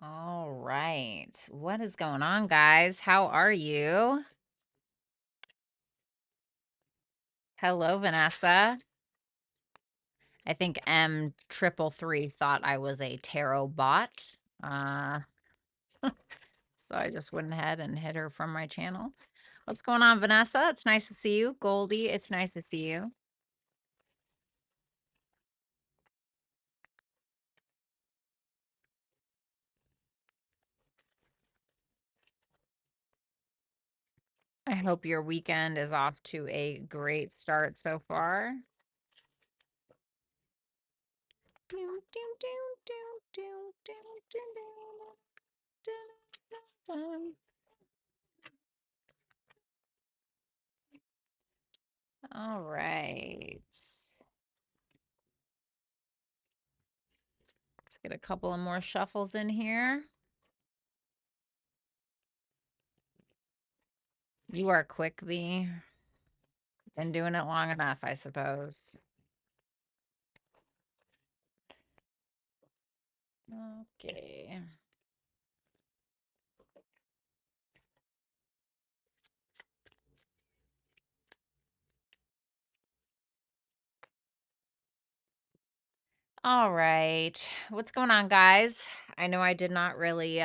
All right. What is going on, guys? How are you? Hello, Vanessa. I think M333 thought I was a tarot bot. Uh, so I just went ahead and hid her from my channel. What's going on, Vanessa? It's nice to see you. Goldie, it's nice to see you. I hope your weekend is off to a great start so far. All right. Let's get a couple of more shuffles in here. You are quick, V. Been doing it long enough, I suppose. Okay. All right. What's going on, guys? I know I did not really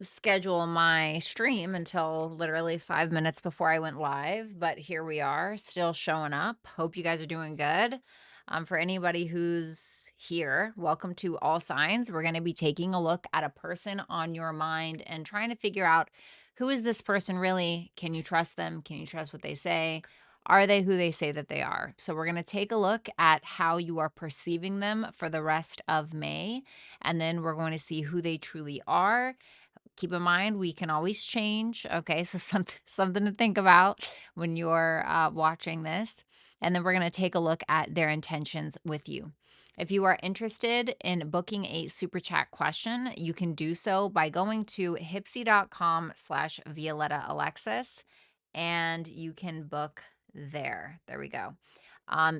schedule my stream until literally 5 minutes before I went live, but here we are, still showing up. Hope you guys are doing good. For anybody who's here, welcome to All Signs. We're going to be taking a look at a person on your mind and trying to figure out, who is this person really? Can you trust them? Can you trust what they say? Are they who they say that they are? So we're going to take a look at how you are perceiving them for the rest of May, and then we're going to see who they truly are. Keep in mind, we can always change. Okay, so something to think about when you're watching this. And then we're going to take a look at their intentions with you. If you are interested in booking a super chat question, you can do so by going to hypsee.com/Violetta Alexis, and you can book there. There we go.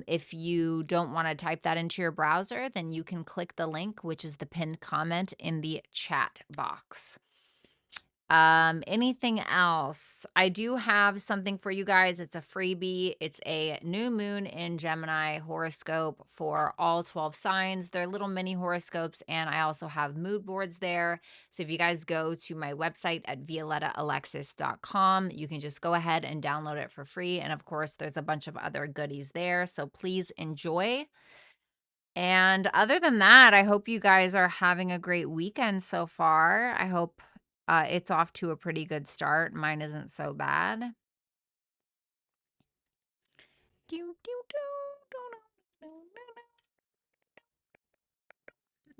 If you don't want to type that into your browser, then you can click the link, which is the pinned comment in the chat box. Anything else? I do have something for you guys. It's a freebie. It's a new moon in Gemini horoscope for all 12 signs. They're little mini horoscopes, and I also have mood boards there. So if you guys go to my website at violettaalexis.com, you can just go ahead and download it for free. And of course, there's a bunch of other goodies there. So please enjoy. And other than that, I hope you guys are having a great weekend so far. I hope it's off to a pretty good start. Mine isn't so bad.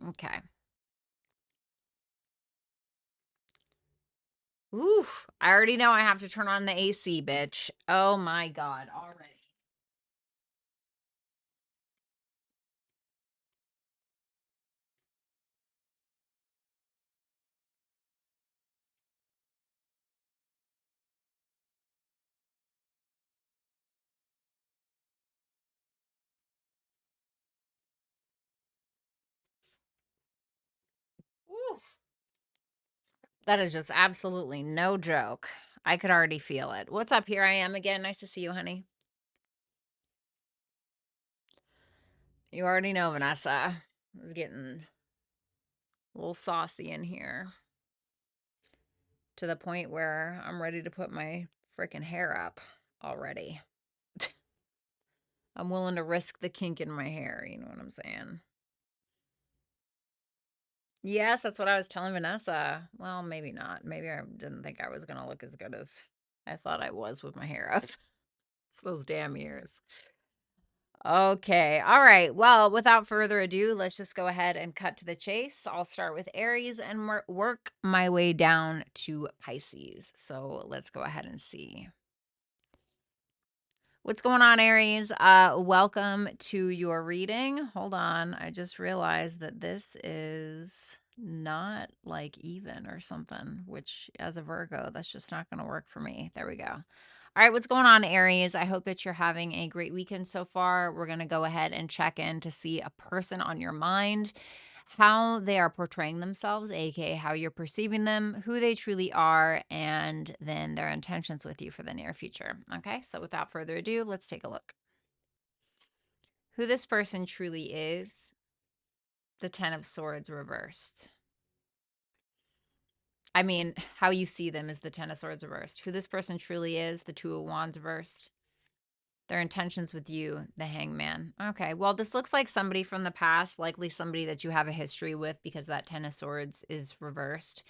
Okay. Oof. I already know I have to turn on the AC, bitch. Oh my God. Already. Oof. That is just absolutely no joke. I could already feel it. What's up? Here I am again. Nice to see you, honey. You already know, Vanessa. I was getting a little saucy in here, to the point where I'm ready to put my freaking hair up already. I'm willing to risk the kink in my hair, you know what I'm saying? Yes, that's what I was telling Vanessa. Well, maybe not. Maybe I didn't think I was going to look as good as I thought I was with my hair up. It's those damn ears. Okay. All right. Well, without further ado, let's just go ahead and cut to the chase. I'll start with Aries and work my way down to Pisces. So let's go ahead and see. What's going on, Aries? Welcome to your reading. Hold on. I just realized that this is not like even or something, which as a Virgo, that's just not going to work for me. There we go. All right, what's going on, Aries? I hope that you're having a great weekend so far. We're going to go ahead and check in to see a person on your mind. how they are portraying themselves, aka how you're perceiving them, who they truly are, and then their intentions with you for the near future. Okay, so without further ado, let's take a look. Who this person truly is, the Ten of Swords reversed. I mean, how you see them is the Ten of Swords reversed. Who this person truly is, the Two of Wands reversed. Their intentions with you, the Hangman. Okay, well, this looks like somebody from the past, likely somebody that you have a history with because that Ten of Swords is reversed.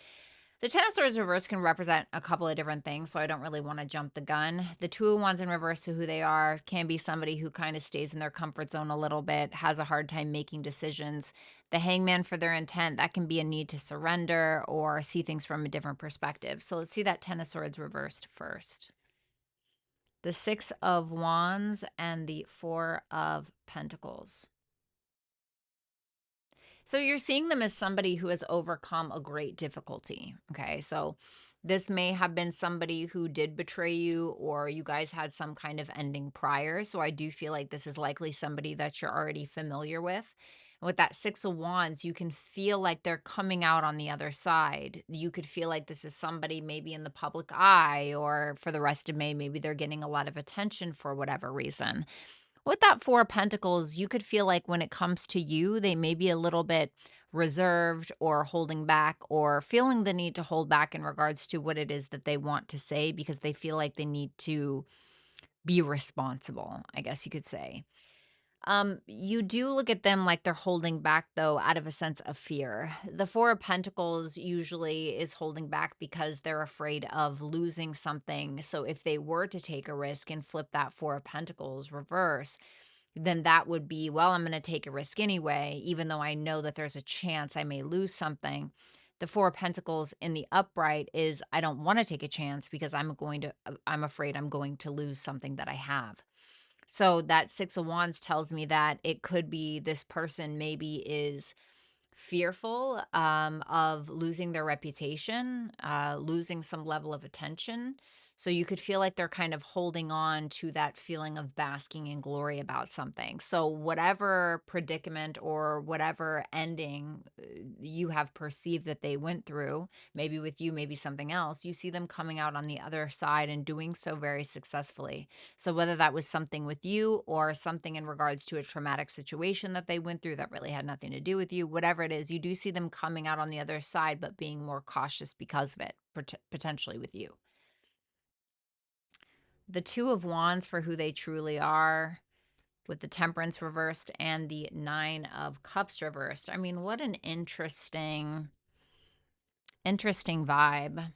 The Ten of Swords reversed can represent a couple of different things, so I don't really want to jump the gun. The Two of Wands in reverse to who they are can be somebody who kind of stays in their comfort zone a little bit, has a hard time making decisions. The Hangman for their intent, that can be a need to surrender or see things from a different perspective. So let's see that Ten of Swords reversed first. The Six of Wands and the Four of Pentacles. So you're seeing them as somebody who has overcome a great difficulty. Okay. So this may have been somebody who did betray you, or you guys had some kind of ending prior. So I do feel like this is likely somebody that you're already familiar with. And with that Six of Wands, you can feel like they're coming out on the other side. You could feel like this is somebody maybe in the public eye, or for the rest of May, maybe they're getting a lot of attention for whatever reason. With that Four of Pentacles, you could feel like when it comes to you, they may be a little bit reserved or holding back or feeling the need to hold back in regards to what it is that they want to say because they feel like they need to be responsible, I guess you could say. You do look at them like they're holding back though out of a sense of fear. The Four of Pentacles usually is holding back because they're afraid of losing something. So if they were to take a risk and flip that Four of Pentacles reverse, then that would be, well, I'm going to take a risk anyway, even though I know that there's a chance I may lose something. The Four of Pentacles in the upright is I don't want to take a chance because I'm afraid I'm going to lose something that I have. So that Six of Wands tells me that it could be this person maybe is fearful of losing their reputation, losing some level of attention. So you could feel like they're kind of holding on to that feeling of basking in glory about something. So whatever predicament or whatever ending you have perceived that they went through, maybe with you, maybe something else, you see them coming out on the other side and doing so very successfully. So whether that was something with you or something in regards to a traumatic situation that they went through that really had nothing to do with you, whatever it is, you do see them coming out on the other side, but being more cautious because of it, potentially with you. The Two of Wands for who they truly are, with the Temperance reversed and the Nine of Cups reversed. I mean, what an interesting vibe.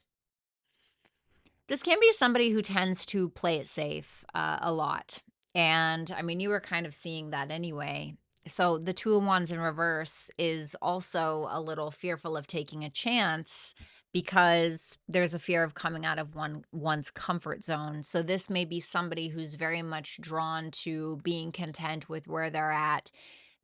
This can be somebody who tends to play it safe a lot. And I mean, you were kind of seeing that anyway. So the Two of Wands in reverse is also a little fearful of taking a chance because there's a fear of coming out of one's comfort zone. So this may be somebody who's very much drawn to being content with where they're at.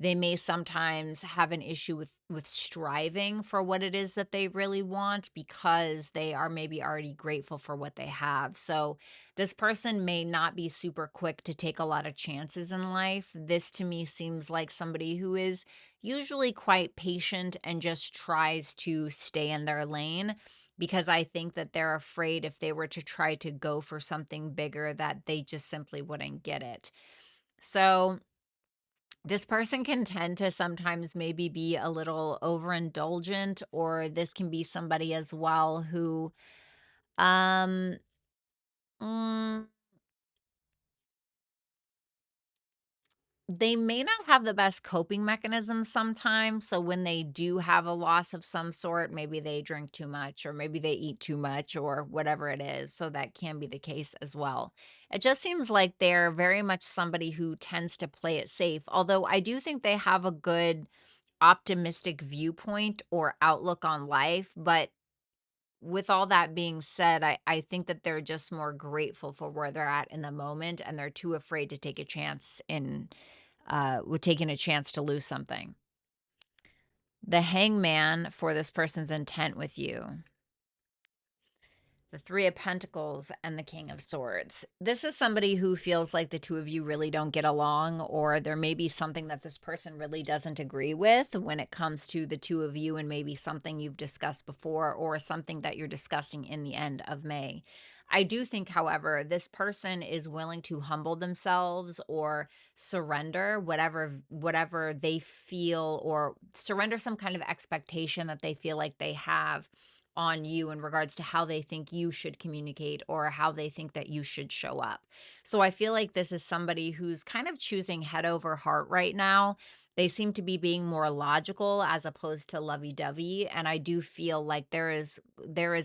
They may sometimes have an issue with striving for what it is that they really want because they are maybe already grateful for what they have. So this person may not be super quick to take a lot of chances in life. This to me seems like somebody who is usually quite patient and just tries to stay in their lane because I think that they're afraid if they were to try to go for something bigger that they just simply wouldn't get it. So this person can tend to sometimes maybe be a little overindulgent, or this can be somebody as well who um mm, they may not have the best coping mechanisms sometimes. So when they do have a loss of some sort, maybe they drink too much, or maybe they eat too much, or whatever it is. So that can be the case as well. It just seems like they're very much somebody who tends to play it safe. Although I do think they have a good optimistic viewpoint or outlook on life. But with all that being said, I think that they're just more grateful for where they're at in the moment, and they're too afraid to take a chance in with taking a chance to lose something. The Hangman for this person's intent with you. The Three of Pentacles and the King of Swords. This is somebody who feels like the two of you really don't get along, or there may be something that this person really doesn't agree with when it comes to the two of you, and maybe something you've discussed before or something that you're discussing in the end of May. I do think, however, this person is willing to humble themselves or surrender whatever they feel, or surrender some kind of expectation that they feel like they have on you in regards to how they think you should communicate or how they think that you should show up. So I feel like this is somebody who's kind of choosing head over heart right now. They seem to be being more logical as opposed to lovey-dovey, and I do feel like there is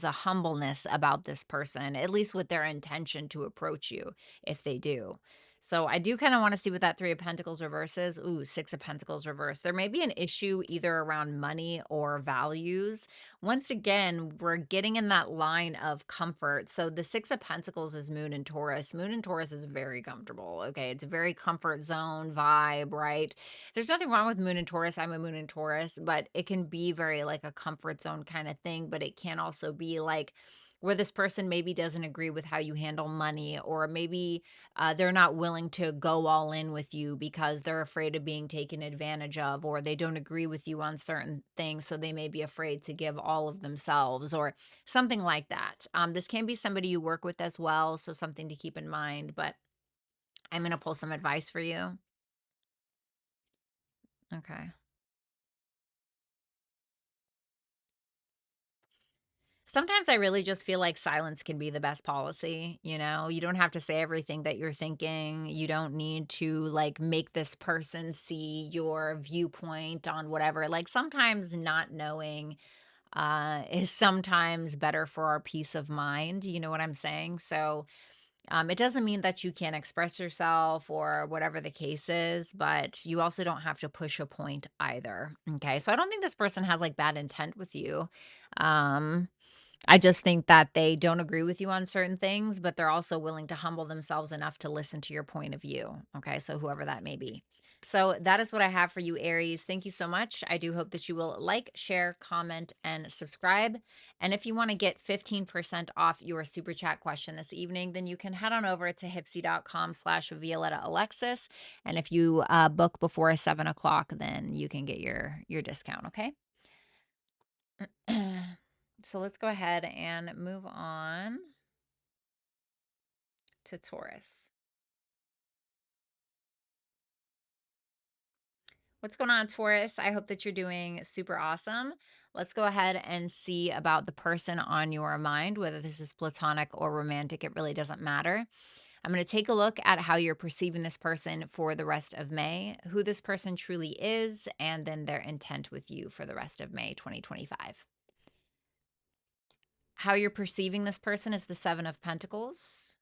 a humbleness about this person, at least with their intention to approach you if they do. So I do kind of want to see what that Three of Pentacles reverse is. Ooh, Six of Pentacles reverse. There may be an issue either around money or values. Once again, we're getting in that line of comfort. So the Six of Pentacles is Moon and Taurus. Moon and Taurus is very comfortable. Okay. It's a very comfort zone vibe, right? There's nothing wrong with Moon and Taurus. I'm a Moon and Taurus, but it can be very like a comfort zone kind of thing. But it can also be like where this person maybe doesn't agree with how you handle money, or maybe they're not willing to go all in with you because they're afraid of being taken advantage of, or they don't agree with you on certain things. So they may be afraid to give all of themselves or something like that. This can be somebody you work with as well. So something to keep in mind, but I'm going to pull some advice for you. Okay. Sometimes I really just feel like silence can be the best policy, you know? You don't have to say everything that you're thinking. You don't need to like make this person see your viewpoint on whatever. Like sometimes not knowing is sometimes better for our peace of mind. You know what I'm saying? So it doesn't mean that you can't express yourself or whatever the case is, but you also don't have to push a point either. Okay. So I don't think this person has like bad intent with you. Um, I just think that they don't agree with you on certain things, but they're also willing to humble themselves enough to listen to your point of view. Okay. So, whoever that may be. So, that is what I have for you, Aries. Thank you so much. I do hope that you will like, share, comment, and subscribe. And if you want to get 15% off your super chat question this evening, then you can head on over to hypsee.com/Violetta Alexis. And if you book before 7 o'clock, then you can get your discount. Okay. So let's go ahead and move on to Taurus. What's going on, Taurus? I hope that you're doing super awesome. Let's go ahead and see about the person on your mind, whether this is platonic or romantic, it really doesn't matter. I'm going to take a look at how you're perceiving this person for the rest of May, who this person truly is, and then their intent with you for the rest of May 2025. How you're perceiving this person is the Seven of Pentacles.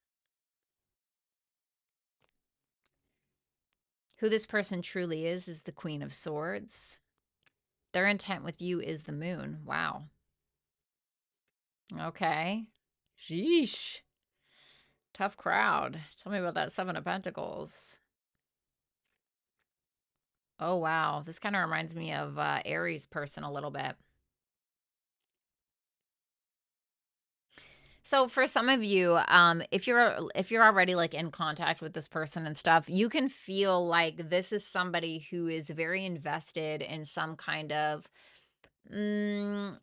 Who this person truly is the Queen of Swords. Their intent with you is the Moon. Wow. Okay. Sheesh. Tough crowd. Tell me about that Seven of Pentacles. Oh, wow. This kind of reminds me of Aries person a little bit. So for some of you, if you're already like in contact with this person and stuff, you can feel like this is somebody who is very invested in some kind of mm,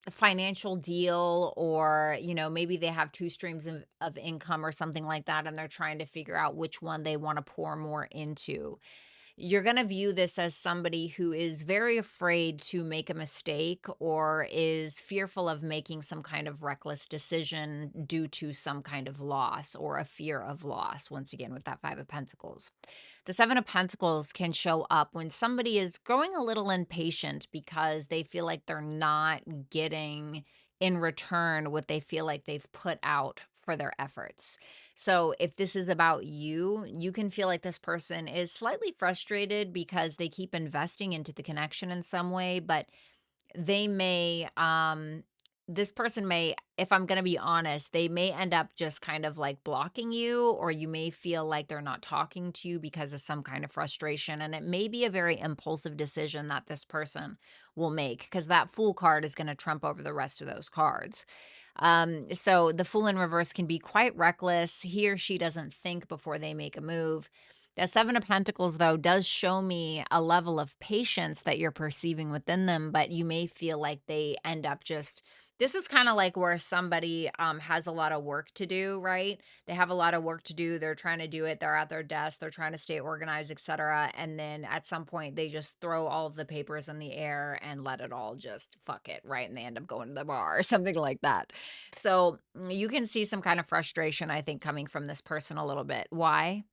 financial deal, or maybe they have two streams of income or something like that, and they're trying to figure out which one they want to pour more into. You're going to view this as somebody who is very afraid to make a mistake, or is fearful of making some kind of reckless decision due to some kind of loss or a fear of loss. Once again, with that Five of Pentacles. The Seven of Pentacles can show up when somebody is growing a little impatient because they feel like they're not getting in return what they feel like they've put out for their efforts. So if this is about you, you can feel like this person is slightly frustrated because they keep investing into the connection in some way, but they may this person may, if I'm going to be honest, they may end up just kind of like blocking you, or you may feel like they're not talking to you because of some kind of frustration, and it may be a very impulsive decision that this person will make, because that Fool card is going to trump over the rest of those cards. So the Fool in reverse can be quite reckless. He or she doesn't think before they make a move. The Seven of Pentacles, though, does show me a level of patience that you're perceiving within them, but you may feel like they end up just, this is kind of like where somebody has a lot of work to do, right? They have a lot of work to do. They're trying to do it. They're at their desk. They're trying to stay organized, etc. And then at some point, they just throw all of the papers in the air and let it all just fuck it, right? And they end up going to the bar or something like that. So you can see some kind of frustration, I think, coming from this person a little bit. Why?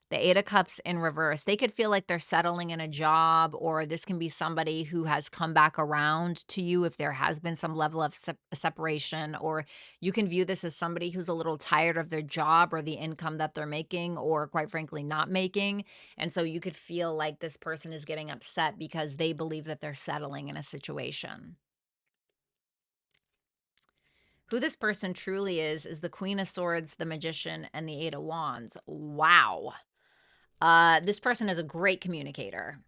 The Eight of Cups in reverse. They could feel like they're settling in a job, or this can be somebody who has come back around to you if there has been some level of separation, or you can view this as somebody who's a little tired of their job or the income that they're making, or quite frankly, not making. And so you could feel like this person is getting upset because they believe that they're settling in a situation. Who this person truly is the Queen of Swords, the Magician, and the Eight of Wands. Wow. This person is a great communicator,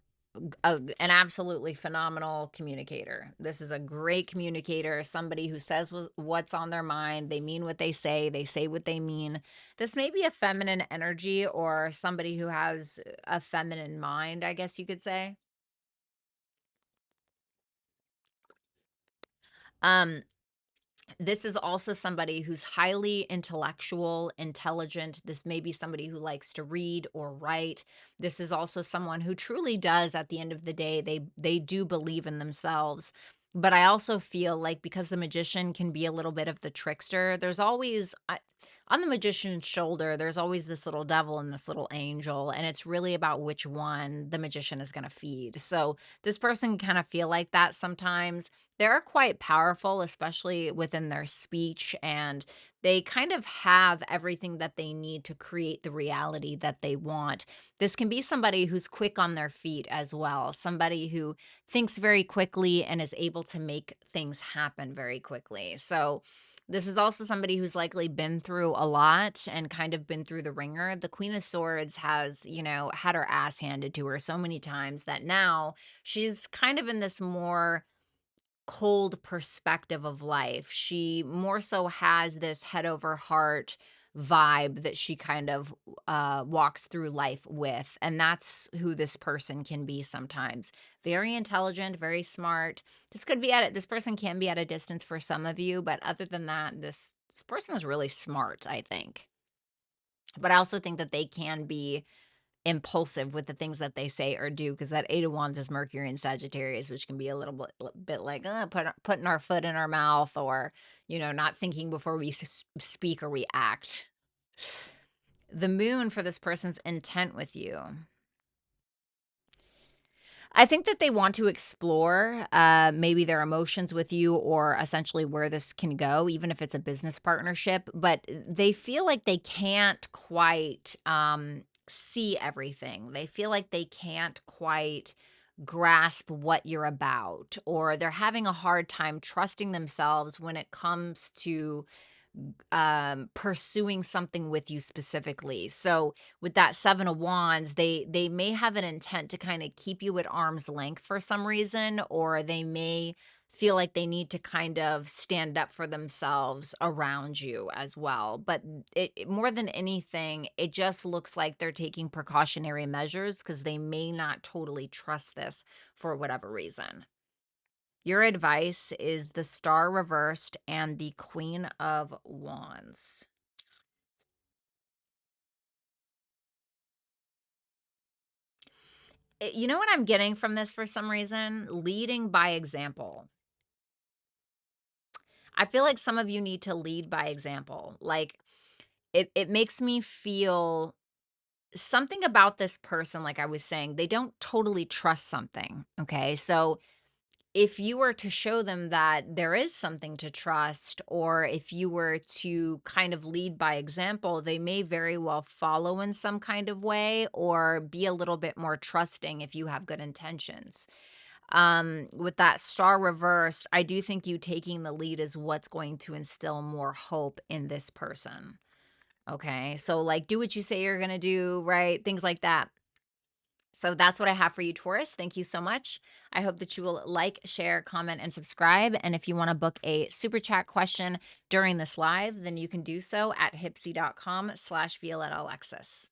an absolutely phenomenal communicator. This is a great communicator, somebody who says what's on their mind. They mean what they say what they mean. This may be a feminine energy or somebody who has a feminine mind, I guess you could say. Um, This is also somebody who's highly intellectual, intelligent. This may be somebody who likes to read or write. This is also someone who truly does, at the end of the day, they do believe in themselves. But I also feel like because the magician can be a little bit of the trickster, there's always on the magician's shoulder, there's always this little devil and this little angel, and it's really about which one the magician is going to feed. So this person can kind of feel like that sometimes. They're quite powerful, especially within their speech, and they kind of have everything that they need to create the reality that they want. This can be somebody who's quick on their feet as well, somebody who thinks very quickly and is able to make things happen very quickly. So, this is also somebody who's likely been through a lot and kind of been through the ringer. The Queen of Swords has, had her ass handed to her so many times that now she's kind of in this more cold perspective of life. She more so has this head over heart vibe that she kind of walks through life with. And that's who this person can be sometimes. Very intelligent, very smart. This person can be at a distance for some of you, but other than that, this person is really smart, I think. But I also think that they can be impulsive with the things that they say or do, because that Eight of Wands is Mercury and Sagittarius, which can be a little bit like putting our foot in our mouth, or not thinking before we speak or we act. The Moon for this person's intent with you. I think that they want to explore maybe their emotions with you, or essentially where this can go, even if it's a business partnership. But they feel like they can't quite see everything. They feel like they can't quite grasp what you're about, or they're having a hard time trusting themselves when it comes to pursuing something with you specifically. So with that Seven of Wands, they may have an intent to kind of keep you at arm's length for some reason, or they may feel like they need to kind of stand up for themselves around you as well. But more than anything, it just looks like they're taking precautionary measures because they may not totally trust this for whatever reason. Your advice is the Star reversed and the Queen of Wands. You know what I'm getting from this for some reason? Leading by example. I feel like some of you need to lead by example. Like, it makes me feel something about this person, like I was saying, they don't totally trust something. Okay. So if you were to show them that there is something to trust, or if you were to kind of lead by example, they may very well follow in some kind of way, or be a little bit more trusting if you have good intentions. With that Star reversed, I do think you taking the lead is what's going to instill more hope in this person. Okay. So, like, do what you say you're going to do, right? Things like that. So that's what I have for you, Taurus. Thank you so much. I hope that you will like, share, comment, and subscribe. And if you want to book a super chat question during this live, then you can do so at hypsee.com/Violetta Alexis.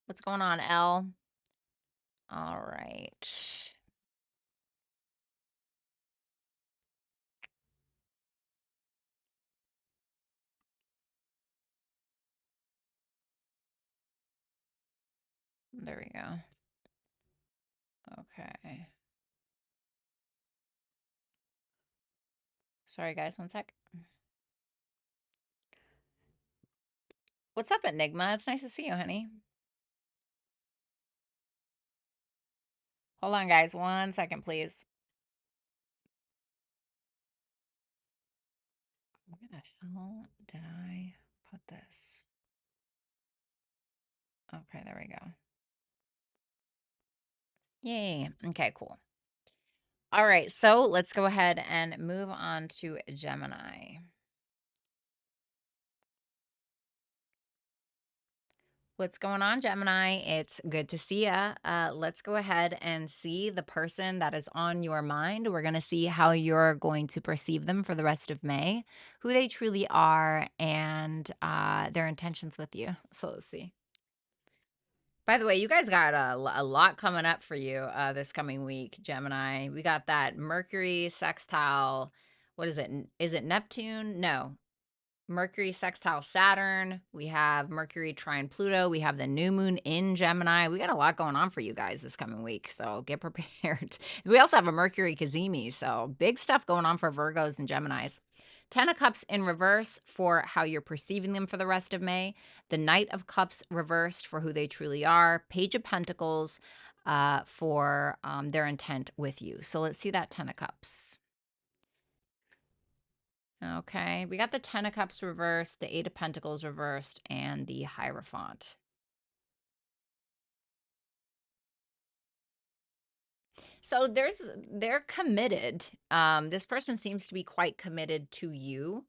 What's going on, Elle? All right. There we go. Okay. Sorry, guys. One sec. What's up, Enigma? It's nice to see you, honey. Hold on, guys. 1 second, please. Where the hell did I put this? Okay, there we go. Yay. Okay, cool. All right, so let's go ahead and move on to Gemini. What's going on, Gemini? It's good to see ya. Let's go ahead and see the person that is on your mind. We're going to see how you're going to perceive them for the rest of May, who they truly are, and their intentions with you. So let's see. By the way, you guys got a lot coming up for you this coming week, Gemini. We got that Mercury sextile. What is it? Is it Neptune? No. Mercury sextile Saturn. We have Mercury trine Pluto. We have the new moon in Gemini. We got a lot going on for you guys this coming week, so get prepared. We also have a Mercury Kazemi, so big stuff going on for Virgos and Geminis. 10 of Cups in reverse for how you're perceiving them for the rest of May. The Knight of Cups reversed for who they truly are. Page of Pentacles for their intent with you. So let's see that 10 of Cups. Okay, we got the 10 of Cups reversed, the 8 of Pentacles reversed, and the Hierophant. So they're committed. This person seems to be quite committed to you.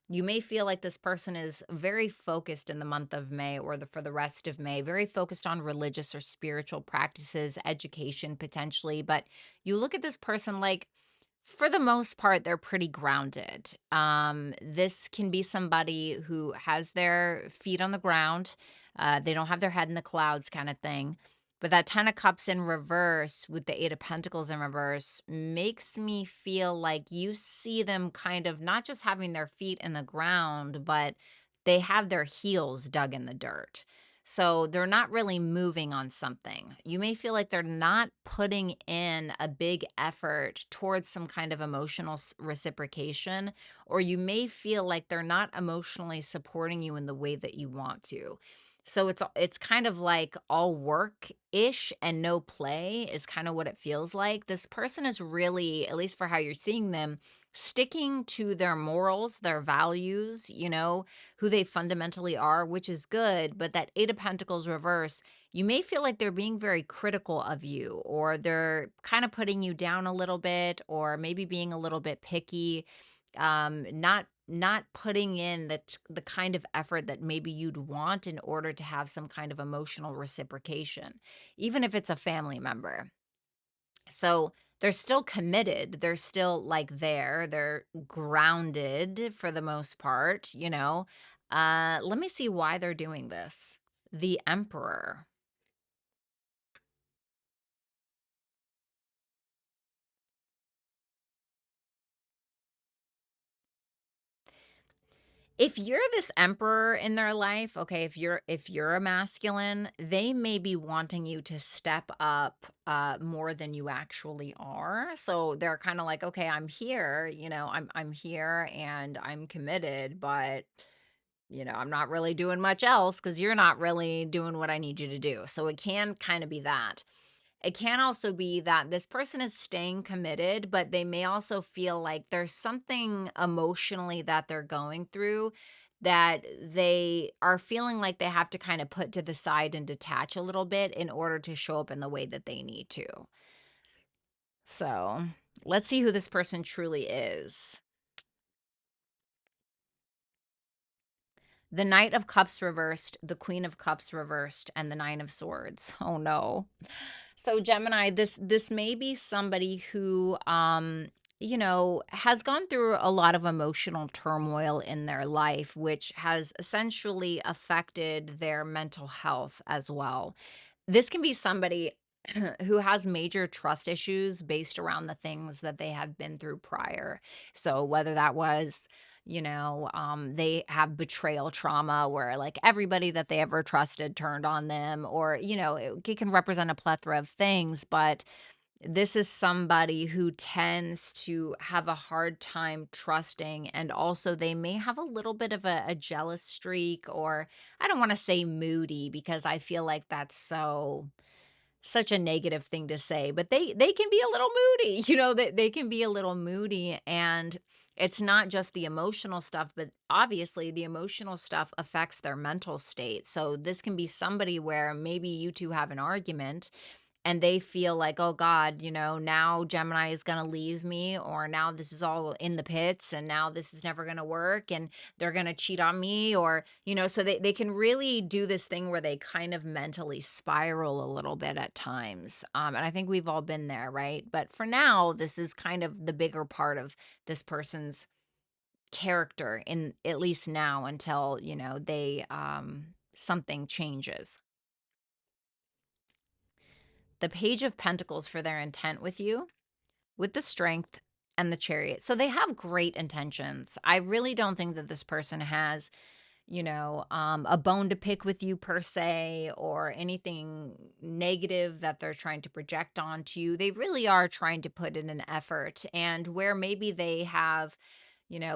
You may feel like this person is very focused in the month of May or for the rest of May, very focused on religious or spiritual practices, education potentially, but you look at this person like for the most part they're pretty grounded. This can be somebody who has their feet on the ground. They don't have their head in the clouds kind of thing. But that 10 of Cups in reverse with the 8 of Pentacles in reverse makes me feel like you see them kind of not just having their feet in the ground, but they have their heels dug in the dirt. So they're not really moving on something. You may feel like they're not putting in a big effort towards some kind of emotional reciprocation, or you may feel like they're not emotionally supporting you in the way that you want to. So it's kind of like all work-ish and no play is kind of what it feels like. This person is really, at least for how you're seeing them, sticking to their morals, their values, who they fundamentally are, which is good. But that 8 of Pentacles reverse, you may feel like they're being very critical of you, or they're kind of putting you down a little bit, or maybe being a little bit picky, not putting in the kind of effort that maybe you'd want in order to have some kind of emotional reciprocation, even if it's a family member. So they're still committed. They're still like they're grounded for the most part, Let me see why they're doing this. The Emperor. If you're this emperor in their life, okay, if you're a masculine, they may be wanting you to step up more than you actually are. So they're kind of like, okay, I'm here, I'm here and I'm committed, but I'm not really doing much else because you're not really doing what I need you to do. So it can kind of be that. It can also be that this person is staying committed, but they may also feel like there's something emotionally that they're going through that they are feeling like they have to kind of put to the side and detach a little bit in order to show up in the way that they need to. So let's see who this person truly is. The Knight of Cups reversed, the Queen of Cups reversed, and the Nine of Swords. Oh no. So Gemini, this may be somebody who you know, has gone through a lot of emotional turmoil in their life, which has essentially affected their mental health as well. This can be somebody who has major trust issues based around the things that they have been through prior. So whether that was, they have betrayal trauma where like everybody that they ever trusted turned on them, or, it can represent a plethora of things, but this is somebody who tends to have a hard time trusting, and also they may have a little bit of a jealous streak, or I don't want to say moody because I feel like that's such a negative thing to say, but they can be a little moody, they can be a little moody, and it's not just the emotional stuff, but obviously the emotional stuff affects their mental state. So this can be somebody where maybe you two have an argument and they feel like, "Oh god, now Gemini is gonna leave me, or now this is all in the pits, and now this is never gonna work, and they're gonna cheat on me," or, so they can really do this thing where they kind of mentally spiral a little bit at times. And I think we've all been there, right? But for now, this is kind of the bigger part of this person's character, in at least now, until, they something changes. The Page of Pentacles for their intent with you, with the Strength and the Chariot. So they have great intentions. I really don't think that this person has, a bone to pick with you per se, or anything negative that they're trying to project onto you. They really are trying to put in an effort. And where maybe they have,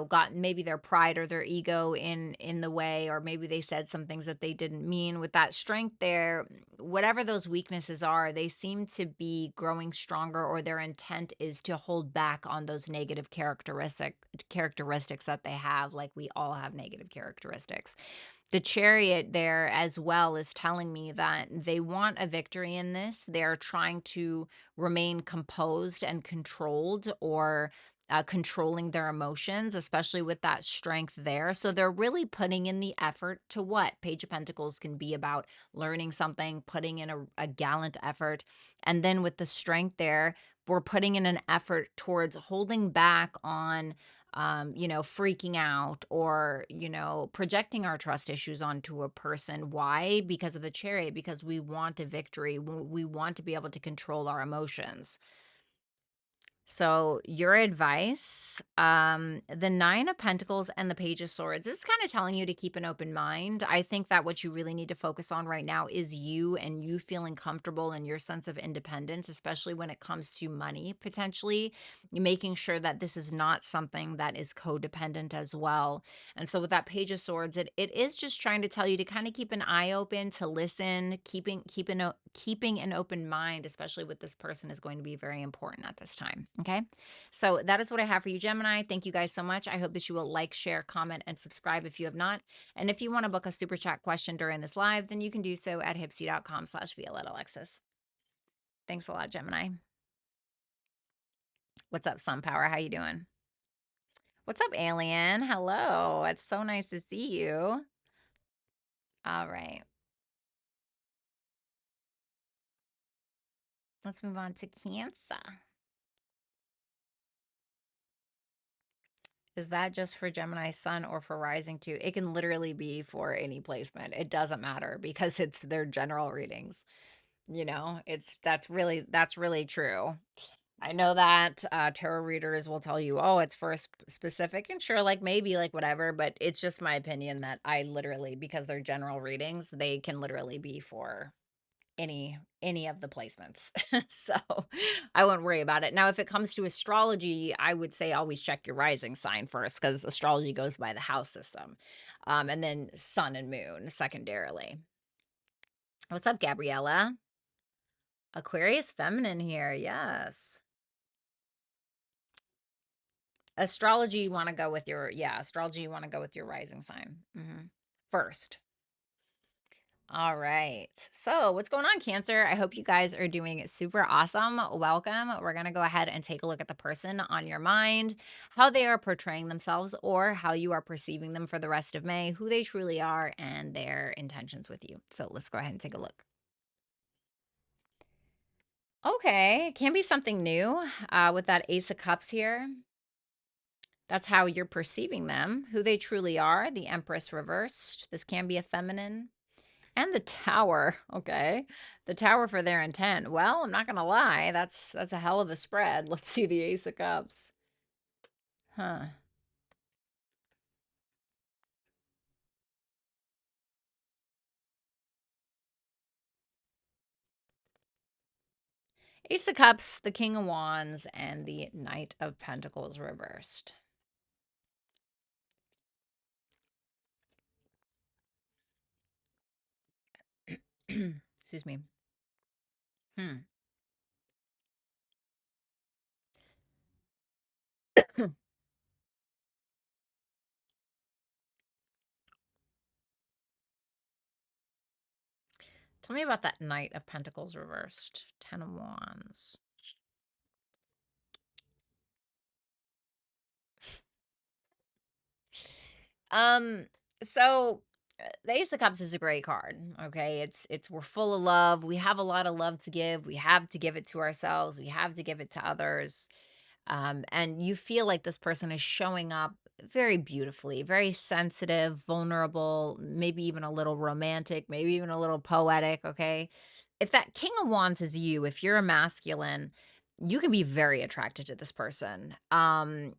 gotten maybe their pride or their ego in the way, or maybe they said some things that they didn't mean, with that strength there, whatever those weaknesses are, they seem to be growing stronger, or their intent is to hold back on those negative characteristics that they have. Like, we all have negative characteristics. The Chariot there as well is telling me that they want a victory in this. They're trying to remain composed and controlled, or controlling their emotions, especially with that strength there. So they're really putting in the effort to what Page of Pentacles can be about: learning something, putting in a gallant effort. And then with the strength there, we're putting in an effort towards holding back on freaking out, or, projecting our trust issues onto a person. Why? Because of the Chariot, because we want a victory. We want to be able to control our emotions. So your advice, the Nine of Pentacles and the Page of Swords, this is kind of telling you to keep an open mind. I think that what you really need to focus on right now is you, and you feeling comfortable in your sense of independence, especially when it comes to money, potentially. You're making sure that this is not something that is codependent as well. And so with that Page of Swords, it is just trying to tell you to kind of keep an eye open, to listen, keeping an open mind, especially with this person, is going to be very important at this time. Okay. So that is what I have for you, Gemini. Thank you guys so much. I hope that you will like, share, comment, and subscribe if you have not. And if you want to book a super chat question during this live, then you can do so at hypsee.com/Violetta Alexis. Thanks a lot, Gemini. What's up, Sun Power? How you doing? What's up, Alien? Hello. It's so nice to see you. All right. Let's move on to Cancer. Is that just for Gemini Sun or for Rising too? It can literally be for any placement. It doesn't matter because it's their general readings. That's really true. I know that tarot readers will tell you, "Oh, it's for a specific," and sure, like maybe like whatever, but it's just my opinion that I literally, because they're general readings, they can literally be for any of the placements. So I won't worry about it. Now, if it comes to astrology, I would say always check your rising sign first, because astrology goes by the house system. And then sun and moon secondarily. What's up, Gabriella? Aquarius feminine here. Yes. Astrology, you want to go with your, yeah, astrology, you want to go with your rising sign first. All right. So, what's going on, Cancer? I hope you guys are doing super awesome. Welcome. We're going to go ahead and take a look at the person on your mind, how they are portraying themselves, or how you are perceiving them for the rest of May, who they truly are, and their intentions with you. So, let's go ahead and take a look. Okay. It can be something new with that Ace of Cups here. That's how you're perceiving them, who they truly are. The Empress reversed. This can be a feminine. And the Tower, okay. The Tower for their intent. Well, I'm not gonna lie, that's a hell of a spread. Let's see the Ace of Cups. Huh. Ace of Cups, the King of Wands, and the Knight of Pentacles reversed. Excuse me. Hmm. Tell me about that Knight of Pentacles reversed. Ten of Wands. Um, so the Ace of Cups is a great card. Okay. It's we're full of love. We have a lot of love to give. We have to give it to ourselves. We have to give it to others. And you feel like this person is showing up very beautifully, very sensitive, vulnerable, maybe even a little romantic, maybe even a little poetic. Okay. If that King of Wands is you, if you're a masculine, you can be very attracted to this person.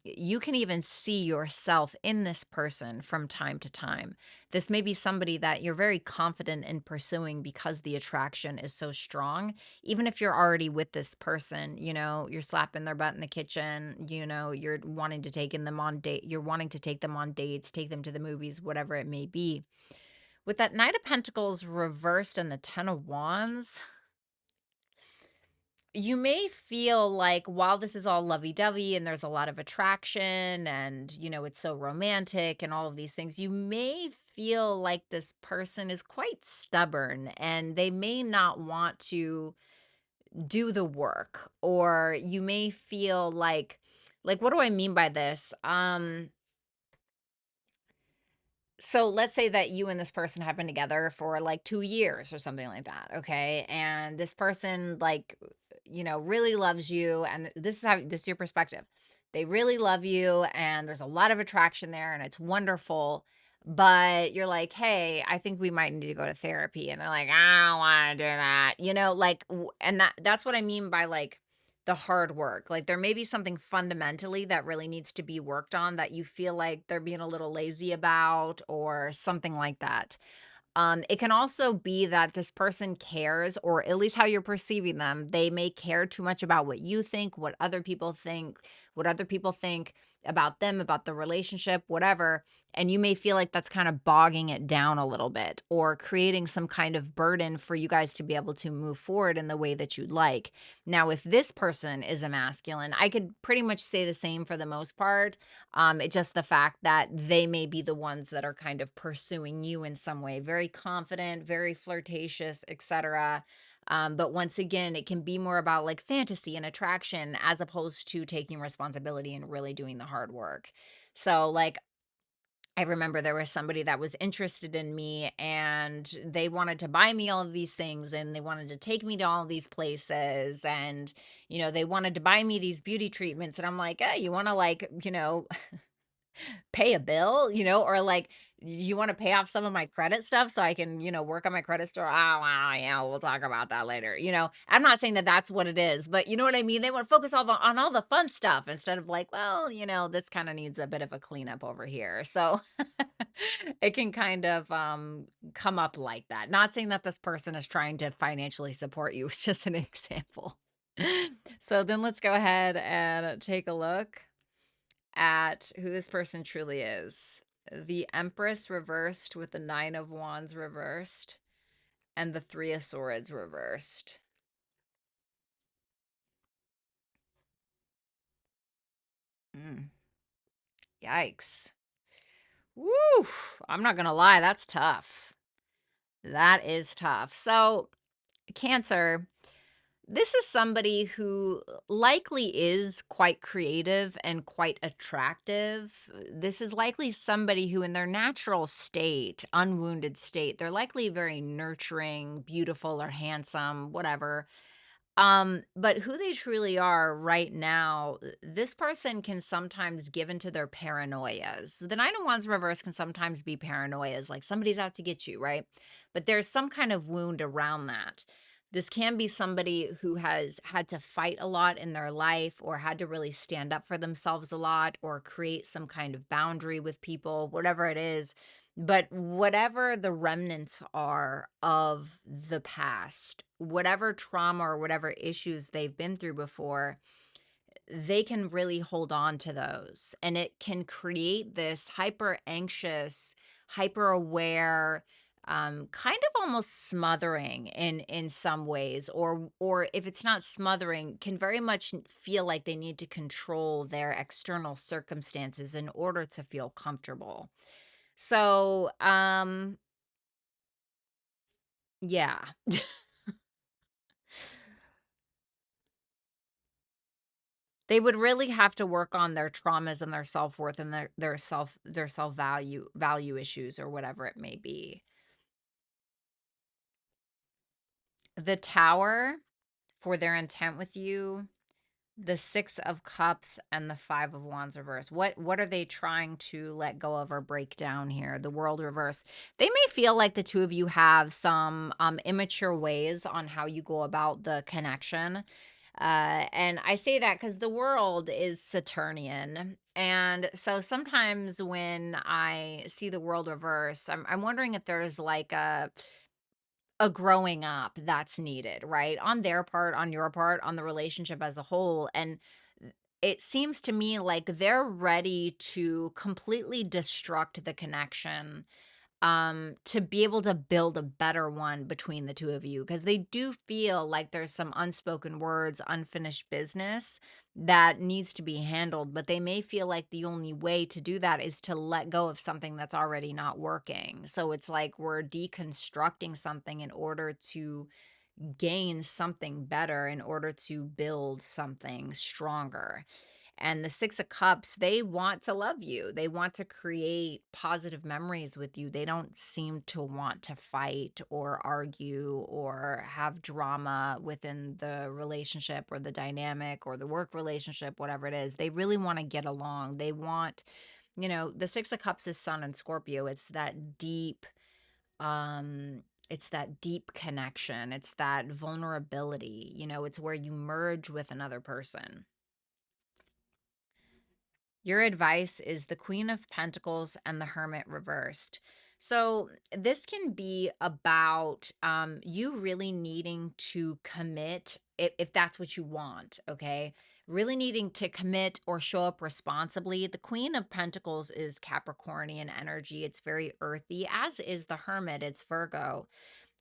You can even see yourself in this person from time to time. This may be somebody that you're very confident in pursuing because the attraction is so strong. Even if you're already with this person, you're slapping their butt in the kitchen, you're wanting to take them on date, you're wanting to take them on dates, take them to the movies, whatever it may be. With that Knight of Pentacles reversed and the Ten of Wands, you may feel like while this is all lovey-dovey and there's a lot of attraction and, it's so romantic and all of these things, you may feel like this person is quite stubborn and they may not want to do the work, or you may feel like what do I mean by this? So let's say that you and this person have been together for like 2 years or something like that, okay? And this person really loves you, and this is your perspective. They really love you and there's a lot of attraction there and it's wonderful, but you're like, "Hey, I think we might need to go to therapy." And they're like, "I don't want to do that." And that's what I mean by like the hard work. Like there may be something fundamentally that really needs to be worked on that you feel like they're being a little lazy about or something like that. It can also be that this person cares, or at least how you're perceiving them. They may care too much about what you think, what other people think about them, about the relationship, whatever. And you may feel like that's kind of bogging it down a little bit or creating some kind of burden for you guys to be able to move forward in the way that you'd like. Now, if this person is a masculine, I could pretty much say the same for the most part. It's just the fact that they may be the ones that are kind of pursuing you in some way, very confident, very flirtatious, etc. But once again, it can be more about like fantasy and attraction as opposed to taking responsibility and really doing the hard work. So, like, I remember there was somebody that was interested in me and they wanted to buy me all of these things and they wanted to take me to all these places and, they wanted to buy me these beauty treatments. And I'm like, you want to like, pay a bill, or like you want to pay off some of my credit stuff so I can, work on my credit score. Oh, wow, yeah, we'll talk about that later. I'm not saying that that's what it is, but you know what I mean? They want to focus on all the fun stuff instead of like, well, this kind of needs a bit of a cleanup over here. So it can kind of come up like that. Not saying that this person is trying to financially support you. It's just an example. So then let's go ahead and take a look at who this person truly is. The Empress reversed with the Nine of Wands reversed and the Three of Swords reversed. Mm, yikes. Woo! I'm not gonna lie, that's tough. That is tough. So, Cancer, this is somebody who likely is quite creative and quite attractive. This is likely somebody who, in their natural state, unwounded state, they're likely very nurturing, beautiful, or handsome, whatever. But who they truly are right now, this person can sometimes give into their paranoias. The Nine of Wands reverse can sometimes be paranoias, like somebody's out to get you, right? But there's some kind of wound around that. This can be somebody who has had to fight a lot in their life or had to really stand up for themselves a lot or create some kind of boundary with people, whatever it is. But whatever the remnants are of the past, whatever trauma or whatever issues they've been through before, they can really hold on to those. And it can create this hyper anxious, hyper aware, kind of almost smothering in some ways, or if it's not smothering, can very much feel like they need to control their external circumstances in order to feel comfortable. So, yeah. They would really have to work on their traumas and their self-worth and their self-value issues or whatever it may be. The Tower for their intent with you, the Six of Cups, and the Five of Wands reverse. What are they trying to let go of or break down here? The World reverse. They may feel like the two of you have some immature ways on how you go about the connection. And I say that because the World is Saturnian. And so sometimes when I see the World reverse, I'm wondering if there's like a growing up that's needed, right? On their part, on your part, on the relationship as a whole. And it seems to me like they're ready to completely destruct the connection, to be able to build a better one between the two of you, because they do feel like there's some unspoken words, unfinished business that needs to be handled, but they may feel like the only way to do that is to let go of something that's already not working. So it's like we're deconstructing something in order to gain something better, in order to build something stronger. And the Six of Cups, they want to love you. They want to create positive memories with you. They don't seem to want to fight or argue or have drama within the relationship or the dynamic or the work relationship, whatever it is. They really want to get along. They want, the Six of Cups is Sun and Scorpio. It's that deep connection. It's that vulnerability. It's where you merge with another person. Your advice is the Queen of Pentacles and the Hermit reversed. So this can be about you really needing to commit, if that's what you want, okay? Really needing to commit or show up responsibly. The Queen of Pentacles is Capricornian energy. It's very earthy, as is the Hermit. It's Virgo.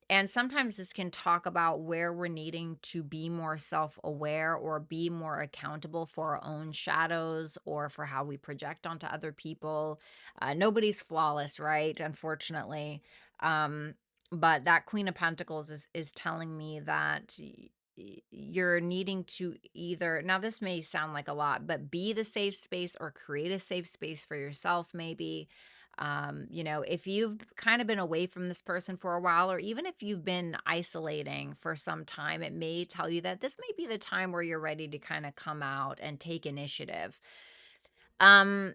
And sometimes this can talk about where we're needing to be more self aware or be more accountable for our own shadows or for how we project onto other people. Nobody's flawless, right? Unfortunately. Um, but that Queen of Pentacles is telling me that you're needing to either, now this may sound like a lot, but be the safe space or create a safe space for yourself, maybe. If you've kind of been away from this person for a while, or even if you've been isolating for some time, it may tell you that this may be the time where you're ready to kind of come out and take initiative. Um,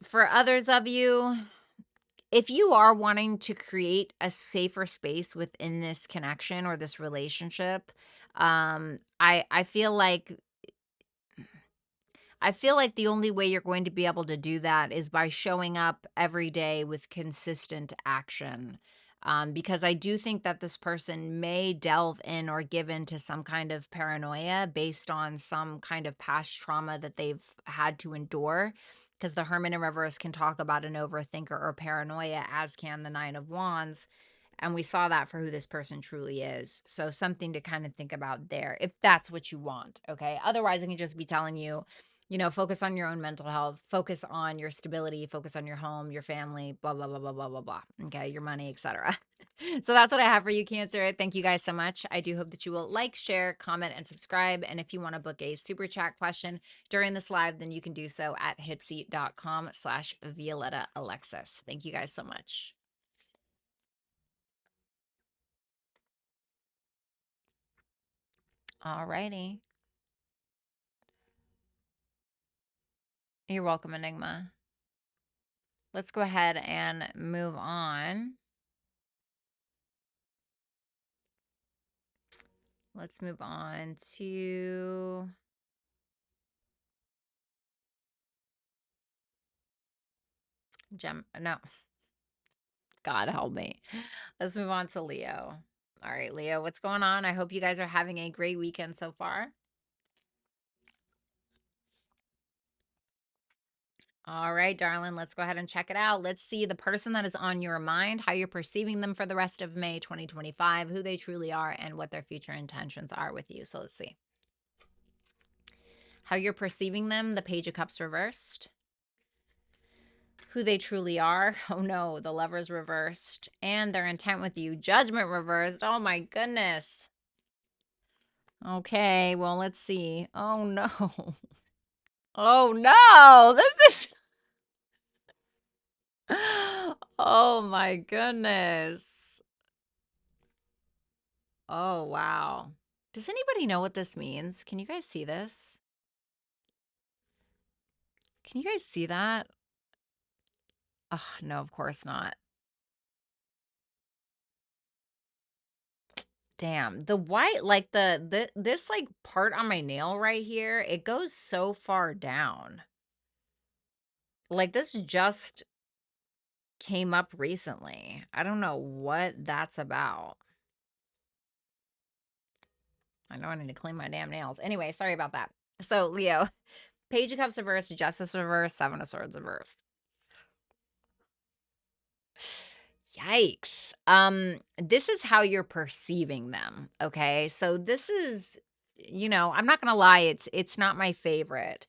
for others of you, if you are wanting to create a safer space within this connection or this relationship, I feel like the only way you're going to be able to do that is by showing up every day with consistent action. Because I do think that this person may delve in or give into some kind of paranoia based on some kind of past trauma that they've had to endure. Because the Hermit in reverse can talk about an overthinker or paranoia, as can the Nine of Wands. And we saw that for who this person truly is. So something to kind of think about there, if that's what you want. Okay. Otherwise, I can just be telling you, You know, focus on your own mental health, focus on your stability, focus on your home, your family, blah, blah, blah, blah, blah, blah, blah. Okay, your money, etc. So that's what I have for you, Cancer. Thank you guys so much. I do hope that you will like, share, comment, and subscribe. And if you want to book a super chat question during this live, then you can do so at hypsee.com/Violetta Alexis. Thank you guys so much. All righty. You're welcome, Enigma. Let's go ahead and move on. Let's move on to no, God help me. Let's move on to Leo. All right, Leo, what's going on? I hope you guys are having a great weekend so far. All right, darling, let's go ahead and check it out. Let's see the person that is on your mind, how you're perceiving them for the rest of May 2025, who they truly are, and what their future intentions are with you. So let's see. How you're perceiving them, the Page of Cups reversed. Who they truly are. Oh no, the Lovers reversed. And their intent with you, Judgment reversed. Oh my goodness. Okay, well, let's see. Oh no. Oh no, this is... Oh my goodness. Oh wow. Does anybody know what this means? Can you guys see this? Can you guys see that? Oh, no, of course not. Damn, the white, like this like part on my nail right here, it goes so far down. Like this just came up recently. I don't know what that's about. I know I need to clean my damn nails. Anyway, sorry about that. So, Leo, Page of Cups reversed, Justice reversed, Seven of Swords reversed. Yikes. This is how you're perceiving them, okay? So this is, you know, I'm not gonna lie, it's not my favorite.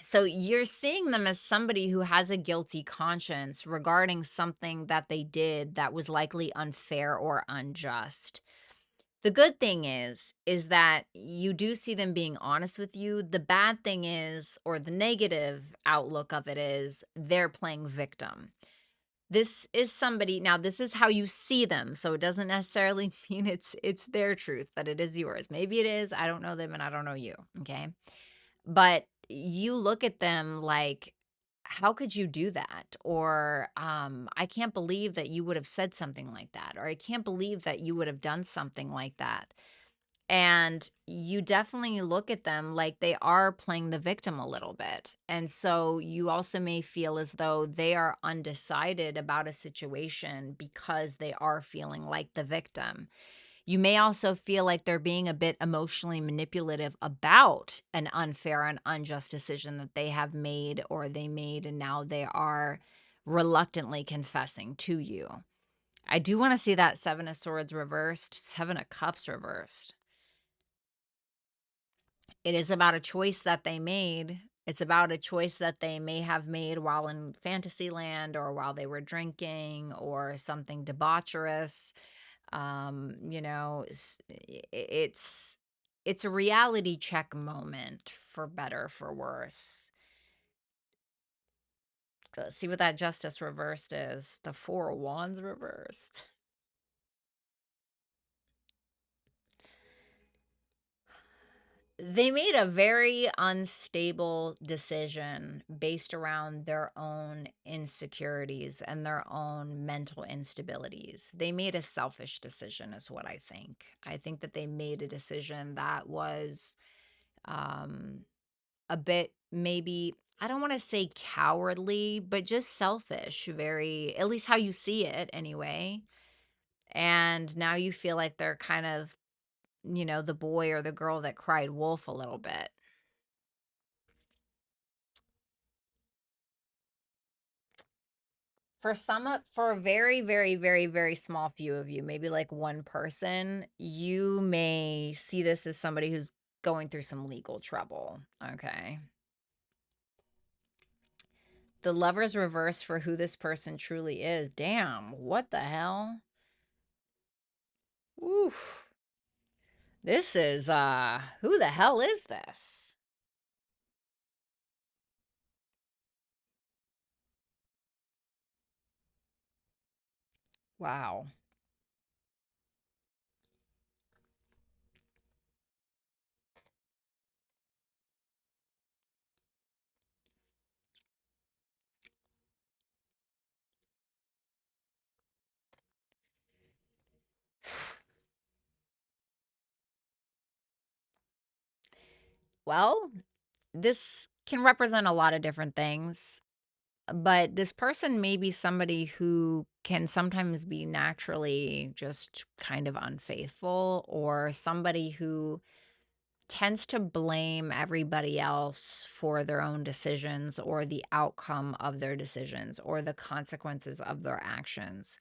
So you're seeing them as somebody who has a guilty conscience regarding something that they did that was likely unfair or unjust. The good thing is that you do see them being honest with you. The bad thing is, or the negative outlook of it is, they're playing victim. This is somebody, now this is how you see them, so it doesn't necessarily mean it's their truth, but it is yours. Maybe it is. I don't know them and I don't know you, okay? But you look at them like, how could you do that? Or I can't believe that you would have said something like that, or I can't believe that you would have done something like that. And you definitely look at them like they are playing the victim a little bit. And so you also may feel as though they are undecided about a situation because they are feeling like the victim. You may also feel like they're being a bit emotionally manipulative about an unfair and unjust decision that they have made or they made, and now they are reluctantly confessing to you. I do want to see that Seven of Swords reversed, Seven of Cups reversed. It is about a choice that they made. It's about a choice that they may have made while in fantasy land or while they were drinking or something debaucherous. You know, it's a reality check moment, for better, for worse. Let's see what that Justice reversed is. The Four of Wands reversed. They made a very unstable decision based around their own insecurities and their own mental instabilities. They made a selfish decision, is what I think. I think that they made a decision that was a bit, maybe, I don't want to say cowardly, but just selfish, very, at least how you see it anyway. And now you feel like they're kind of, you know, the boy or the girl that cried wolf a little bit. For a very, very, very, very small few of you, maybe like one person, you may see this as somebody who's going through some legal trouble. Okay. The Lover's reverse for who this person truly is. Damn, what the hell? Oof. This is, who the hell is this? Wow. Well, this can represent a lot of different things, but this person may be somebody who can sometimes be naturally just kind of unfaithful, or somebody who tends to blame everybody else for their own decisions or the outcome of their decisions or the consequences of their actions.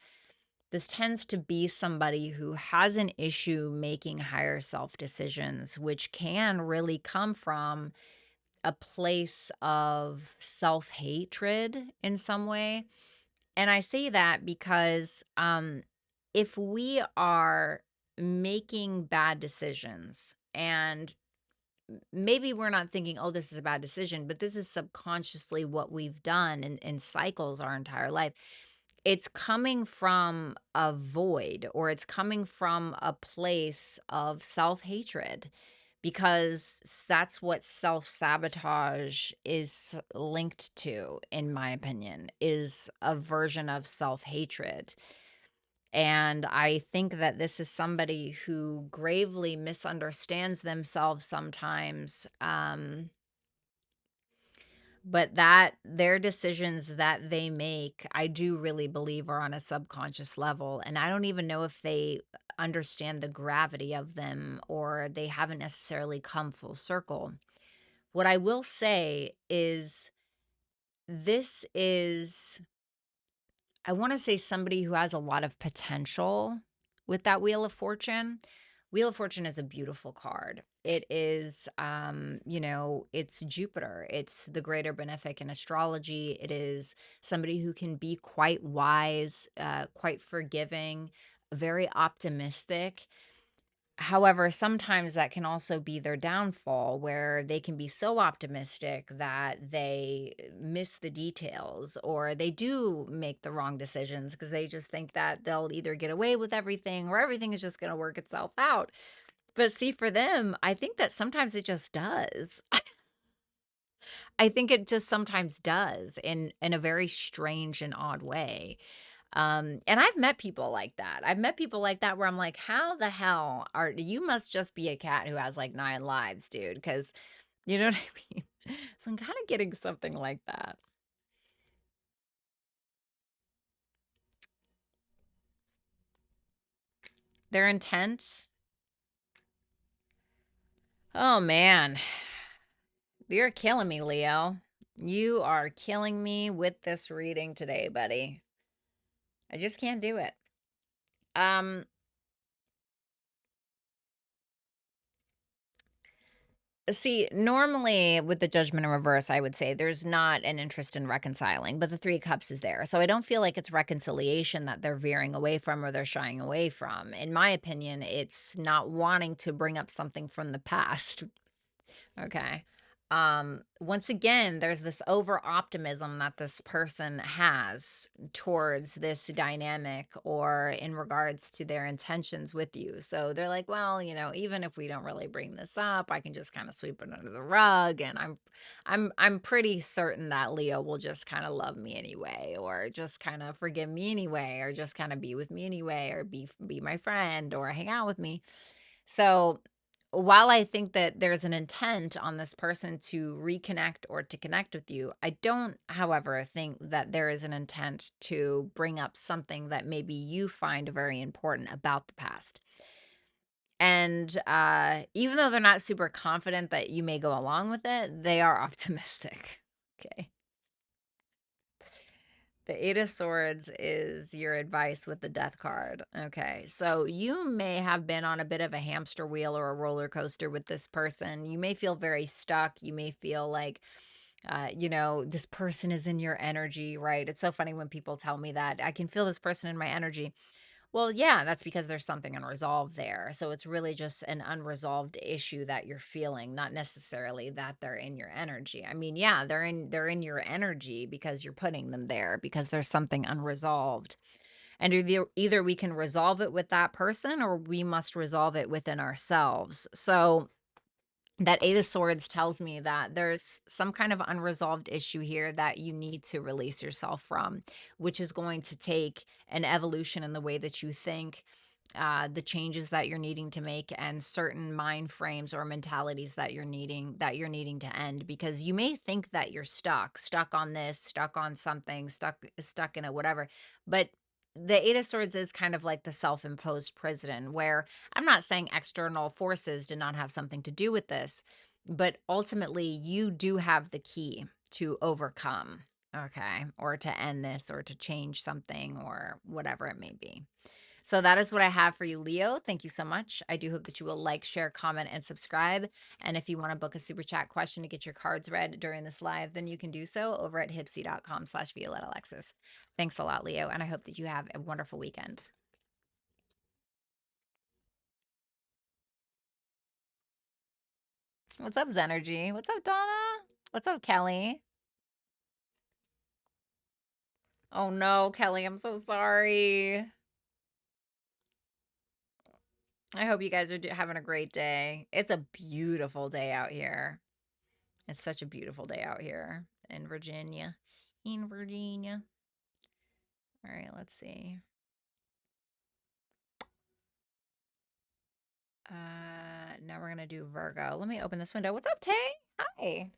This tends to be somebody who has an issue making higher self decisions, which can really come from a place of self hatred in some way. And I say that because if we are making bad decisions, and maybe we're not thinking, oh, this is a bad decision, but this is subconsciously what we've done in cycles our entire life. It's coming from a void, or it's coming from a place of self hatred, because that's what self sabotage is linked to, in my opinion, is a version of self hatred. And I think that this is somebody who gravely misunderstands themselves sometimes. But that their decisions that they make, I do really believe are on a subconscious level. And I don't even know if they understand the gravity of them, or they haven't necessarily come full circle. What I will say is, this is, I want to say, somebody who has a lot of potential with that Wheel of Fortune. Wheel of Fortune is a beautiful card. It is, it's Jupiter. It's the greater benefic in astrology. It is somebody who can be quite wise, quite forgiving, very optimistic. However, sometimes that can also be their downfall, where they can be so optimistic that they miss the details, or they do make the wrong decisions because they just think that they'll either get away with everything, or everything is just going to work itself out. But see, for them, I think that sometimes it just does. I think it just sometimes does, in a very strange and odd way. And I've met people like that. I've met people like that where I'm like, how the hell are you? Must just be a cat who has like 9 lives, dude. Because you know what I mean? So I'm kind of getting something like that. Their intent. Oh man, you're killing me, Leo. You are killing me with this reading today, buddy. I just can't do it. Um, See, normally with the Judgment in reverse, I would say there's not an interest in reconciling, but the Three of Cups is there. So I don't feel like it's reconciliation that they're veering away from, or they're shying away from. In my opinion, it's not wanting to bring up something from the past. Okay. Once again, there's this over optimism that this person has towards this dynamic, or in regards to their intentions with you. So they're like, well, even if we don't really bring this up, I can just kind of sweep it under the rug, and I'm pretty certain that Leo will just kind of love me anyway, or just kind of forgive me anyway, or just kind of be with me anyway, or be my friend, or hang out with me. So while I think that there's an intent on this person to reconnect or to connect with you, I don't, however, think that there is an intent to bring up something that maybe you find very important about the past. And even though they're not super confident that you may go along with it, they are optimistic. Okay. The Eight of Swords is your advice with the Death card. Okay, so you may have been on a bit of a hamster wheel or a roller coaster with this person. You may feel very stuck. You may feel like, this person is in your energy, right? It's so funny when people tell me that. I can feel this person in my energy. Well, yeah, that's because there's something unresolved there. So it's really just an unresolved issue that you're feeling, not necessarily that they're in your energy. I mean, yeah, they're in your energy because you're putting them there because there's something unresolved. And either we can resolve it with that person or we must resolve it within ourselves. So that Eight of Swords tells me that there's some kind of unresolved issue here that you need to release yourself from, which is going to take an evolution in the way that you think, the changes that you're needing to make, and certain mind frames or mentalities that you're needing to end. Because you may think that you're stuck on this, stuck on something, stuck in a whatever, but the Eight of Swords is kind of like the self-imposed prison where I'm not saying external forces did not have something to do with this, but ultimately you do have the key to overcome, okay, or to end this or to change something or whatever it may be. So that is what I have for you, Leo. Thank you so much. I do hope that you will like, share, comment, and subscribe. And if you want to book a super chat question to get your cards read during this live, then you can do so over at hypsee.com/Violetta Alexis. Thanks a lot, Leo. And I hope that you have a wonderful weekend. What's up, Zenergy? What's up, Donna? What's up, Kelly? Oh no, Kelly, I'm so sorry. I hope you guys are having a great day. It's a beautiful day out here. It's such a beautiful day out here in Virginia. In Virginia. All right, let's see. Now we're going to do Virgo. Let me open this window. What's up, Tay? Hi.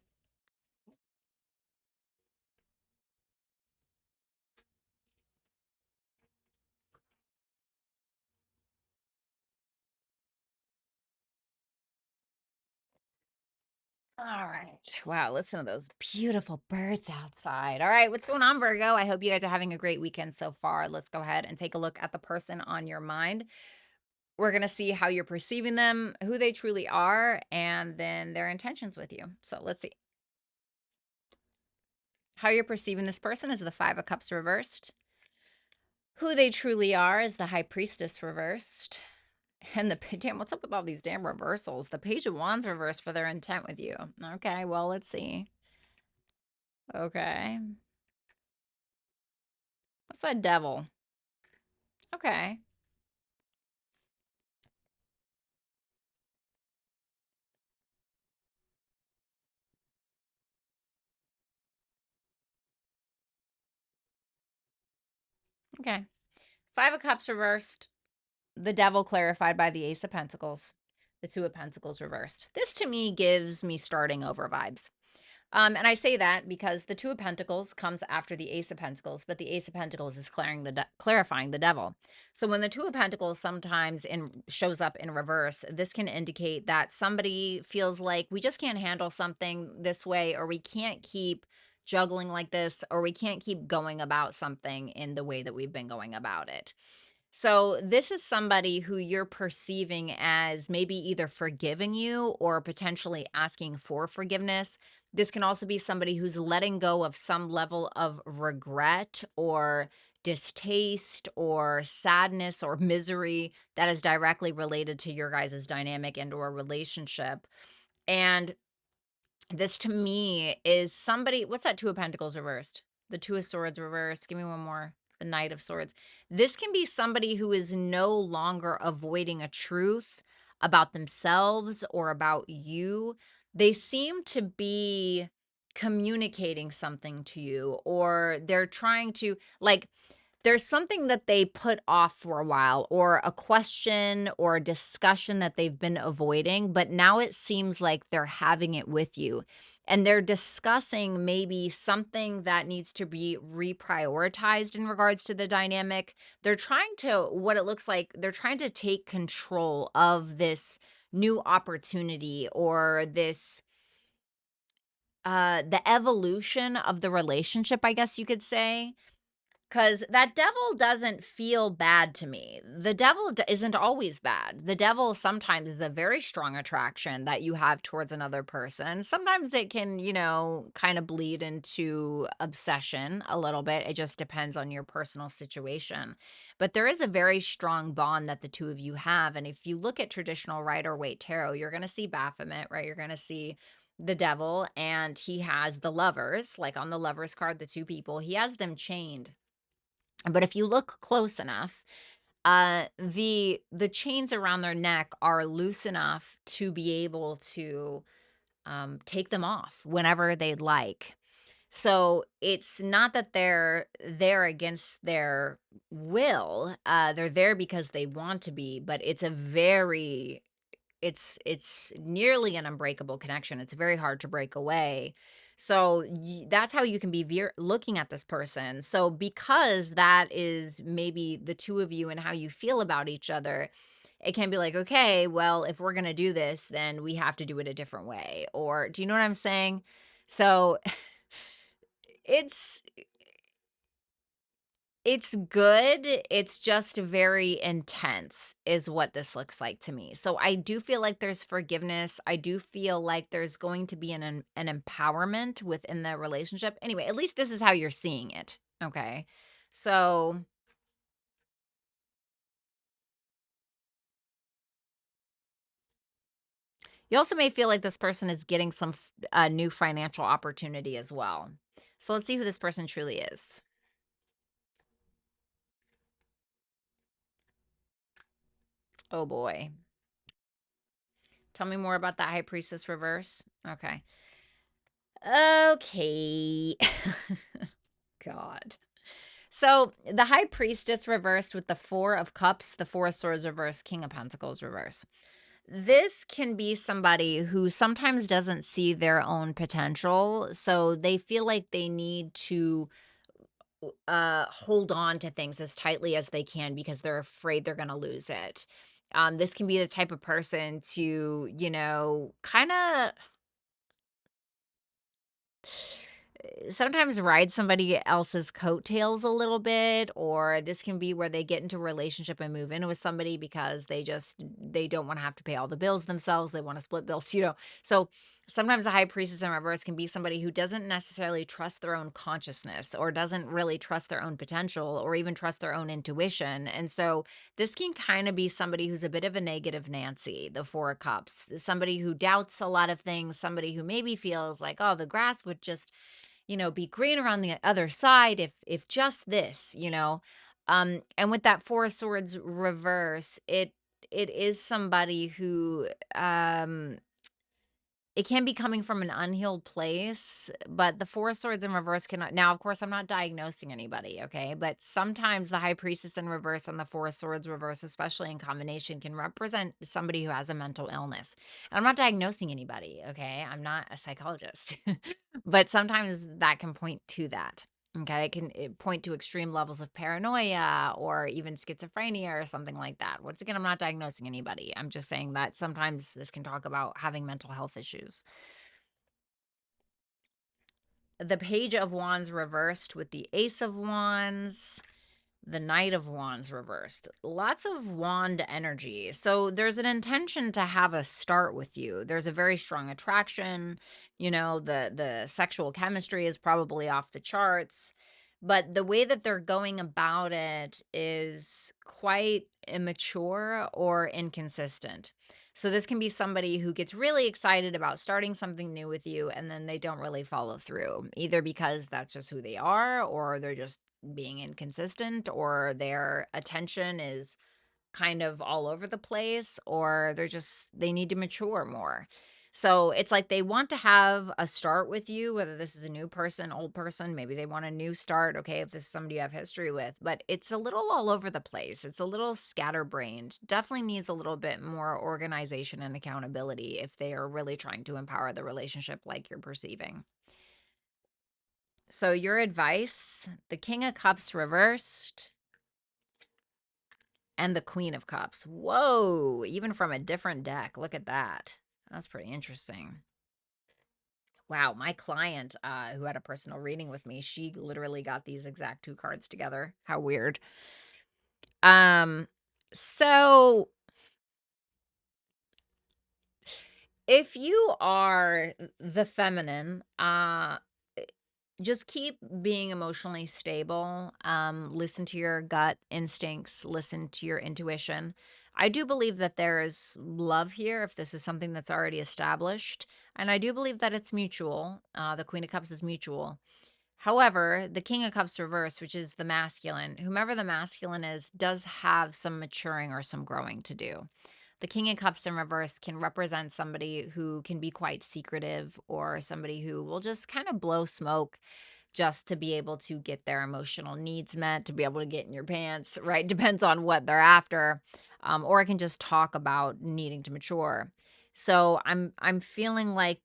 All right. Wow, listen to those beautiful birds outside. All right, what's going on, Virgo? I hope you guys are having a great weekend so far. Let's go ahead and take a look at the person on your mind. We're going to see how you're perceiving them, who they truly are, and then their intentions with you. So let's see. How you're perceiving this person is the Five of Cups reversed. Who they truly are is the High Priestess reversed. And damn, what's up with all these damn reversals? The Page of Wands reversed for their intent with you. Okay, well, let's see. Okay. What's that Devil? Okay. Okay. Five of Cups reversed. The Devil clarified by the Ace of Pentacles. The Two of Pentacles reversed. This to me gives me starting over vibes. And I say that because the Two of Pentacles comes after the Ace of Pentacles, but the Ace of Pentacles is clarifying the Devil. So when the Two of Pentacles sometimes shows up in reverse, this can indicate that somebody feels like we just can't handle something this way, or we can't keep juggling like this, or we can't keep going about something in the way that we've been going about it. So this is somebody who you're perceiving as maybe either forgiving you or potentially asking for forgiveness. This can also be somebody who's letting go of some level of regret or distaste or sadness or misery that is directly related to your guys' dynamic and or relationship. And this to me is somebody, what's that Two of Pentacles reversed? The Two of Swords reversed. Give me one more. The Knight of Swords. This can be somebody who is no longer avoiding a truth about themselves or about you. They seem to be communicating something to you, or they're trying to, like, there's something that they put off for a while, or a question or a discussion that they've been avoiding, but now it seems like they're having it with you. And they're discussing maybe something that needs to be reprioritized in regards to the dynamic. They're trying to, what it looks like, they're trying to take control of this new opportunity or this the evolution of the relationship, I guess you could say. 'Cause that devil doesn't feel bad to me. The devil isn't always bad. The devil sometimes is a very strong attraction that you have towards another person. Sometimes it can, kind of bleed into obsession a little bit. It just depends on your personal situation. But there is a very strong bond that the two of you have. And if you look at traditional Rider-Waite tarot, you're going to see Baphomet, right? You're going to see the devil, and he has the lovers, like on the lovers card, the two people, he has them chained. But if you look close enough, the chains around their neck are loose enough to be able to take them off whenever they'd like. So it's not that they're there against their will. They're there because they want to be, but it's nearly an unbreakable connection. It's very hard to break away. So that's how you can be looking at this person. So because that is maybe the two of you and how you feel about each other, it can be like, okay, well, if we're going to do this, then we have to do it a different way. Or do you know what I'm saying? So it's it's good, it's just very intense is what this looks like to me. So I do feel like there's forgiveness. I do feel like there's going to be an empowerment within the relationship. Anyway, at least this is how you're seeing it, okay? So, you also may feel like this person is getting some new financial opportunity as well. So let's see who this person truly is. Oh boy. Tell me more about that High Priestess reverse. Okay. Okay. God. So the High Priestess reversed with the Four of Cups, the Four of Swords reversed, King of Pentacles reverse. This can be somebody who sometimes doesn't see their own potential, so they feel like they need to hold on to things as tightly as they can because they're afraid they're going to lose it. This can be the type of person to, kind of sometimes ride somebody else's coattails a little bit, or this can be where they get into a relationship and move in with somebody because they don't want to have to pay all the bills themselves. They want to split bills, So sometimes a high priestess in reverse can be somebody who doesn't necessarily trust their own consciousness or doesn't really trust their own potential or even trust their own intuition. And so this can kind of be somebody who's a bit of a negative Nancy, the Four of Cups, somebody who doubts a lot of things, somebody who maybe feels like, oh, the grass would just be greener on the other side if just this, and with that Four of Swords reverse, it is somebody who it can be coming from an unhealed place, but the Four of Swords in reverse cannot. Now, of course, I'm not diagnosing anybody, okay? But sometimes the High Priestess in reverse and the Four of Swords reverse, especially in combination, can represent somebody who has a mental illness. And I'm not diagnosing anybody, okay? I'm not a psychologist. But sometimes that can point to that. Okay, it can point to extreme levels of paranoia or even schizophrenia or something like that. Once again, I'm not diagnosing anybody. I'm just saying that sometimes this can talk about having mental health issues. The Page of Wands reversed with the Ace of Wands, the Knight of Wands reversed. Lots of wand energy. So there's an intention to have a start with you. There's a very strong attraction. The sexual chemistry is probably off the charts. But the way that they're going about it is quite immature or inconsistent. So this can be somebody who gets really excited about starting something new with you and then they don't really follow through, either because that's just who they are or they're just being inconsistent or their attention is kind of all over the place or they need to mature more. So it's like they want to have a start with you, whether this is a new person, old person, maybe they want a new start. Okay, if this is somebody you have history with, but it's a little all over the place. It's a little scatterbrained. Definitely needs a little bit more organization and accountability if they are really trying to empower the relationship like you're perceiving. So your advice, the King of Cups reversed and the Queen of Cups. Whoa, even from a different deck. Look at that. That's pretty interesting. Wow, my client, who had a personal reading with me, she literally got these exact 2 cards together. How weird. Um, so if you are the feminine, eh, just keep being emotionally stable. Listen to your gut instincts, listen to your intuition. I do believe that there is love here if this is something that's already established. And I do believe that it's mutual. The Queen of Cups is mutual. However, the King of Cups reverse, which is the masculine, whomever the masculine is, does have some maturing or some growing to do. The King of Cups in reverse can represent somebody who can be quite secretive or somebody who will just kind of blow smoke just to be able to get their emotional needs met, to be able to get in your pants, right? Depends on what they're after. Or I can just talk about needing to mature. So I'm feeling like,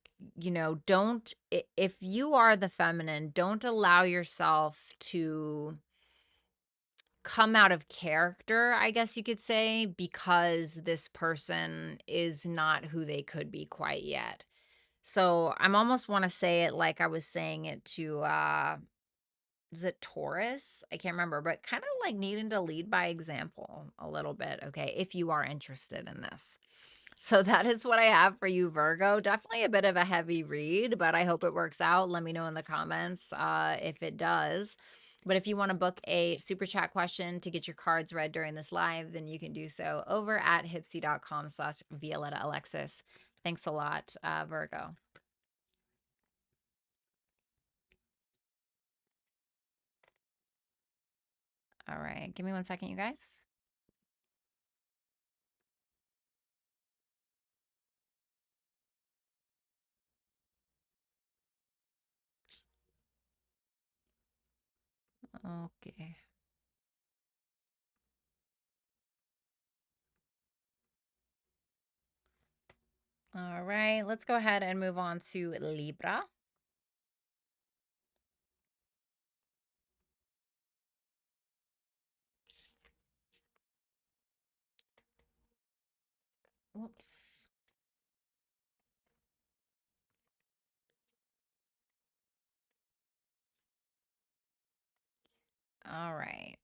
don't if you are the feminine, don't allow yourself to come out of character, I guess you could say, because this person is not who they could be quite yet. So I'm almost want to say it like I was saying it to is it Taurus? I can't remember, but kind of like needing to lead by example a little bit, okay, if you are interested in this. So that is what I have for you, Virgo. Definitely a bit of a heavy read, but I hope it works out. Let me know in the comments if it does. But if you want to book a super chat question to get your cards read during this live, then you can do so over at hypsee.com/Violetta Alexis. Thanks a lot, Virgo. All right. Give me 1 second, you guys. Okay. All right. Let's go ahead and move on to Libra. Whoops. All right.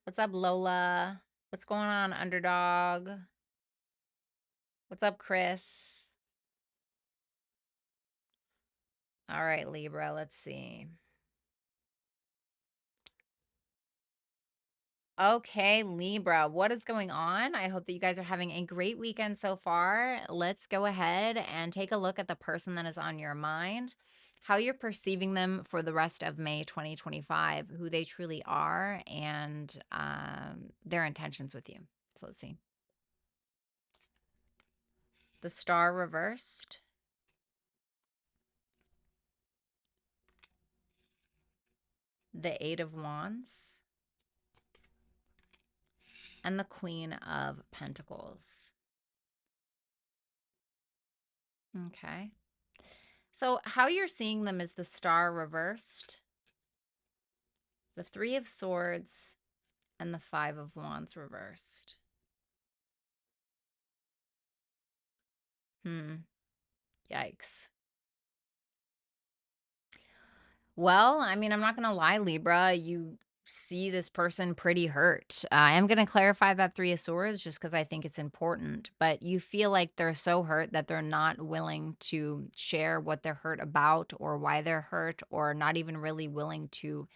What's up, Lola? What's going on, underdog? What's up, Chris? All right, Libra, let's see. Okay, Libra, what is going on? I hope that you guys are having a great weekend so far. Let's go ahead and take a look at the person that is on your mind, how you're perceiving them for the rest of May 2025, who they truly are, and their intentions with you. So let's see. The Star reversed. The Eight of Wands. And the Queen of Pentacles. Okay. So how you're seeing them is the Star reversed, the Three of Swords, and the Five of Wands reversed. Yikes. Well, I mean, I'm not going to lie, Libra. You see this person pretty hurt. I am going to clarify that Three of Swords just because I think it's important. But you feel like they're so hurt that they're not willing to share what they're hurt about or why they're hurt, or not even really willing to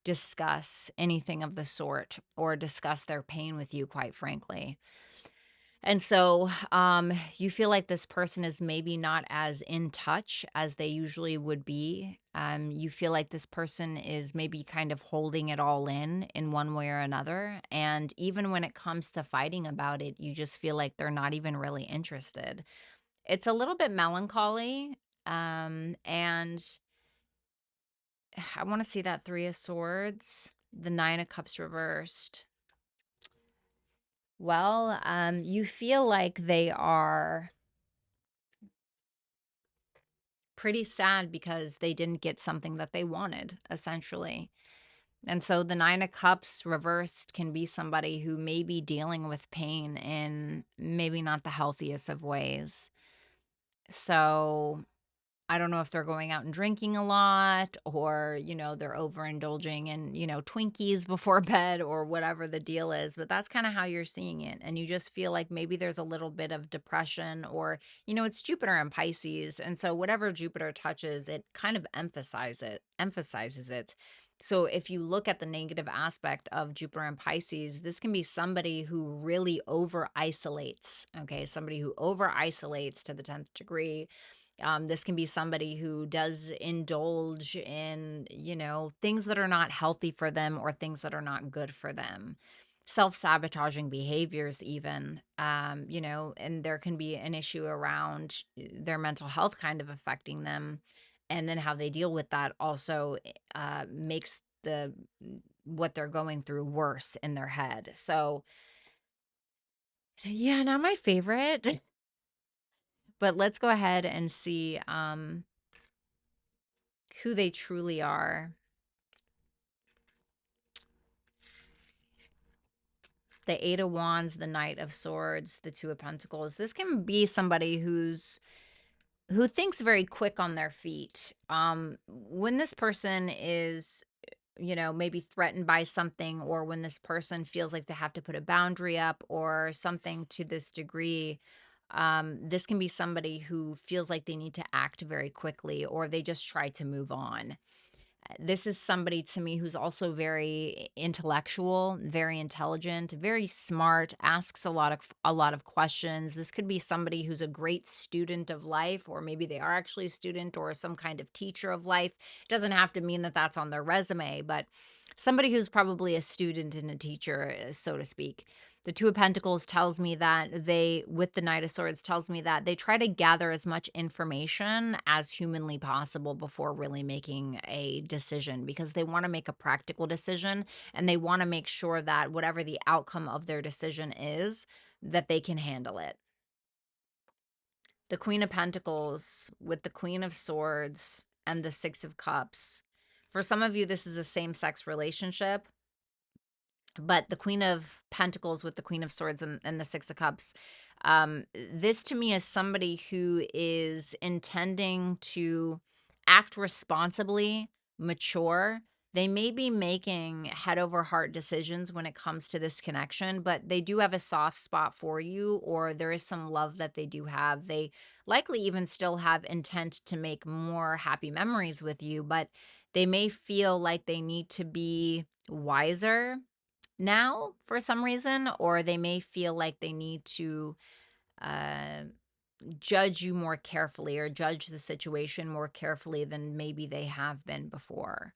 discuss anything of the sort or discuss their pain with you, quite frankly. And so you feel like this person is maybe not as in touch as they usually would be. You feel like this person is maybe kind of holding it all in one way or another. And even when it comes to fighting about it, you just feel like they're not even really interested. It's a little bit melancholy. And I want to see that Three of Swords, the Nine of Cups reversed. Well, you feel like they are pretty sad because they didn't get something that they wanted, essentially. And so the Nine of Cups reversed can be somebody who may be dealing with pain in maybe not the healthiest of ways. So I don't know if they're going out and drinking a lot or, they're overindulging in, Twinkies before bed or whatever the deal is, but that's kind of how you're seeing it. And you just feel like maybe there's a little bit of depression or, it's Jupiter in Pisces. And so whatever Jupiter touches, it kind of emphasizes it. So if you look at the negative aspect of Jupiter and Pisces, this can be somebody who really over isolates. Okay. Somebody who over isolates to the 10th degree. This can be somebody who does indulge in, things that are not healthy for them or things that are not good for them. Self-sabotaging behaviors, even, and there can be an issue around their mental health kind of affecting them. And then how they deal with that also makes what they're going through worse in their head. So, yeah, not my favorite. But let's go ahead and see who they truly are. The Eight of Wands, the Knight of Swords, the Two of Pentacles. This can be somebody who thinks very quick on their feet. When this person is, maybe threatened by something, or when this person feels like they have to put a boundary up or something to this degree, this can be somebody who feels like they need to act very quickly, or they just try to move on. This is somebody to me who's also very intellectual, very intelligent, very smart, asks a lot of questions. This could be somebody who's a great student of life, or maybe they are actually a student or some kind of teacher of life. It doesn't have to mean that that's on their resume, but somebody who's probably a student and a teacher, so to speak. The Two of Pentacles tells me that with the Knight of Swords, tells me that they try to gather as much information as humanly possible before really making a decision, because they want to make a practical decision and they want to make sure that whatever the outcome of their decision is, that they can handle it. The Queen of Pentacles with the Queen of Swords and the Six of Cups. For some of you, this is a same-sex relationship. But the Queen of Pentacles with the Queen of Swords and the Six of Cups, this to me is somebody who is intending to act responsibly, mature. They may be making head over heart decisions when it comes to this connection, but they do have a soft spot for you, or there is some love that they do have. They likely even still have intent to make more happy memories with you, but they may feel like they need to be wiser now for some reason, or they may feel like they need to uh, judge you more carefully or judge the situation more carefully than maybe they have been before.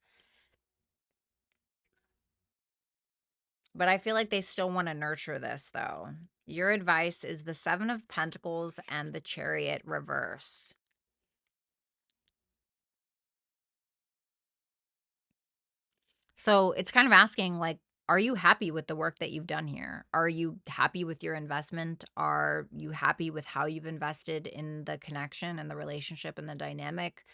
But I feel like they still want to nurture this, though. Your advice is the Seven of Pentacles and the Chariot reverse. So it's kind of asking, like, are you happy with the work that you've done here? Are you happy with your investment? Are you happy with how you've invested in the connection and the relationship and the dynamic?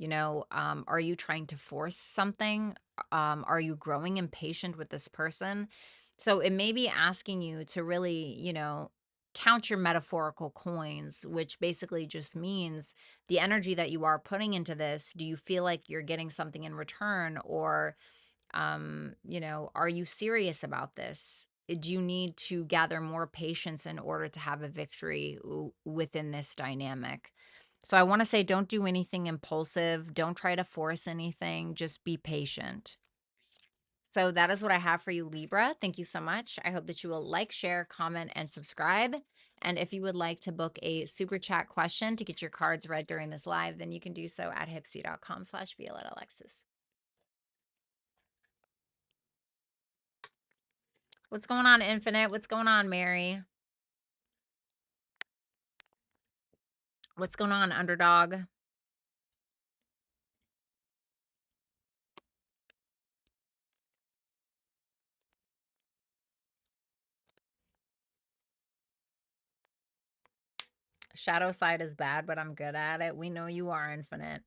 Are you trying to force something? Are you growing impatient with this person? So it may be asking you to really, count your metaphorical coins, which basically just means the energy that you are putting into this. Do you feel like you're getting something in return, or are you serious about this? Do you need to gather more patience in order to have a victory within this dynamic? So I want to say, don't do anything impulsive. Don't try to force anything. Just be patient. So that is what I have for you, Libra. Thank you so much. I hope that you will like, share, comment, and subscribe. And if you would like to book a super chat question to get your cards read during this live, then you can do so at hypsee.com/Violetta Alexis. What's going on, Infinite? What's going on, Mary? What's going on, Underdog? Shadow side is bad, but I'm good at it. We know you are, Infinite.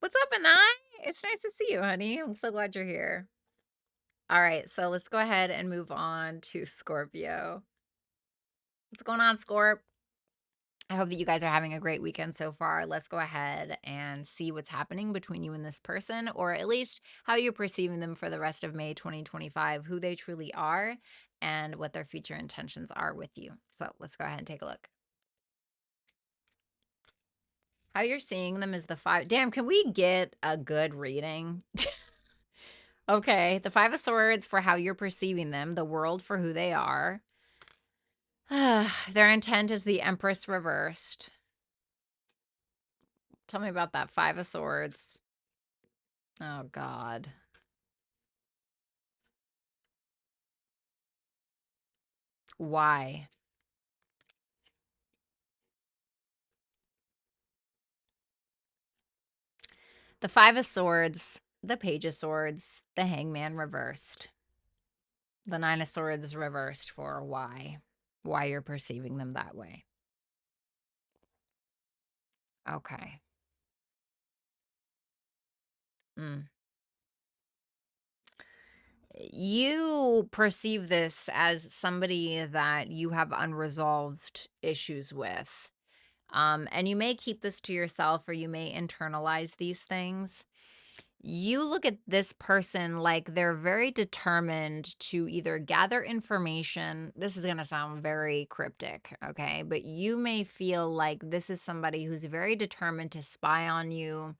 What's up, Anai? It's nice to see you, honey. I'm so glad you're here. All right, so let's go ahead and move on to Scorpio. What's going on, Scorp? I hope that you guys are having a great weekend so far. Let's go ahead and see what's happening between you and this person, or at least how you're perceiving them for the rest of May 2025, who they truly are, and what their future intentions are with you. So let's go ahead and take a look. How you're seeing them is the five. Damn, can we get a good reading? Okay, the Five of Swords for how you're perceiving them, the world for who they are. Their intent is the Empress reversed. Tell me about that Five of Swords. Oh, God. Why? The Five of Swords, the Page of Swords, the Hangman reversed. The Nine of Swords reversed for why you're perceiving them that way. Okay. You perceive this as somebody that you have unresolved issues with. And you may keep this to yourself or you may internalize these things. You look at this person like they're very determined to either gather information. This is going to sound very cryptic, okay? But you may feel like this is somebody who's very determined to spy on you.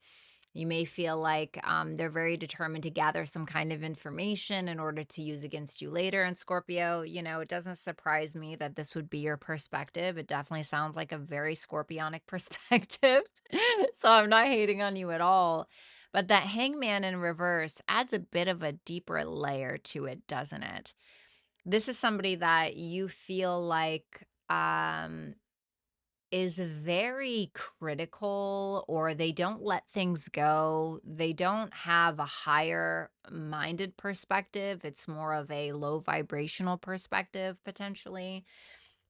You may feel like they're very determined to gather some kind of information in order to use against you later. And Scorpio, you know, it doesn't surprise me that this would be your perspective. It definitely sounds like a very scorpionic perspective. So I'm not hating on you at all. But that hangman in reverse adds a bit of a deeper layer to it, doesn't it? This is somebody that you feel like is very critical, or they don't let things go. They don't have a higher minded perspective. It's more of a low vibrational perspective potentially.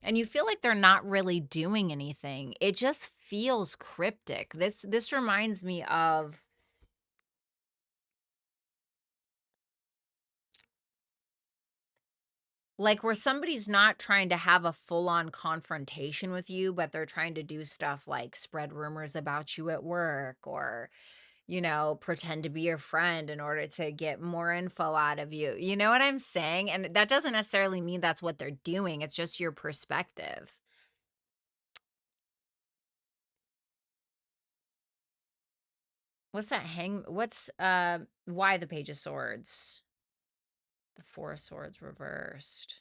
And you feel like they're not really doing anything. It just feels cryptic. This reminds me of like where somebody's not trying to have a full-on confrontation with you, but they're trying to do stuff like spread rumors about you at work, or pretend to be your friend in order to get more info out of you. You know what I'm saying? And that doesn't necessarily mean that's what they're doing. It's just your perspective. What's that why the Page of Swords? The Four of Swords reversed.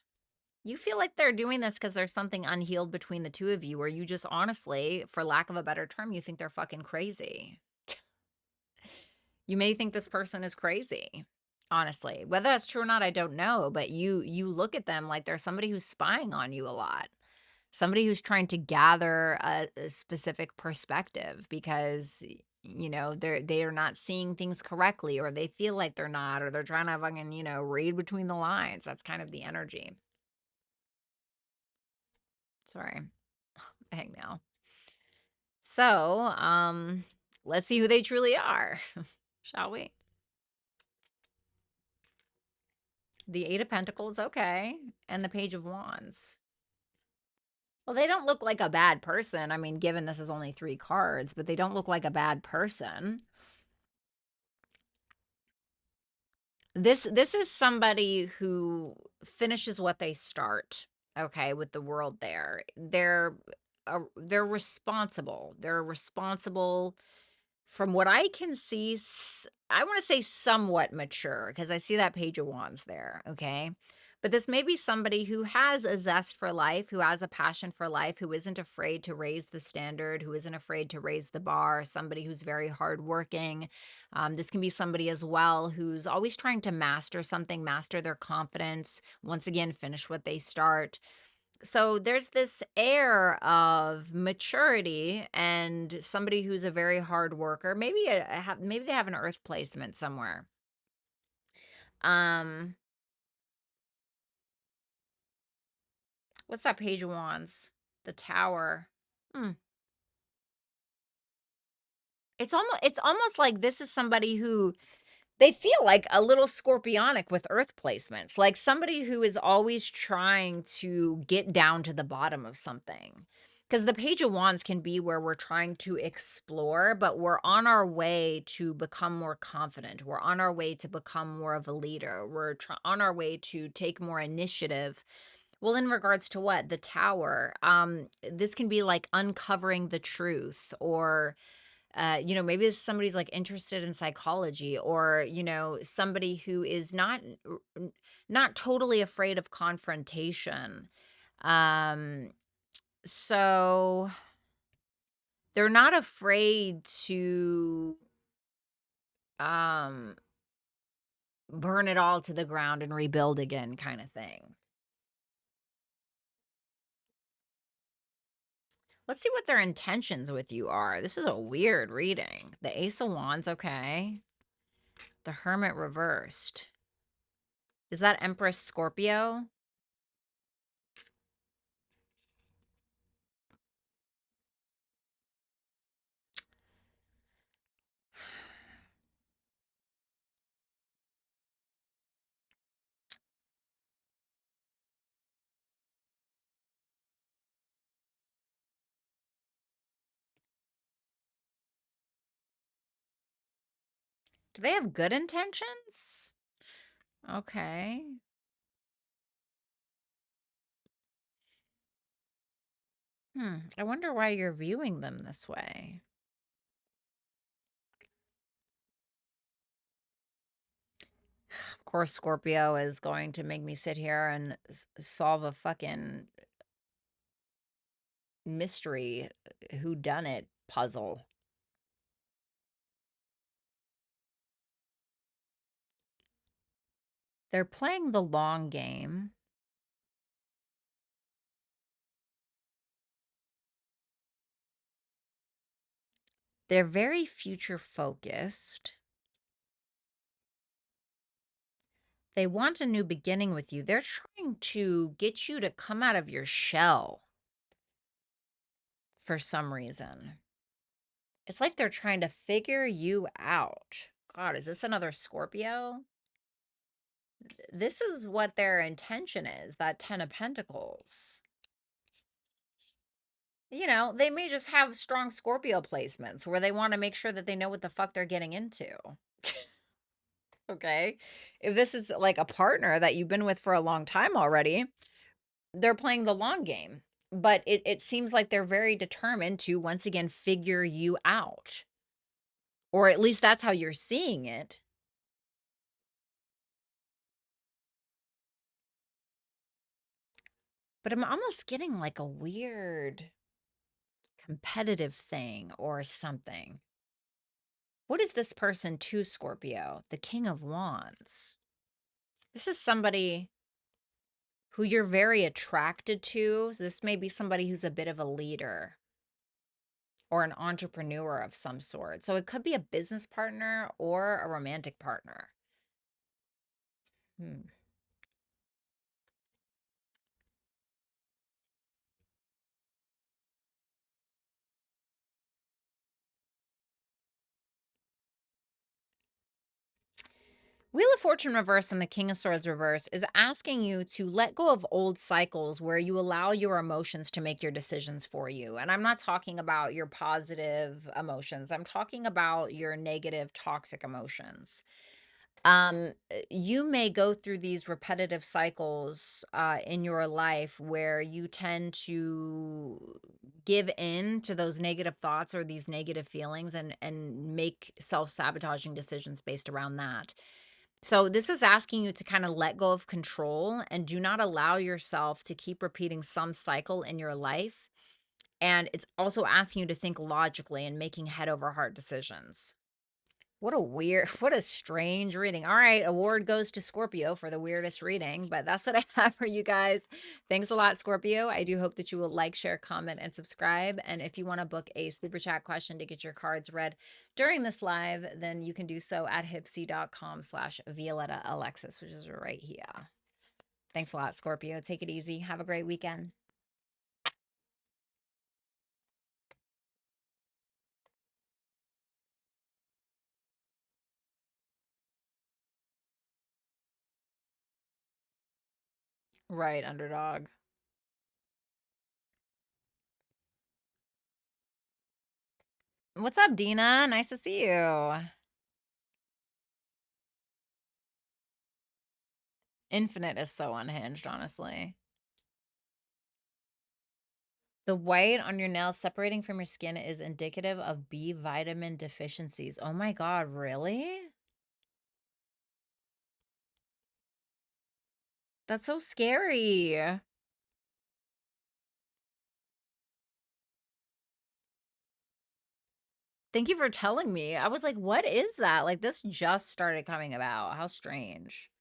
You feel like they're doing this because there's something unhealed between the two of you, or you just honestly, for lack of a better term, you think they're fucking crazy. You may think this person is crazy, honestly. Whether that's true or not, I don't know, but you look at them like there's somebody who's spying on you a lot. Somebody who's trying to gather a specific perspective because they are not seeing things correctly, or they feel like they're not, or they're trying to fucking, read between the lines. That's kind of the energy. Sorry. Hang now. So, let's see who they truly are, shall we? The Eight of Pentacles, okay, and the Page of Wands. Well, they don't look like a bad person. I mean, given this is only 3 cards, but they don't look like a bad person. This is somebody who finishes what they start, okay, with the world there. They're responsible. They're responsible. From what I can see, I want to say somewhat mature, because I see that Page of Wands there, okay? But this may be somebody who has a zest for life, who has a passion for life, who isn't afraid to raise the standard, who isn't afraid to raise the bar, somebody who's very hardworking. This can be somebody as well who's always trying to master something, master their confidence, once again, finish what they start. So there's this air of maturity and somebody who's a very hard worker. Maybe they have an earth placement somewhere. Um, what's that Page of Wands? The Tower. Hmm. It's almost like this is somebody who They feel like a little scorpionic with earth placements, like somebody who is always trying to get down to the bottom of something. Because the Page of Wands can be where we're trying to explore, but we're on our way to become more confident. We're on our way to become more of a leader. We're on our way to take more initiative. Well, in regards to what? The Tower. This can be like uncovering the truth, or maybe somebody's like interested in psychology, or somebody who is not totally afraid of confrontation. um so they're not afraid to um burn it all to the ground and rebuild again, kind of thing. Let's see what their intentions with you are. This is a weird reading. The Ace of Wands, okay. The Hermit reversed. Is that Empress Scorpio? Do they have good intentions? Okay. I wonder why you're viewing them this way. Of course, Scorpio is going to make me sit here and solve a fucking mystery whodunit puzzle. They're playing the long game. They're very future focused. They want a new beginning with you. They're trying to get you to come out of your shell for some reason. It's like they're trying to figure you out. God, is this another Scorpio? This is what their intention is, that 10 of Pentacles. They may just have strong Scorpio placements where they want to make sure that they know what the fuck they're getting into. Okay. If this is like a partner that you've been with for a long time already, they're playing the long game. But it seems like they're very determined to once again figure you out. Or at least that's how you're seeing it. But I'm almost getting like a weird competitive thing or something. What is this person to Scorpio? The King of Wands. This is somebody who you're very attracted to. This may be somebody who's a bit of a leader or an entrepreneur of some sort. So it could be a business partner or a romantic partner. Hmm. Wheel of Fortune reverse and the King of Swords reverse is asking you to let go of old cycles where you allow your emotions to make your decisions for you. And I'm not talking about your positive emotions. I'm talking about your negative, toxic emotions. You may go through these repetitive cycles in your life where you tend to give in to those negative thoughts or these negative feelings and make self-sabotaging decisions based around that. So this is asking you to kind of let go of control and do not allow yourself to keep repeating some cycle in your life. And it's also asking you to think logically and making head over heart decisions. What a weird, what a strange reading. All right, award goes to Scorpio for the weirdest reading, but that's what I have for you guys. Thanks a lot, Scorpio. I do hope that you will like, share, comment, and subscribe. And if you want to book a super chat question to get your cards read during this live, then you can do so at hypsee.com/Violetta Alexis, which is right here. Thanks a lot, Scorpio. Take it easy. Have a great weekend. Right, underdog. What's up, Dina? Nice to see you. Infinite is so unhinged, honestly. The white on your nails separating from your skin is indicative of B vitamin deficiencies. Oh my God, really? That's so scary. Thank you for telling me. I was like, what is that? Like, this just started coming about. How strange.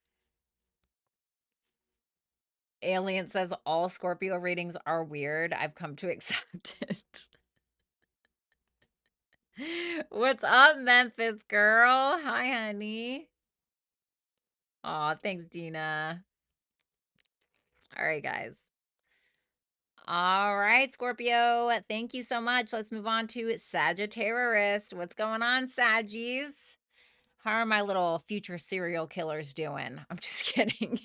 Alien says all Scorpio readings are weird. I've come to accept it. What's up, Memphis girl? Hi, honey. Aw, thanks, Dina. All right, guys. All right, Scorpio. Thank you so much. Let's move on to Sagittarius. What's going on, Saggies? How are my little future serial killers doing? I'm just kidding.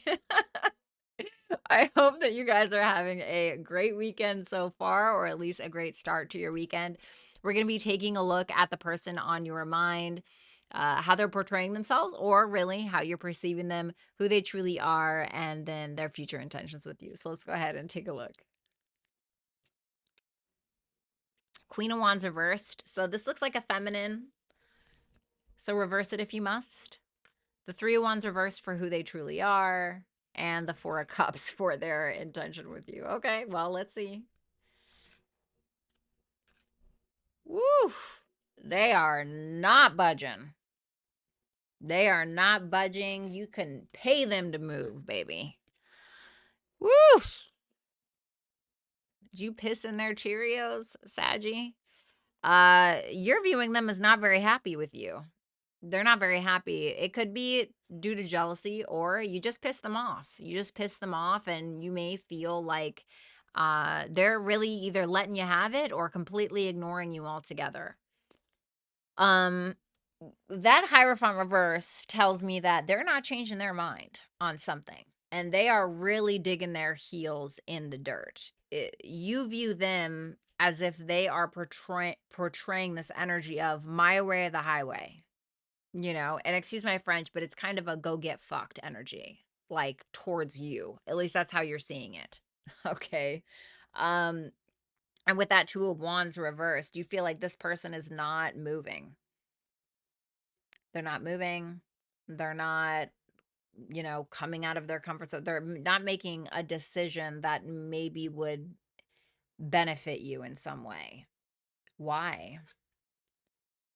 I hope that you guys are having a great weekend so far, or at least a great start to your weekend. We're going to be taking a look at the person on your mind, how they're portraying themselves, or really how you're perceiving them, who they truly are, and then their future intentions with you. So let's go ahead and take a look. Queen of Wands reversed. So this looks like a feminine. So reverse it if you must. The Three of Wands reversed for who they truly are. And the Four of Cups for their intention with you. Okay, well, let's see. Woo! They are not budging. They are not budging. You can pay them to move, baby. Woo! Did you piss in their Cheerios, Saggy? You're viewing them as not very happy with you. They're not very happy. It could be due to jealousy, or you just piss them off. You just piss them off, and you may feel like they're really either letting you have it or completely ignoring you altogether. That Hierophant reverse tells me that they're not changing their mind on something, and they are really digging their heels in the dirt. You view them as if they are portraying this energy of my way or the highway, and excuse my French, but it's kind of a go get fucked energy, like towards you. At least that's how you're seeing it. Okay. Um, and with that Two of Wands reversed, you feel like this person is not moving. They're not moving. They're not, coming out of their comfort zone. They're not making a decision that maybe would benefit you in some way. Why?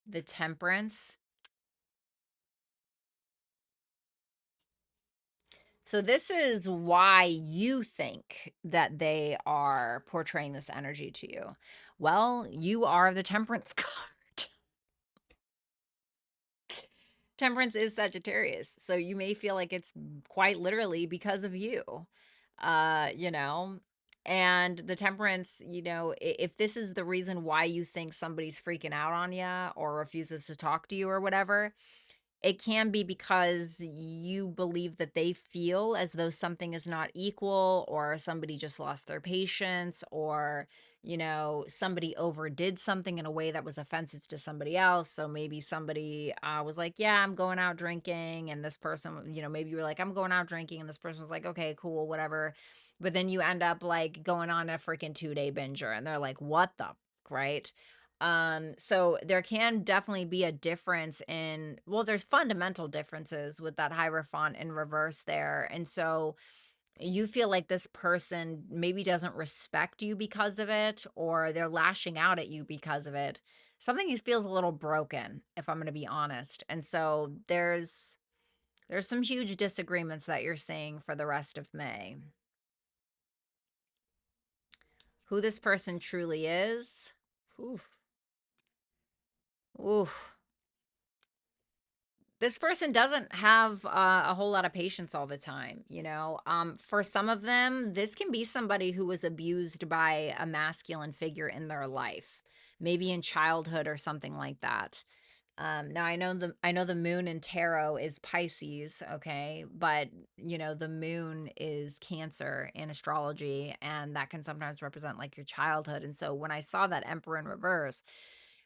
The Temperance. So this is why you think that they are portraying this energy to you. Well, you are the Temperance card. Temperance is Sagittarius, so you may feel like it's quite literally because of you. Uh, you know, and the Temperance, if this is the reason why you think somebody's freaking out on you or refuses to talk to you or whatever, it can be because you believe that they feel as though something is not equal, or somebody just lost their patience, or somebody overdid something in a way that was offensive to somebody else. So maybe somebody was like, yeah, I'm going out drinking, and this person, maybe you were like, I'm going out drinking, and this person was like, okay, cool, whatever. But then you end up like going on a freaking 2-day binger, and they're like, what the right? So there can definitely be a difference in, well, there's fundamental differences with that Hierophant in reverse there. And so you feel like this person maybe doesn't respect you because of it, or they're lashing out at you because of it. Something feels a little broken, if I'm going to be honest. And so there's some huge disagreements that you're seeing for the rest of May. Who this person truly is. Oof. Oof. This person doesn't have a whole lot of patience all the time, for some of them, this can be somebody who was abused by a masculine figure in their life, maybe in childhood or something like that. Now I know the moon in tarot is Pisces, okay, but you know the moon is Cancer in astrology, and that can sometimes represent like your childhood. And so when I saw that Emperor in reverse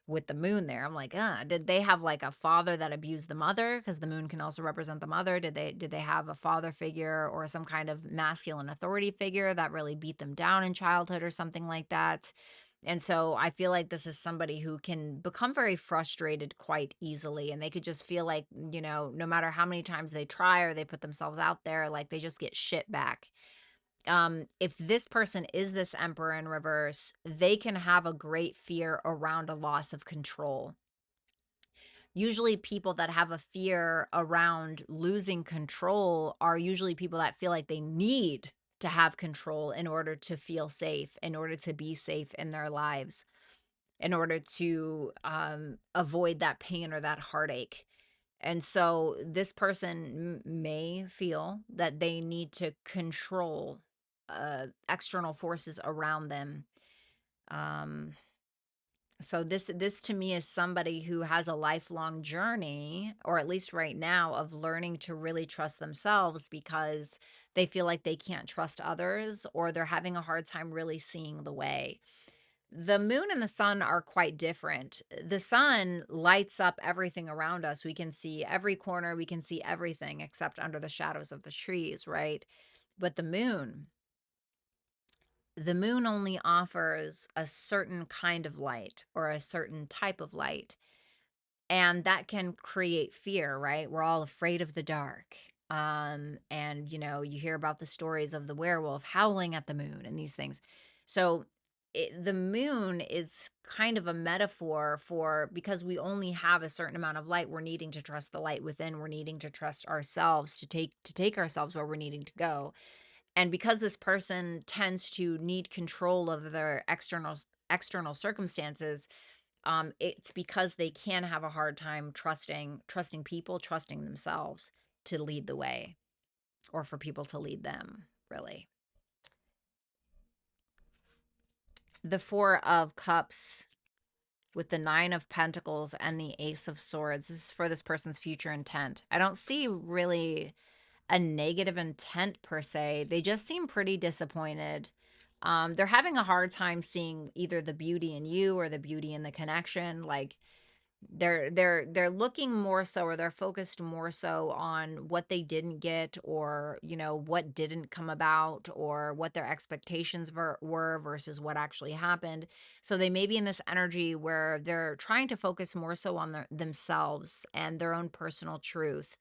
with the moon there, I'm like, did they have like a father that abused the mother? Because the moon can also represent the mother. Did they have a father figure or some kind of masculine authority figure that really beat them down in childhood or something like that? And so I feel like this is somebody who can become very frustrated quite easily. And they could just feel like, you know, no matter how many times they try or they put themselves out there, like they just get shit back. If this person is this Emperor in reverse, they can have a great fear around a loss of control. Usually, people that have a fear around losing control are usually people that feel like they need to have control in order to feel safe, in order to be safe in their lives, in order to avoid that pain or that heartache. And so this person may feel that they need to control external forces around them. Um, so this to me is somebody who has a lifelong journey, or at least right now, of learning to really trust themselves because they feel like they can't trust others, or they're having a hard time really seeing the way. The moon and the sun are quite different. The sun lights up everything around us. We can see every corner, we can see everything except under the shadows of the trees, right? But the moon only offers a certain kind of light or a certain type of light. And that can create fear, right? We're all afraid of the dark. And you know, you hear about the stories of the werewolf howling at the moon and these things. So the moon is kind of a metaphor for, because we only have a certain amount of light, we're needing to trust the light within, we're needing to trust ourselves to take ourselves where we're needing to go. And because this person tends to need control of their external circumstances, it's because they can have a hard time trusting people, trusting themselves to lead the way, or for people to lead them, really. The Four of Cups with the Nine of Pentacles and the Ace of Swords. This is for this person's future intent. I don't see really a negative intent per se. They just seem pretty disappointed. They're having a hard time seeing either the beauty in you or the beauty in the connection. Like they're looking more so, or they're focused more so on what they didn't get, or you know what didn't come about, or what their expectations were versus what actually happened. So they may be in this energy where they're trying to focus more so on themselves and their own personal truth,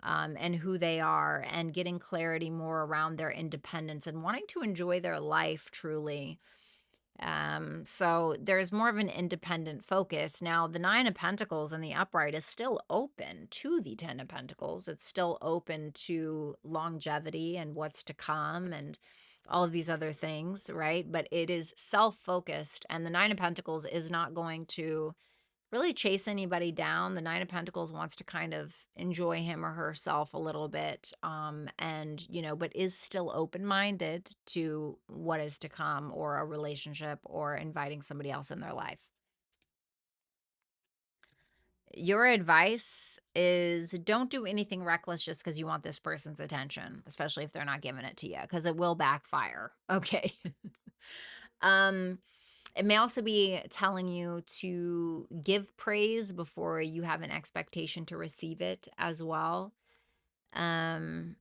and who they are, and getting clarity more around their independence and wanting to enjoy their life truly. So there's more of an independent focus. Now, the Nine of Pentacles in the upright is still open to the Ten of Pentacles. It's still open to longevity and what's to come and all of these other things, right? But it is self-focused, and the Nine of Pentacles is not going to really chase anybody down. The Nine of Pentacles wants to kind of enjoy him or herself a little bit, and you know, but is still open-minded to what is to come, or a relationship, or inviting somebody else in their life. Your advice is don't do anything reckless just because you want this person's attention, especially if they're not giving it to you, because it will backfire. Okay. um It may also be telling you to give praise before you have an expectation to receive it as well. Um,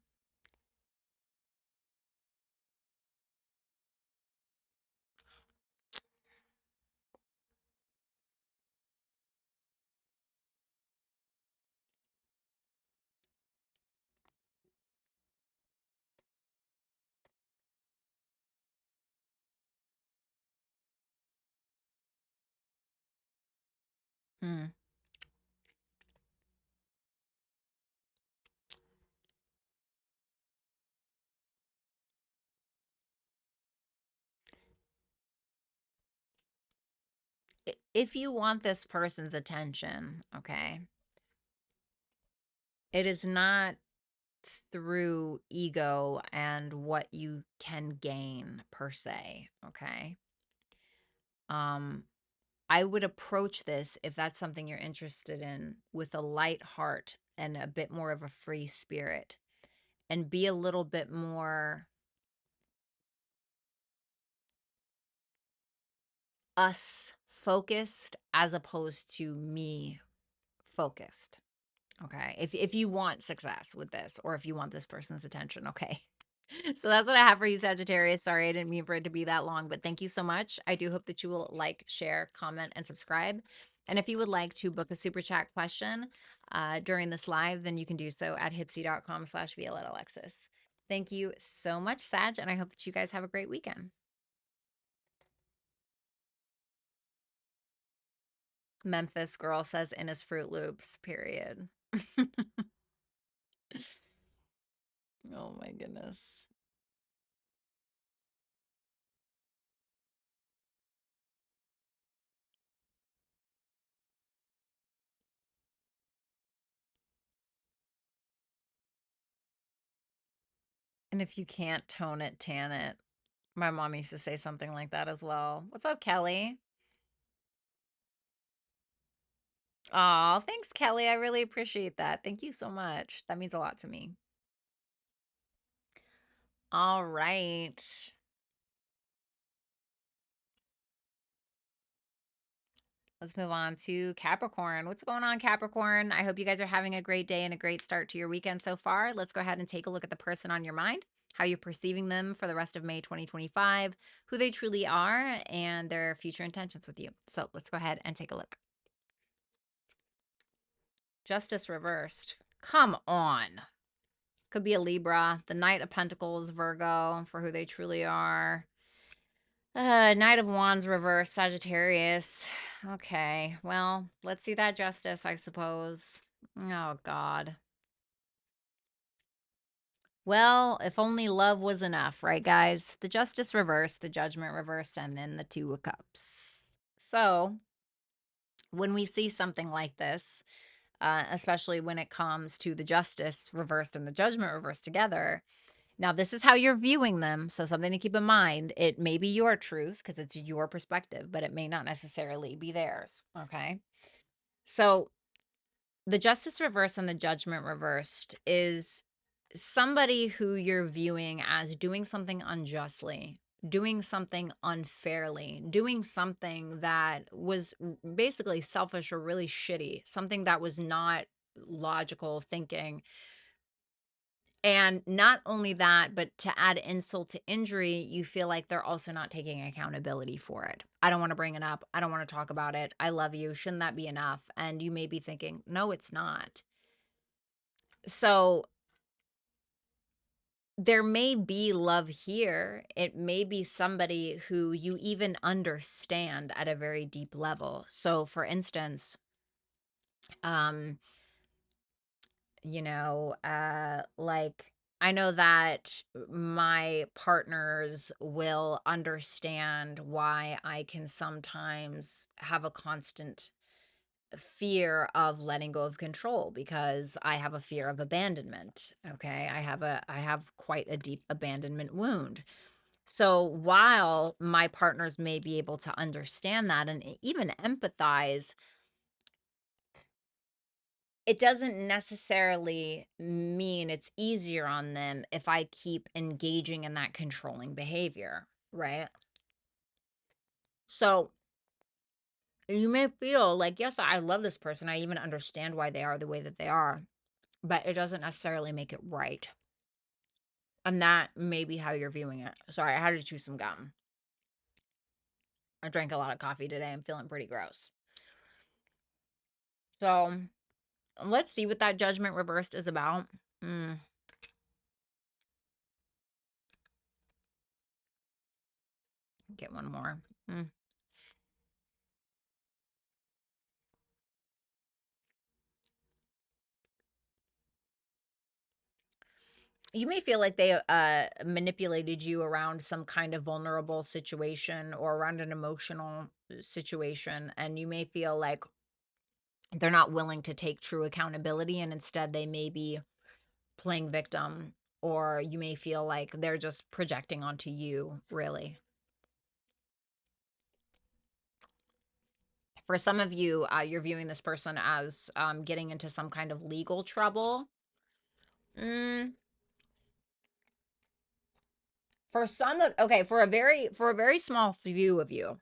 hmm. If you want this person's attention, okay, it is not through ego and what you can gain per se, okay? Um, I would approach this, if that's something you're interested in, with a light heart and a bit more of a free spirit, and be a little bit more us focused as opposed to me focused. Okay. If you want success with this, or if you want this person's attention, okay. So that's what I have for you, Sagittarius. Sorry, I didn't mean for it to be that long, but thank you so much. I do hope that you will like, share, comment, and subscribe. And if you would like to book a super chat question during this live, then you can do so at hypsee.com/Violetta Alexis. Thank you so much, Sag, and I hope that you guys have a great weekend. Memphis girl says in his Fruit Loops, period. Oh my goodness. And if you can't tone it, tan it. My mom used to say something like that as well. What's up, Kelly? Aw, thanks, Kelly. I really appreciate that. Thank you so much. That means a lot to me. All right. Let's move on to Capricorn. What's going on, Capricorn? I hope you guys are having a great day and a great start to your weekend so far. Let's go ahead and take a look at the person on your mind, how you're perceiving them for the rest of May 2025, who they truly are, and their future intentions with you. So let's go ahead and take a look. Justice reversed. Come on. Could be a Libra. The Knight of Pentacles, Virgo, for who they truly are. Knight of Wands reverse, Sagittarius. Okay, well, let's see that justice, I suppose. Oh, God. Well, if only love was enough, right, guys? The justice reversed, the judgment reversed, and then the Two of Cups. So, when we see something like this, especially when it comes to the justice reversed and the judgment reversed together, now, this is how you're viewing them, so something to keep in mind. It may be your truth because it's your perspective, but it may not necessarily be theirs, okay? So, the justice reversed and the judgment reversed is somebody who you're viewing as doing something unjustly, doing something unfairly, doing something that was basically selfish or really shitty, something that was not logical thinking. And not only that, but to add insult to injury, you feel like they're also not taking accountability for it. I don't want to bring it up. I don't want to talk about it. I love you. Shouldn't that be enough? And you may be thinking, no, it's not. So there may be love here. It may be somebody who you even understand at a very deep level. So for instance, um, like I know that my partners will understand why I can sometimes have a constant fear of letting go of control because I have a fear of abandonment. Okay. I have quite a deep abandonment wound. So while my partners may be able to understand that and even empathize, it doesn't necessarily mean it's easier on them if I keep engaging in that controlling behavior, right? So you may feel like, yes, I love this person. I even understand why they are the way that they are, but it doesn't necessarily make it right. And that may be how you're viewing it. Sorry, I had to chew some gum. I drank a lot of coffee today. I'm feeling pretty gross. So let's see what that judgment reversed is about. Get one more. You may feel like they manipulated you around some kind of vulnerable situation or around an emotional situation, and you may feel like they're not willing to take true accountability, and instead they may be playing victim, or you may feel like they're just projecting onto you, really. For some of you, you're viewing this person as getting into some kind of legal trouble. For some of, okay, for a very small view of you,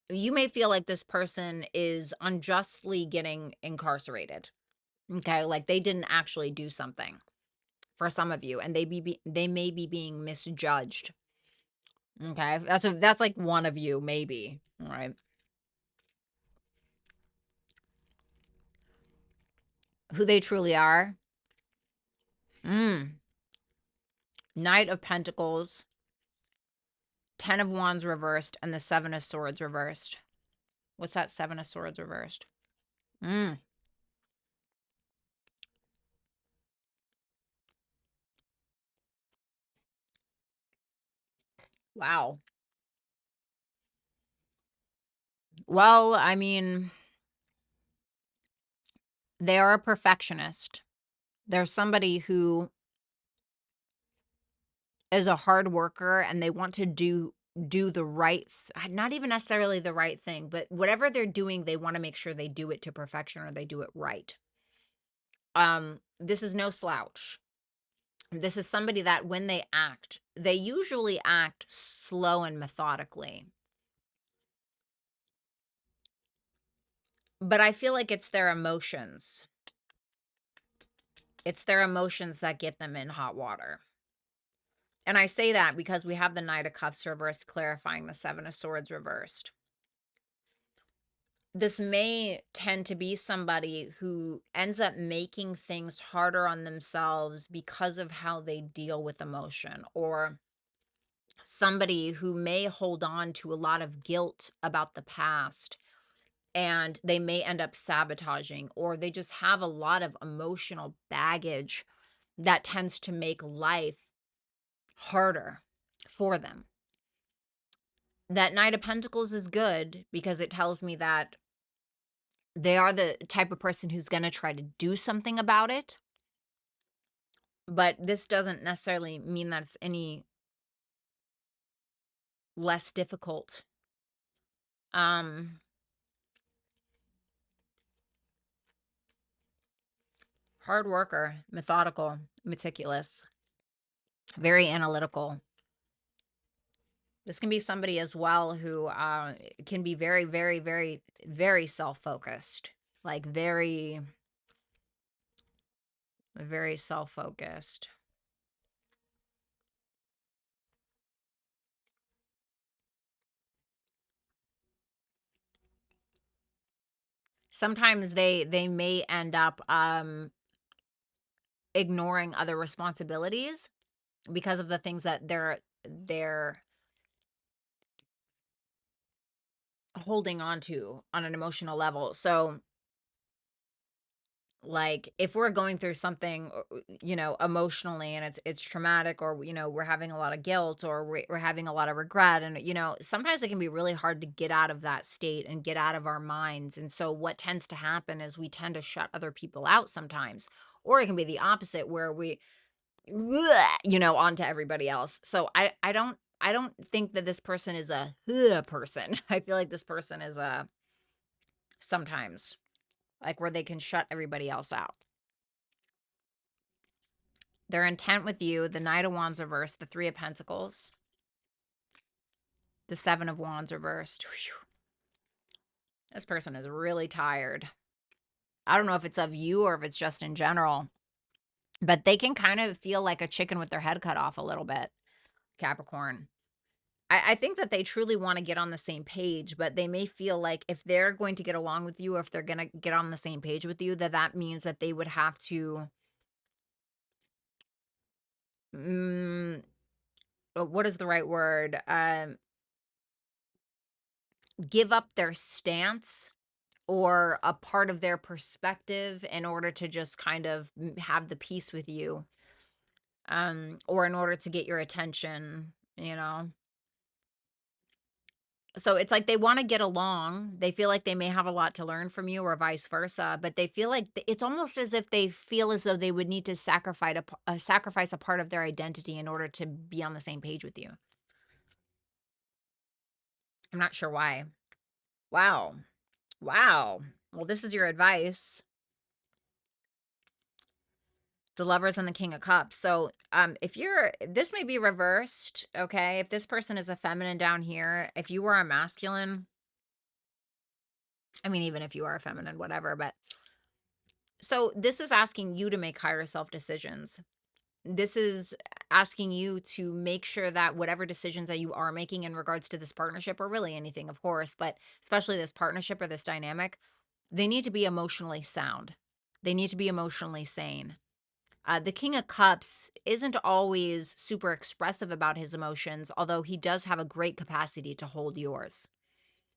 you may feel like this person is unjustly getting incarcerated. Okay, like they didn't actually do something for some of you, and they may be being misjudged. Okay, that's like one of you, maybe. All right. Who they truly are. Knight of Pentacles, 10 of Wands reversed, and the 7 of Swords reversed. What's that 7 of Swords reversed? Wow. Well, I mean, they are a perfectionist. They're somebody who is a hard worker, and they want to do the right not even necessarily the right thing, but whatever they're doing, they want to make sure they do it to perfection or they do it right. This is no slouch. This is somebody that when they act, they usually act slow and methodically. But I feel like it's their emotions. It's their emotions that get them in hot water. And I say that because we have the Knight of Cups reversed, clarifying the 7 of Swords reversed. This may tend to be somebody who ends up making things harder on themselves because of how they deal with emotion, or somebody who may hold on to a lot of guilt about the past, and they may end up sabotaging, or they just have a lot of emotional baggage that tends to make life harder for them. That Knight of Pentacles is good because it tells me that they are the type of person who's going to try to do something about it. But this doesn't necessarily mean that it's any less difficult. Hard worker, methodical, meticulous, very analytical. This can be somebody as well who can be very, very, very, very self-focused. Like very, very self-focused. Sometimes they may end up ignoring other responsibilities because of the things that they're holding on to on an emotional level. So, like, if we're going through something, emotionally, and it's traumatic, or we're having a lot of guilt, or we're having a lot of regret, and sometimes it can be really hard to get out of that state and get out of our minds. And so what tends to happen is we tend to shut other people out sometimes, or it can be the opposite, where we onto everybody else. So I don't think that this person is a person. I feel like this person is a sometimes, like, where they can shut everybody else out. Their intent with you, the Knight of Wands reversed, the 3 of Pentacles, the 7 of Wands reversed. Whew. This person is really tired. I don't know if it's of you or if it's just in general, but they can kind of feel like a chicken with their head cut off a little bit, Capricorn. I think that they truly want to get on the same page, but they may feel like if they're going to get along with you, or if they're going to get on the same page with you, that means that they would have to, what is the right word? Give up their stance or a part of their perspective in order to just kind of have the peace with you, or in order to get your attention. So it's like they want to get along. They feel like they may have a lot to learn from you, or vice versa, but they feel like it's almost as if they feel as though they would need to sacrifice a part of their identity in order to be on the same page with you. I'm not sure why. Wow. Wow. Well, this is your advice. The Lovers and the King of Cups. So, if you're this may be reversed, okay? If this person is a feminine down here, if you were a masculine, I mean, even if you are a feminine, whatever, but so this is asking you to make higher self decisions. This is asking you to make sure that whatever decisions that you are making in regards to this partnership, or really anything, of course, but especially this partnership or this dynamic, they need to be emotionally sound. They need to be emotionally sane. The King of Cups isn't always super expressive about his emotions, although he does have a great capacity to hold yours.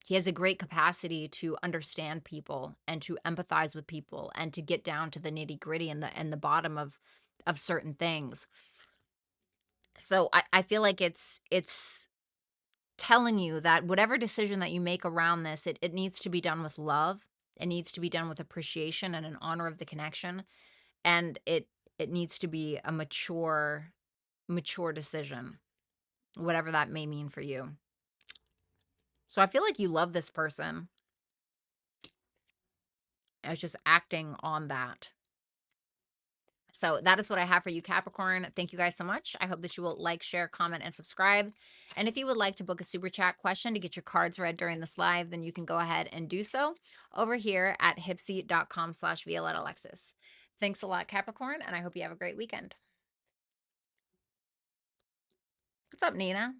He has a great capacity to understand people and to empathize with people and to get down to the nitty-gritty and the bottom of certain things. So I feel like it's telling you that whatever decision that you make around this, it needs to be done with love. It needs to be done with appreciation and an honor of the connection. And it needs to be a mature decision, whatever that may mean for you. So I feel like you love this person. I was just acting on that. So that is what I have for you, Capricorn. Thank you guys so much. I hope that you will like, share, comment, and subscribe. And if you would like to book a super chat question to get your cards read during this live, then you can go ahead and do so over here at hypsee.com/Violetta Alexis. Thanks a lot, Capricorn, and I hope you have a great weekend. What's up, Nina?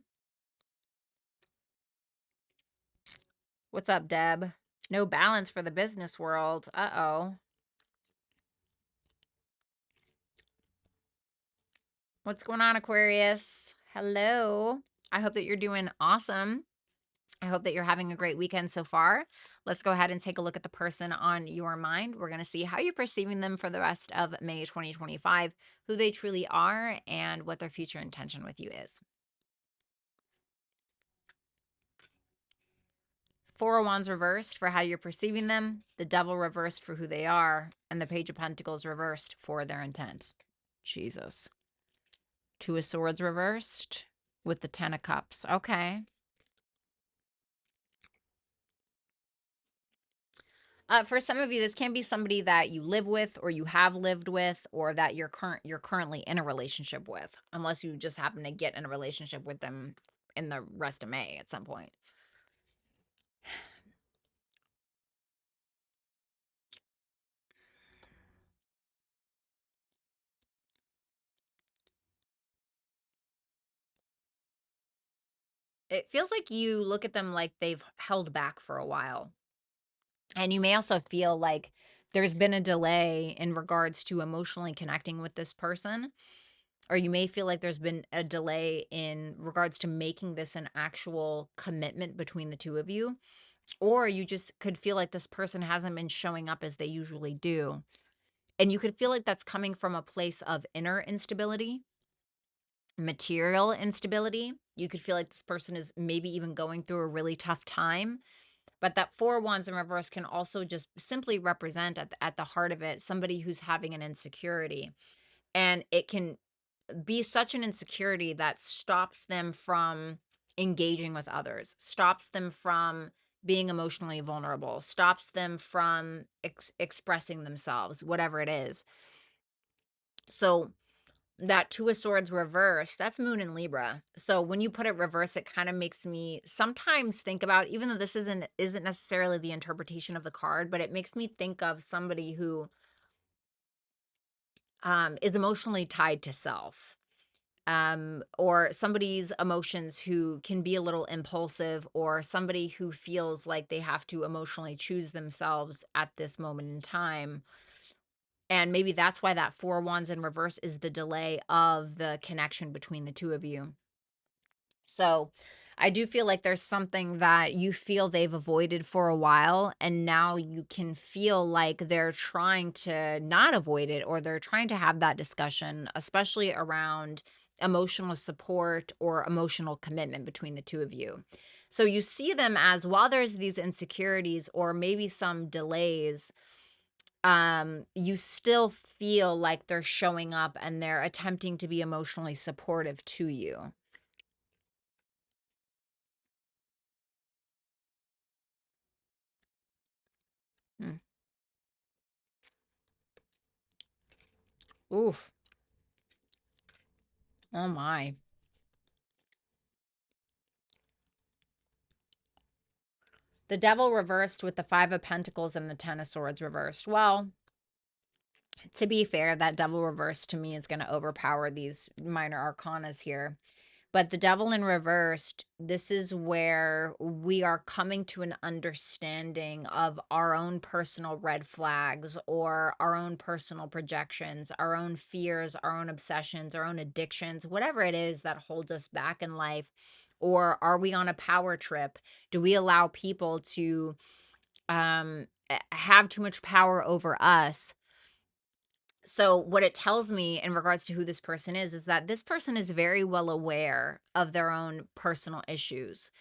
What's up, Deb? No balance for the business world. Uh-oh. What's going on, Aquarius? Hello. I hope that you're doing awesome. I hope that you're having a great weekend so far. Let's go ahead and take a look at the person on your mind. We're going to see how you're perceiving them for the rest of May 2025, who they truly are, and what their future intention with you is. Four of Wands reversed for how you're perceiving them, the Devil reversed for who they are, and the Page of Pentacles reversed for their intent. Jesus. Two of Swords reversed with the Ten of Cups. Okay. For some of you, this can be somebody that you live with or you have lived with or that you're currently in a relationship with, unless you just happen to get in a relationship with them in the rest of May at some point. It feels like you look at them like they've held back for a while. And you may also feel like there's been a delay in regards to emotionally connecting with this person. Or you may feel like there's been a delay in regards to making this an actual commitment between the two of you. Or you just could feel like this person hasn't been showing up as they usually do. And you could feel like that's coming from a place of inner instability, material instability. You could feel like this person is maybe even going through a really tough time. But that Four of Wands in reverse can also just simply represent at the heart of it somebody who's having an insecurity. And it can be such an insecurity that stops them from engaging with others, stops them from being emotionally vulnerable, stops them from expressing themselves, whatever it is. So that Two of Swords reverse, that's Moon in Libra. So when you put it reverse, it kind of makes me sometimes think about, even though this isn't necessarily the interpretation of the card, but it makes me think of somebody who is emotionally tied to self. Or somebody's emotions who can be a little impulsive, or somebody who feels like they have to emotionally choose themselves at this moment in time. And maybe that's why that Four of Wands in reverse is the delay of the connection between the two of you. So I do feel like there's something that you feel they've avoided for a while, and now you can feel like they're trying to not avoid it, or they're trying to have that discussion, especially around emotional support or emotional commitment between the two of you. So you see them as, while there's these insecurities or maybe some delays, you still feel like they're showing up and they're attempting to be emotionally supportive to you. Oof. Oh my. The Devil reversed with the Five of Pentacles and the Ten of Swords reversed. Well, to be fair, that Devil reversed to me is going to overpower these minor arcanas here. But the Devil in reversed, this is where we are coming to an understanding of our own personal red flags or our own personal projections, our own fears, our own obsessions, our own addictions, whatever it is that holds us back in life. Or are we on a power trip? Do we allow people to have too much power over us? So what it tells me in regards to who this person is that this person is very well aware of their own personal issues.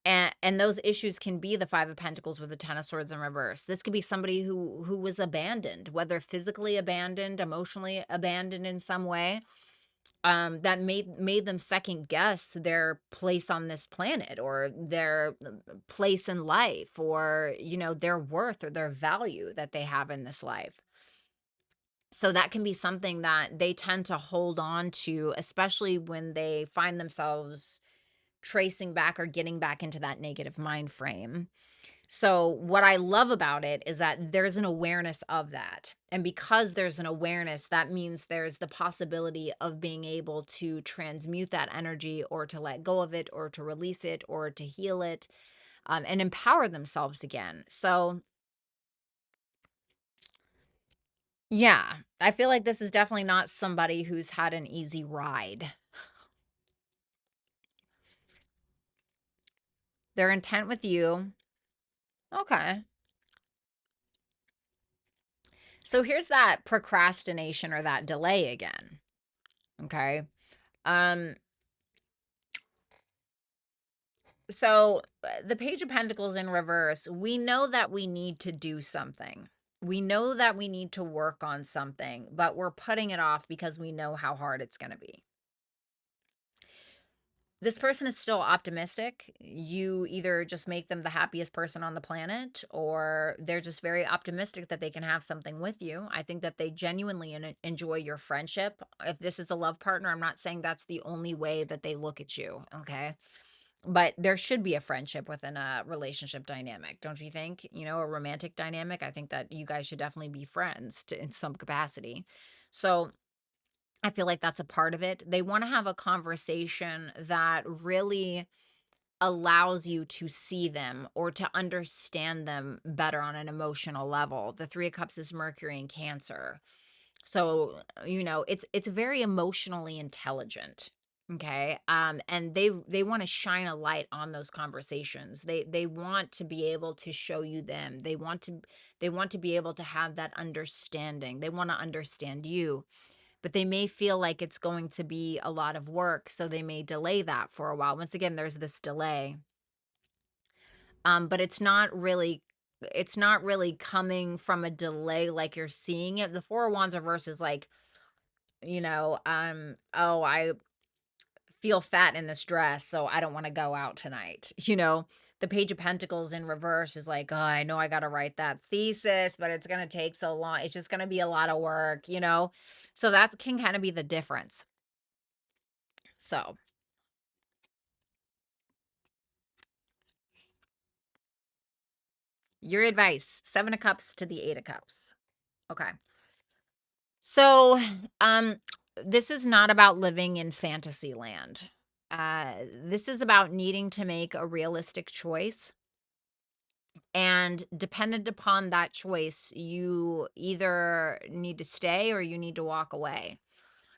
And those issues can be the Five of Pentacles with the Ten of Swords in reverse. This could be somebody who was abandoned, whether physically abandoned, emotionally abandoned in some way, that made them second guess their place on this planet or their place in life, or their worth or their value that they have in this life. So that can be something that they tend to hold on to, especially when they find themselves tracing back or getting back into that negative mind frame. So what I love about it is that there's an awareness of that. And because there's an awareness, that means there's the possibility of being able to transmute that energy, or to let go of it, or to release it, or to heal it, and empower themselves again. So yeah, I feel like this is definitely not somebody who's had an easy ride. They're intent with you. Okay. So here's that procrastination or that delay again. Okay. Um the Page of Pentacles in reverse, we know that we need to do something. We know that we need to work on something, but we're putting it off because we know how hard it's going to be. This person is still optimistic. You either just make them the happiest person on the planet, or they're just very optimistic that they can have something with you. I think that they genuinely enjoy your friendship. If this is a love partner, I'm not saying that's the only way that they look at you, okay? But there should be a friendship within a relationship dynamic, don't you think? A romantic dynamic. I think that you guys should definitely be friends in some capacity. So I feel like that's a part of it. They want to have a conversation that really allows you to see them or to understand them better on an emotional level. The Three of Cups is Mercury and Cancer. So, it's very emotionally intelligent. Okay. And they want to shine a light on those conversations. They want to be able to show you them. They want to be able to have that understanding. They want to understand you, but they may feel like it's going to be a lot of work, so they may delay that for a while. Once again, there's this delay. But it's not really coming from a delay like you're seeing it. The Four of Wands reverse is like, oh, I feel fat in this dress, so I don't want to go out tonight. The Page of Pentacles in reverse is like, oh, I know I got to write that thesis, but it's going to take so long. It's just going to be a lot of work. So that can kind of be the difference. So your advice, Seven of Cups to the Eight of Cups. Okay. So, this is not about living in fantasy land. This is about needing to make a realistic choice. And dependent upon that choice, you either need to stay or you need to walk away.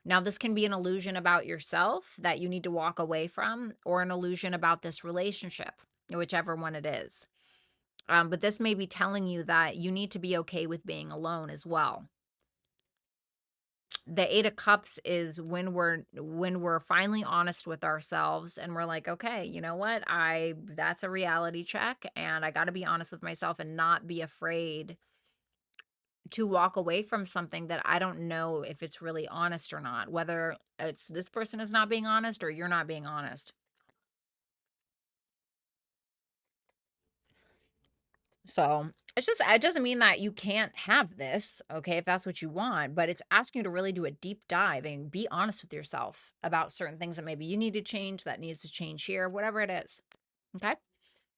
Now, this can be an illusion about yourself that you need to walk away from, or an illusion about this relationship, whichever one it is. But this may be telling you that you need to be okay with being alone as well. The Eight of Cups is when we're finally honest with ourselves, and we're like, okay, you know what? That's a reality check, and I got to be honest with myself and not be afraid to walk away from something that I don't know if it's really honest or not, whether it's this person is not being honest or you're not being honest. So it's just, it doesn't mean that you can't have this, okay, if that's what you want, but it's asking you to really do a deep dive and be honest with yourself about certain things that maybe you need to change, that needs to change here, whatever it is. Okay.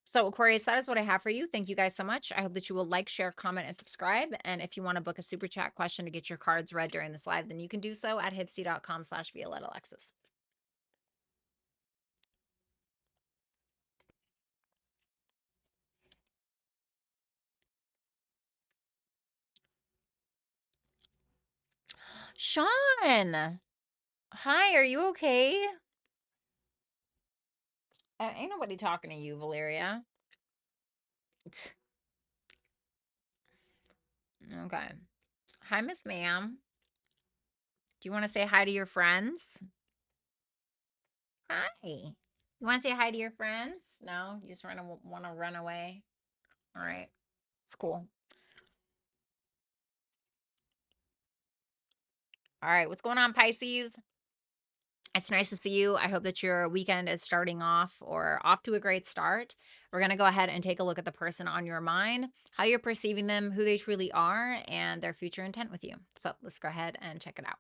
So, Aquarius, that is what I have for you. Thank you guys so much. I hope that you will like, share, comment, and subscribe. And if you want to book a super chat question to get your cards read during this live, then you can do so at hypsee.com/Violetta Alexis. Sean, hi, are you okay? Ain't nobody talking to you, Valeria. Okay. Hi, Miss Ma'am. Do you want to say hi to your friends? Hi. You want to say hi to your friends? No, you just want to run away. All right. It's cool. All right. What's going on, Pisces? It's nice to see you. I hope that your weekend is starting off or off to a great start. We're going to go ahead and take a look at the person on your mind, how you're perceiving them, who they truly are, and their future intent with you. So let's go ahead and check it out.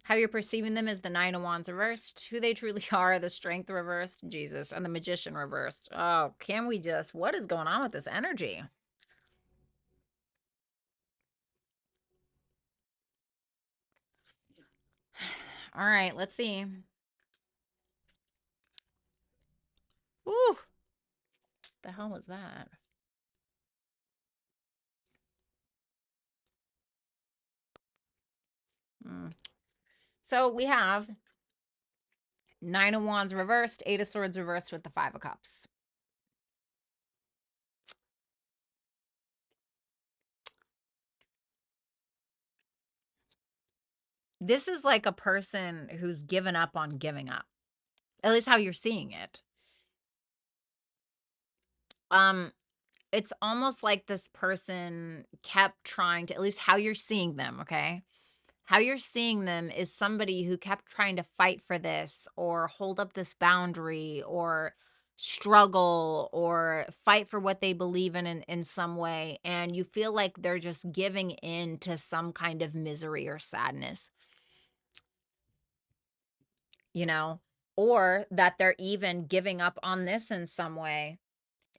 How you're perceiving them is the Nine of Wands reversed, who they truly are, the Strength reversed, Jesus, and the Magician reversed. Oh, can we just, what is going on with this energy? All right, let's see. Ooh, the hell was that? So we have Nine of Wands reversed, Eight of Swords reversed with the Five of Cups. This is like a person who's given up on giving up. At least how you're seeing it. It's almost like this person kept trying to, at least how you're seeing them, okay? How you're seeing them is somebody who kept trying to fight for this or hold up this boundary or struggle or fight for what they believe in some way, and you feel like they're just giving in to some kind of misery or sadness, you know, or that they're even giving up on this in some way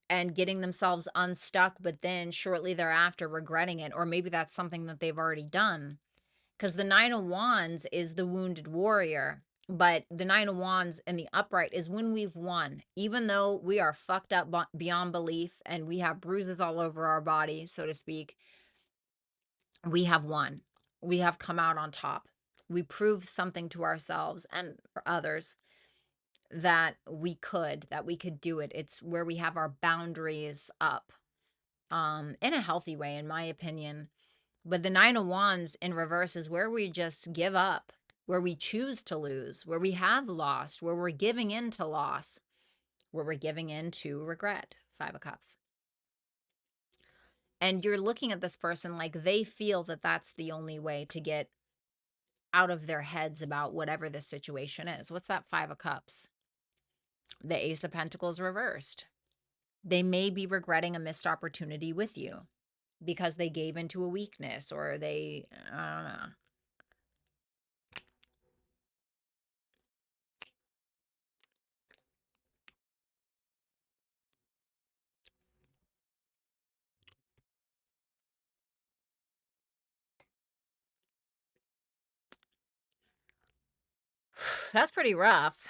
and getting themselves unstuck, but then shortly thereafter regretting it, or maybe that's something that they've already done. Because the Nine of Wands is the wounded warrior, but the Nine of Wands in the upright is when we've won. Even though we are fucked up beyond belief and we have bruises all over our body, so to speak, we have won. We have come out on top. We proved something to ourselves and others that we could do it. It's where we have our boundaries up, in a healthy way, in my opinion. But the Nine of Wands in reverse is where we just give up, where we choose to lose, where we have lost, where we're giving in to loss, where we're giving in to regret. Five of Cups. And you're looking at this person like they feel that that's the only way to get out of their heads about whatever the situation is. What's that Five of Cups? The Ace of Pentacles reversed. They may be regretting a missed opportunity with you because they gave into a weakness, or they, I don't know. That's pretty rough.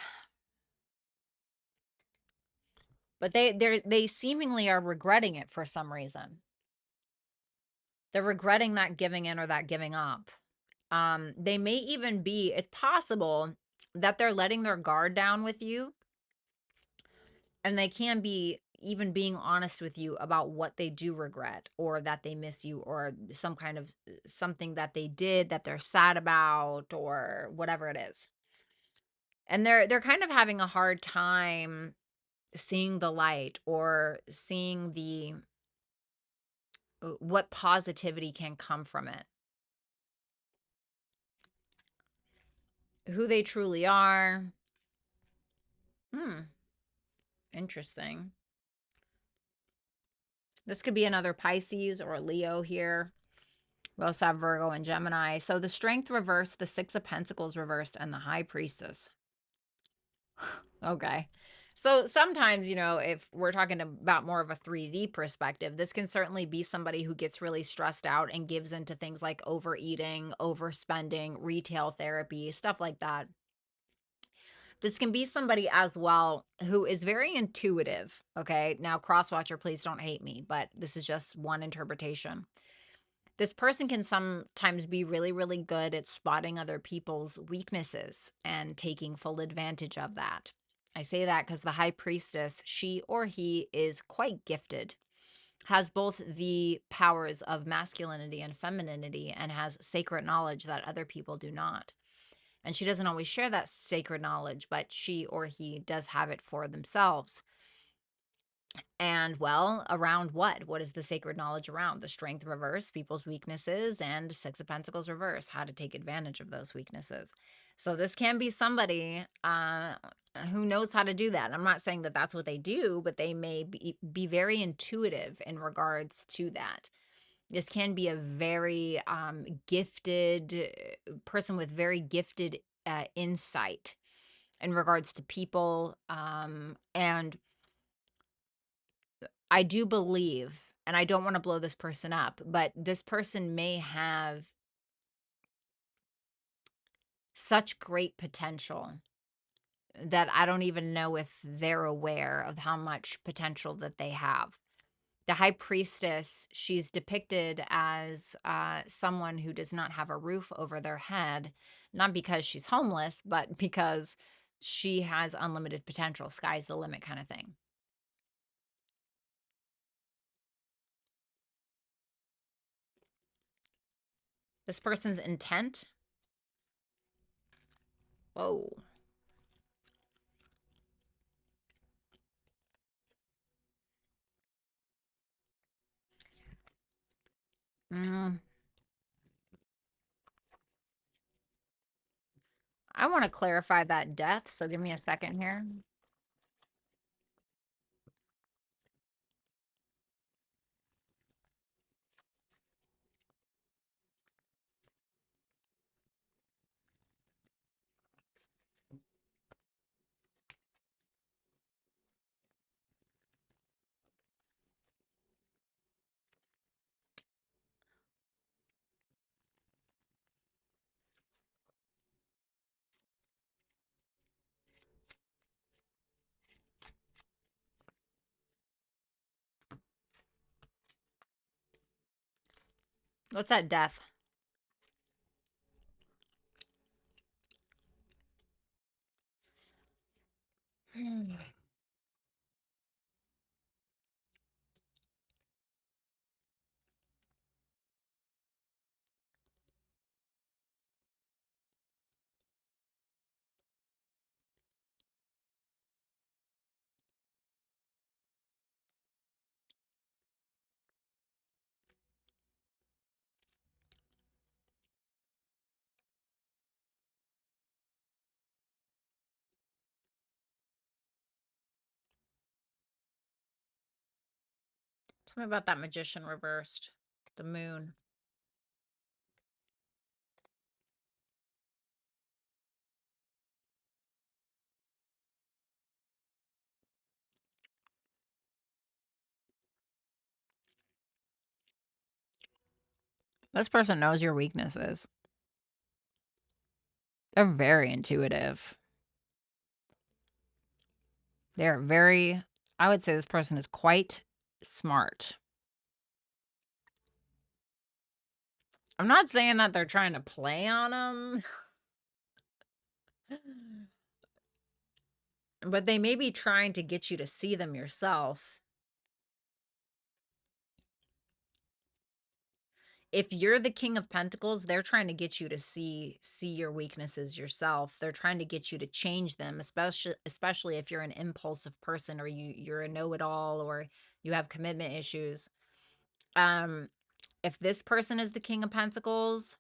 But they seemingly are regretting it for some reason. They're regretting that giving in or that giving up. They may even be, it's possible that they're letting their guard down with you, and they can be even being honest with you about what they do regret, or that they miss you, or some kind of something that they did that they're sad about, or whatever it is. And they're kind of having a hard time seeing the light or seeing the what positivity can come from it. Who they truly are. Interesting. This could be another Pisces or a Leo here. We also have Virgo and Gemini. So the Strength reversed, the Six of Pentacles reversed, and the High Priestess. Okay. So sometimes, if we're talking about more of a 3D perspective, this can certainly be somebody who gets really stressed out and gives into things like overeating, overspending, retail therapy, stuff like that. This can be somebody as well who is very intuitive. Okay. Now, crosswatcher, please don't hate me, but this is just one interpretation. This person can sometimes be really, really good at spotting other people's weaknesses and taking full advantage of that. I say that because the high priestess, she or he is quite gifted, has both the powers of masculinity and femininity, and has sacred knowledge that other people do not. And she doesn't always share that sacred knowledge, but she or he does have it for themselves. And well, around what? What is the sacred knowledge around? The Strength reverse, people's weaknesses, and Six of Pentacles reverse, how to take advantage of those weaknesses. So this can be somebody who knows how to do that. I'm not saying that that's what they do, but they may be very intuitive in regards to that. This can be a very gifted person with very gifted insight in regards to people. And I do believe, and I don't want to blow this person up, but this person may have such great potential that I don't even know if they're aware of how much potential that they have. The high priestess, she's depicted as someone who does not have a roof over their head, not because she's homeless, but because she has unlimited potential, sky's the limit kind of thing. This person's intent. Whoa. Mm, I want to clarify that death, so give me a second here. What's that death? Tell me about that magician reversed. The moon. This person knows your weaknesses. They're very intuitive. They're very, I would say this person is quite smart. I'm not saying that they're trying to play on them, but they may be trying to get you to see them yourself. If you're the King of Pentacles, they're trying to get you to see your weaknesses yourself. They're trying to get you to change them, especially if you're an impulsive person, or you're a know-it-all, or you have commitment issues. If this person is the King of Pentacles,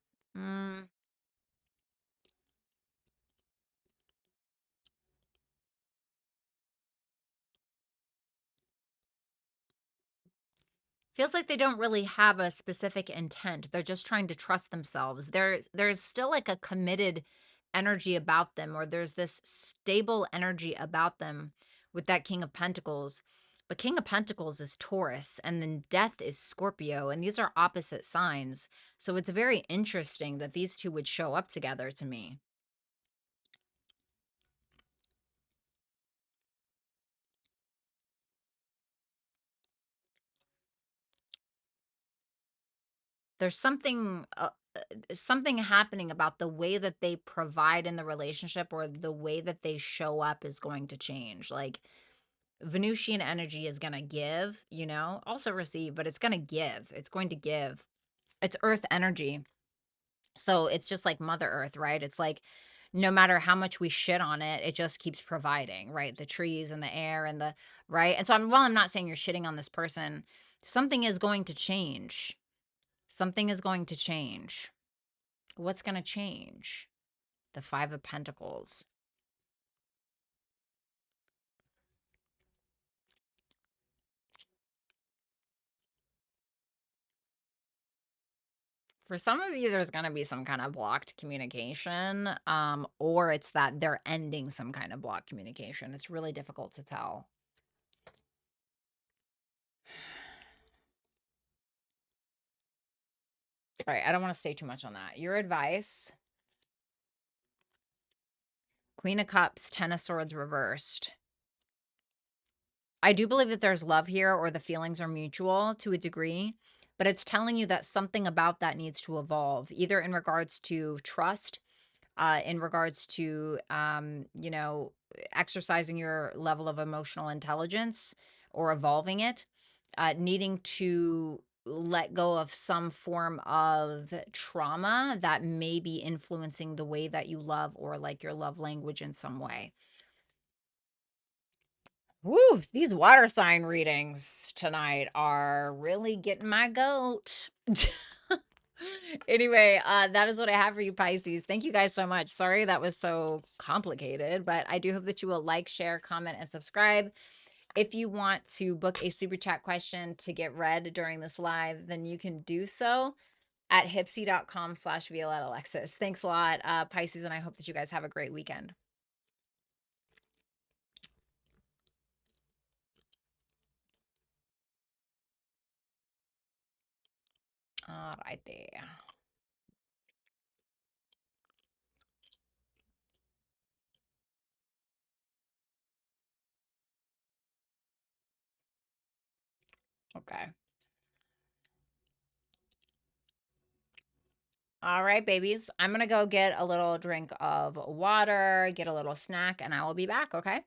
Feels like they don't really have a specific intent. They're just trying to trust themselves. There's still like a committed energy about them, or there's this stable energy about them with that King of Pentacles. But King of Pentacles is Taurus, and then Death is Scorpio, and these are opposite signs. So it's very interesting that these two would show up together to me. There's something happening about the way that they provide in the relationship, or the way that they show up is going to change. Like Venusian energy is going to give, also receive, but it's going to give. It's going to give. It's earth energy. So it's just like Mother Earth, right? It's like no matter how much we shit on it, it just keeps providing, right? The trees and the air and right? And so while I'm not saying you're shitting on this person, something is going to change. Something is going to change. What's going to change? The Five of Pentacles. For some of you, there's going to be some kind of blocked communication, or it's that they're ending some kind of blocked communication. It's really difficult to tell. All right, I don't want to stay too much on that. Your advice: Queen of Cups, Ten of Swords reversed. I do believe that there's love here, or the feelings are mutual to a degree, but it's telling you that something about that needs to evolve, either in regards to trust, in regards to, exercising your level of emotional intelligence or evolving it, needing to let go of some form of trauma that may be influencing the way that you love, or like your love language in some way. Woo, these water sign readings tonight are really getting my goat. Anyway, that is what I have for you, Pisces. Thank you guys so much. Sorry that was so complicated, but I do hope that you will like, share, comment, and subscribe. If you want to book a super chat question to get read during this live, then you can do so at hypsee.com/Violetta Alexis. Thanks a lot, Pisces, and I hope that you guys have a great weekend. All right there. Okay. All right, babies. I'm going to go get a little drink of water, get a little snack, and I will be back, okay?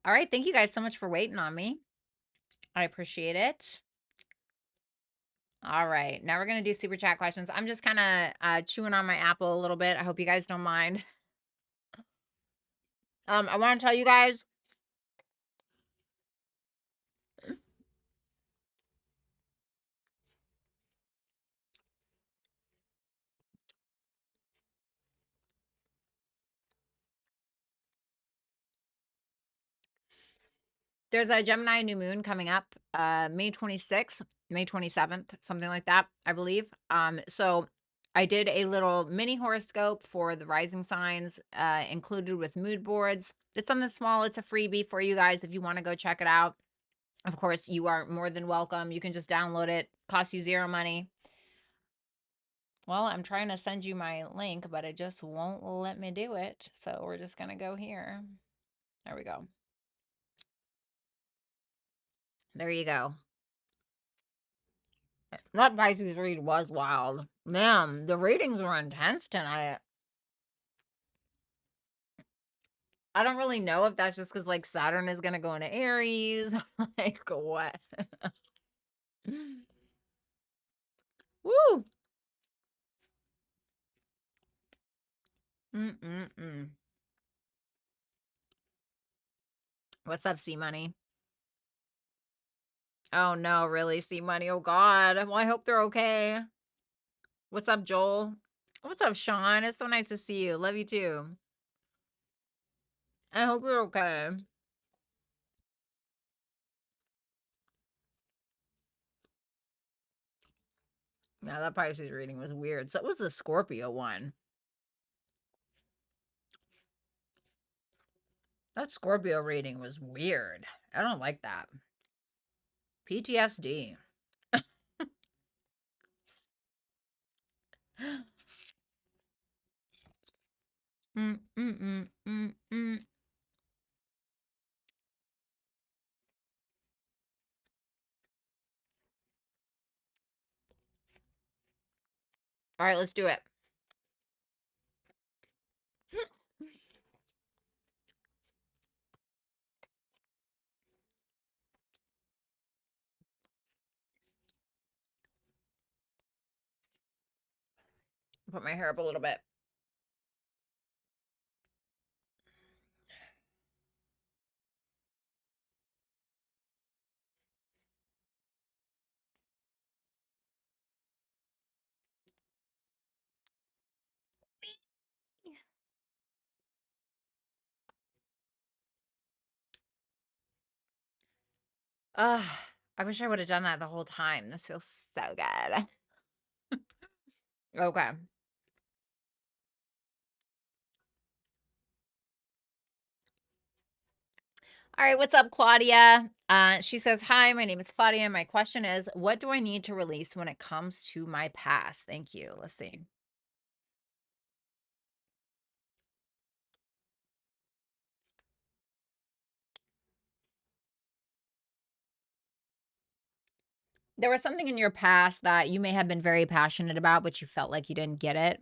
All right. Thank you guys so much for waiting on me. I appreciate it. All right. Now we're going to do super chat questions. I'm just kind of chewing on my apple a little bit. I hope you guys don't mind. I want to tell you guys, there's a Gemini new moon coming up, May 26th, May 27th, something like that, I believe. So I did a little mini horoscope for the rising signs, included with mood boards. It's something small. It's a freebie for you guys if you want to go check it out. Of course, you are more than welcome. You can just download it. Costs you zero money. Well, I'm trying to send you my link, but it just won't let me do it. So we're just going to go here. There we go. There you go. That Pisces read was wild. Man, the readings were intense tonight. I don't really know if that's just because, like, Saturn is going to go into Aries. Like, what? Woo! Mm-mm-mm. What's up, C Money? Oh, no, really, C Money? Oh, God. Well, I hope they're okay. What's up, Joel? What's up, Sean? It's so nice to see you. Love you, too. I hope you're okay. Yeah, that Pisces reading was weird. So was the Scorpio one. That Scorpio reading was weird. I don't like that. PTSD. Mm, mm, mm, mm, mm. All right, let's do it. Put my hair up a little bit. Ugh, I wish I would have done that the whole time. This feels so good. Okay. All right, what's up, Claudia? She says, hi, my name is Claudia. My question is, what do I need to release when it comes to my past? Thank you. Let's see. There was something in your past that you may have been very passionate about, but you felt like you didn't get it.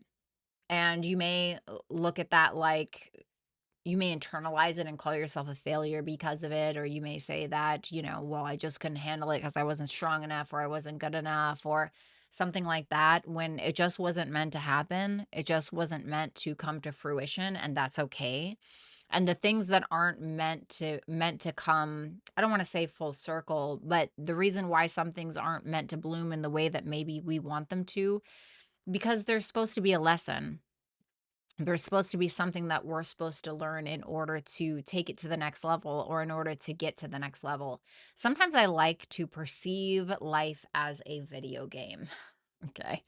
And you may look at that like you may internalize it and call yourself a failure because of it. Or you may say that, well, I just couldn't handle it because I wasn't strong enough or I wasn't good enough or something like that, when it just wasn't meant to happen. It just wasn't meant to come to fruition, and that's okay. And the things that aren't meant to come, I don't want to say full circle, but the reason why some things aren't meant to bloom in the way that maybe we want them to, because there's supposed to be a lesson. There's supposed to be something that we're supposed to learn in order to take it to the next level, or in order to get to the next level. Sometimes I like to perceive life as a video game. Okay.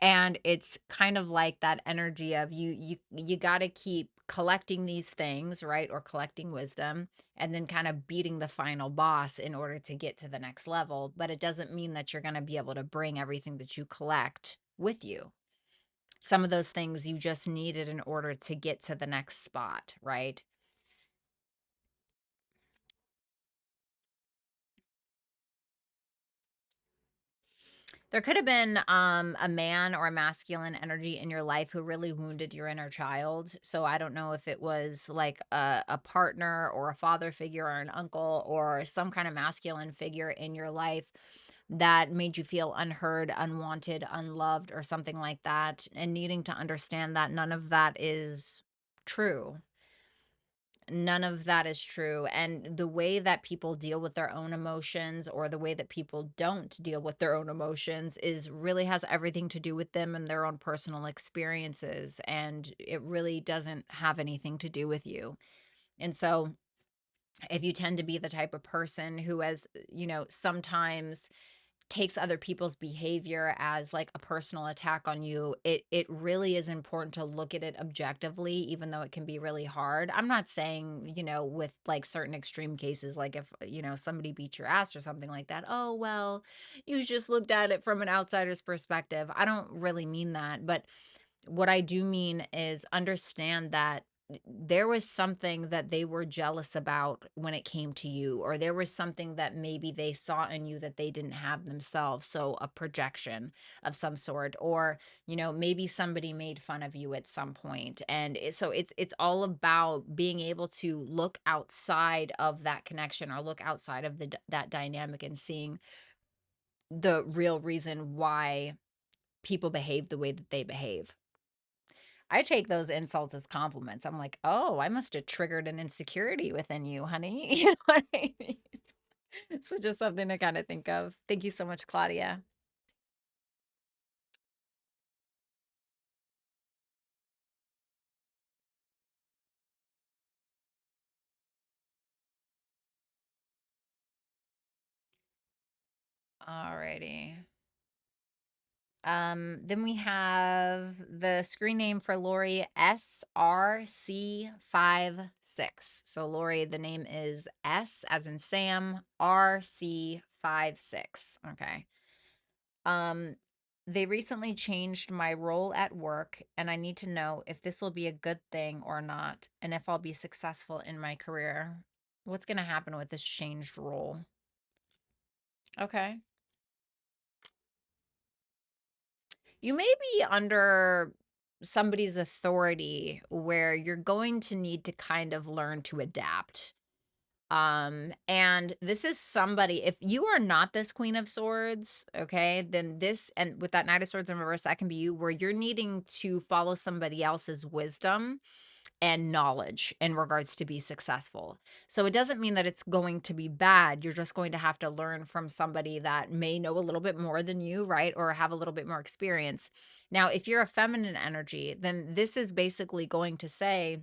And it's kind of like that energy of you got to keep collecting these things, right? Or collecting wisdom, and then kind of beating the final boss in order to get to the next level. But it doesn't mean that you're going to be able to bring everything that you collect with you. Some of those things you just needed in order to get to the next spot, right? There could have been a man or a masculine energy in your life who really wounded your inner child. So I don't know if it was like a partner or a father figure or an uncle or some kind of masculine figure in your life that made you feel unheard, unwanted, unloved, or something like that. And needing to understand that none of that is true. None of that is true. And the way that people deal with their own emotions or the way that people don't deal with their own emotions is really has everything to do with them and their own personal experiences. And it really doesn't have anything to do with you. And so if you tend to be the type of person who has, sometimes takes other people's behavior as like a personal attack on you, it really is important to look at it objectively, even though it can be really hard. I'm not saying, with like certain extreme cases, like if, somebody beat your ass or something like that, oh, well, you just looked at it from an outsider's perspective. I don't really mean that. But what I do mean is understand that there was something that they were jealous about when it came to you, or there was something that maybe they saw in you that they didn't have themselves. So a projection of some sort, or, maybe somebody made fun of you at some point. And so it's all about being able to look outside of that connection or look outside of that dynamic and seeing the real reason why people behave the way that they behave. I take those insults as compliments. I'm like, "Oh, I must have triggered an insecurity within you, honey." You know what I mean? So just something to kinda think of. Thank you so much, Claudia. Alrighty. Then we have the screen name for Lori SRC56. So Lori, the name is S as in Sam, RC56. Okay. Um, they recently changed my role at work, and I need to know if this will be a good thing or not, and if I'll be successful in my career. What's going to happen with this changed role? Okay. You may be under somebody's authority where you're going to need to kind of learn to adapt. And this is somebody, if you are not this Queen of Swords, okay, then this, and with that Knight of Swords in reverse, that can be you, where you're needing to follow somebody else's wisdom and knowledge in regards to be successful. So it doesn't mean that it's going to be bad. You're just going to have to learn from somebody that may know a little bit more than you, right? Or have a little bit more experience. Now, if you're a feminine energy, then this is basically going to say,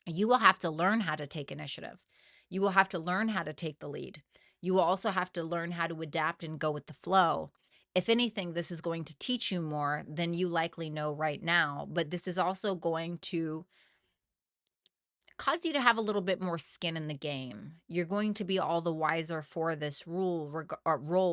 you will have to learn how to take initiative. You will have to learn how to take the lead. You will also have to learn how to adapt and go with the flow. If anything, this is going to teach you more than you likely know right now, but this is also going to cause you to have a little bit more skin in the game. You're going to be all the wiser for this role,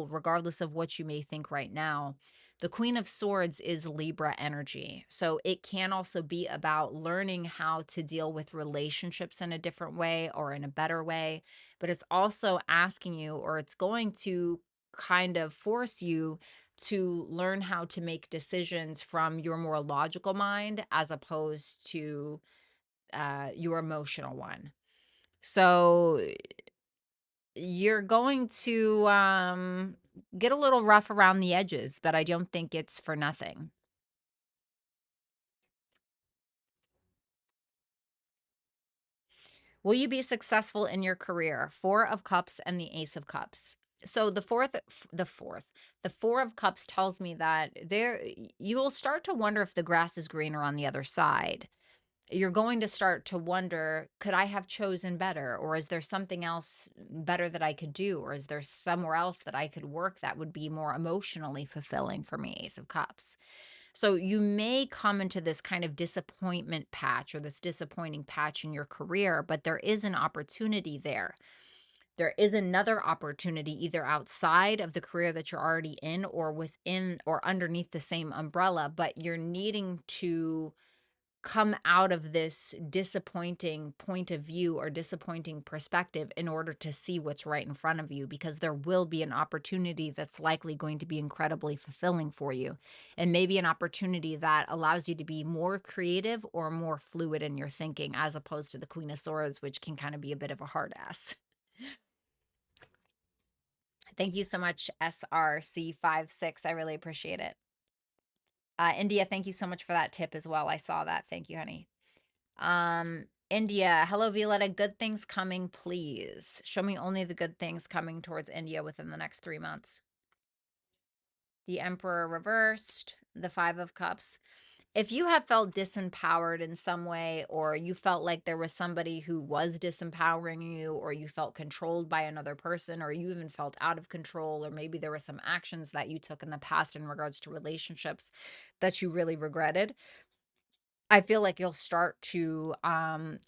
regardless of what you may think right now. The Queen of Swords is Libra energy. So it can also be about learning how to deal with relationships in a different way or in a better way. But it's also asking you, or it's going to kind of force you to learn how to make decisions from your more logical mind as opposed to your emotional one. So you're going to get a little rough around the edges, but I don't think it's for nothing. Will you be successful in your career? Four of Cups and the Ace of Cups. So the Four of Cups tells me that you will start to wonder if the grass is greener on the other side. You're going to start to wonder, could I have chosen better? Or is there something else better that I could do? Or is there somewhere else that I could work that would be more emotionally fulfilling for me? Ace of Cups. So you may come into this kind of disappointment patch or this disappointing patch in your career, but there is an opportunity there. There is another opportunity either outside of the career that you're already in or within or underneath the same umbrella, but you're needing to come out of this disappointing point of view or disappointing perspective in order to see what's right in front of you, because there will be an opportunity that's likely going to be incredibly fulfilling for you, and maybe an opportunity that allows you to be more creative or more fluid in your thinking, as opposed to the Queen of Swords, which can kind of be a bit of a hard ass. Thank you so much, SRC56. I really appreciate it. India, thank you so much for that tip as well. I saw that. Thank you, honey. India, hello, Violetta. Good things coming, please. Show me only the good things coming towards India within the next 3 months. The Emperor reversed, the Five of Cups. If you have felt disempowered in some way, or you felt like there was somebody who was disempowering you, or you felt controlled by another person, or you even felt out of control, or maybe there were some actions that you took in the past in regards to relationships that you really regretted, I feel like you'll start to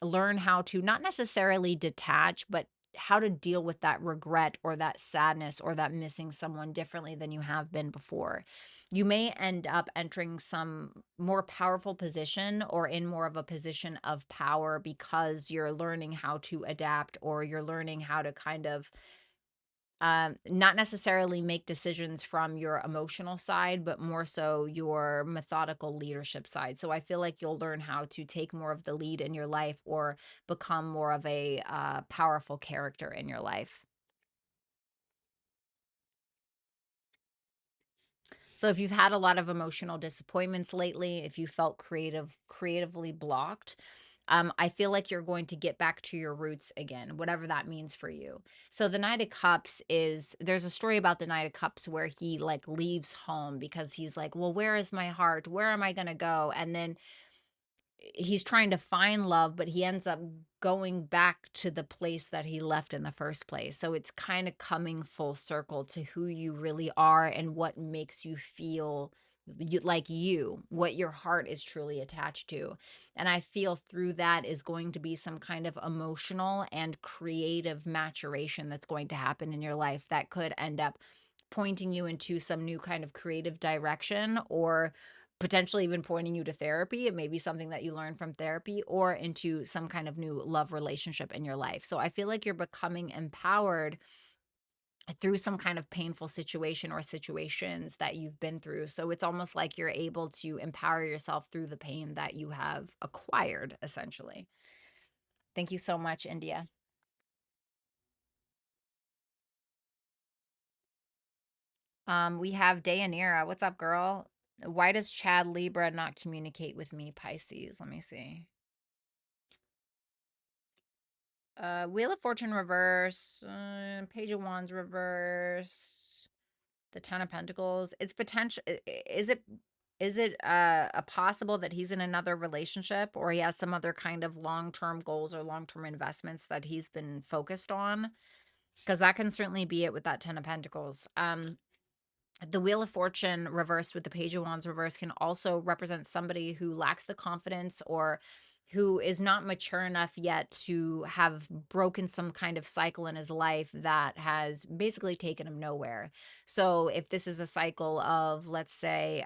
learn how to not necessarily detach, but how to deal with that regret or that sadness or that missing someone differently than you have been before. You may end up entering some more powerful position or in more of a position of power because you're learning how to adapt, or you're learning how to kind of not necessarily make decisions from your emotional side, but more so your methodical leadership side. So I feel like you'll learn how to take more of the lead in your life, or become more of a powerful character in your life. So if you've had a lot of emotional disappointments lately, if you felt creatively blocked, I feel like you're going to get back to your roots again, whatever that means for you. So the Knight of Cups is, there's a story about the Knight of Cups where he like leaves home because he's like, well, where is my heart? Where am I going to go? And then he's trying to find love, but he ends up going back to the place that he left in the first place. So it's kind of coming full circle to who you really are and what makes you feel like you, what your heart is truly attached to. And I feel through that is going to be some kind of emotional and creative maturation that's going to happen in your life that could end up pointing you into some new kind of creative direction, or potentially even pointing you to therapy. It may be something that you learn from therapy, or into some kind of new love relationship in your life. So I feel like you're becoming empowered through some kind of painful situation or situations that you've been through. So it's almost like you're able to empower yourself through the pain that you have acquired, essentially. Thank you so much, India. We have Dayanira. What's up, girl? Why does Chad Libra not communicate with me, Pisces? Let me see. Wheel of Fortune reverse, Page of Wands reverse, the Ten of Pentacles. It's potential. Is it a possible that he's in another relationship, or he has some other kind of long-term goals or long-term investments that he's been focused on? Because that can certainly be it with that Ten of Pentacles. The Wheel of Fortune reversed with the Page of Wands reverse can also represent somebody who lacks the confidence, or who is not mature enough yet to have broken some kind of cycle in his life that has basically taken him nowhere. So if this is a cycle of, let's say,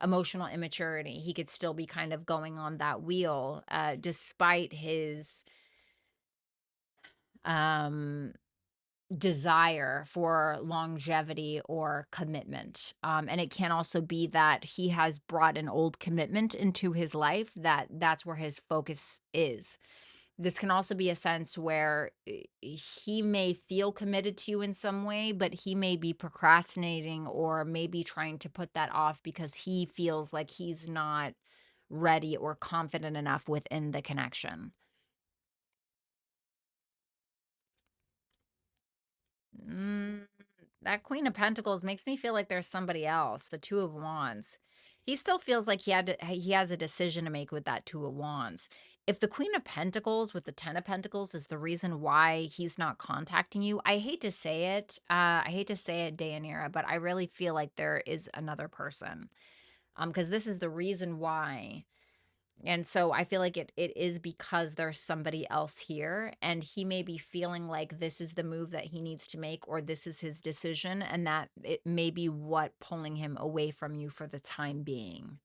emotional immaturity, he could still be kind of going on that wheel, despite his um desire for longevity or commitment. And it can also be that he has brought an old commitment into his life, that's where his focus is. This can also be a sense where he may feel committed to you in some way, but he may be procrastinating, or maybe trying to put that off because he feels like he's not ready or confident enough within the connection. Mm, that Queen of Pentacles makes me feel like there's somebody else, the Two of Wands. He still feels like he has a decision to make with that Two of Wands. If the Queen of Pentacles with the Ten of Pentacles is the reason why he's not contacting you, I hate to say it. I hate to say it, Dayanira, but I really feel like there is another person. Because this is the reason why. And so I feel like it is because there's somebody else here, and he may be feeling like this is the move that he needs to make, or this is his decision, and that it may be what pulling him away from you for the time being.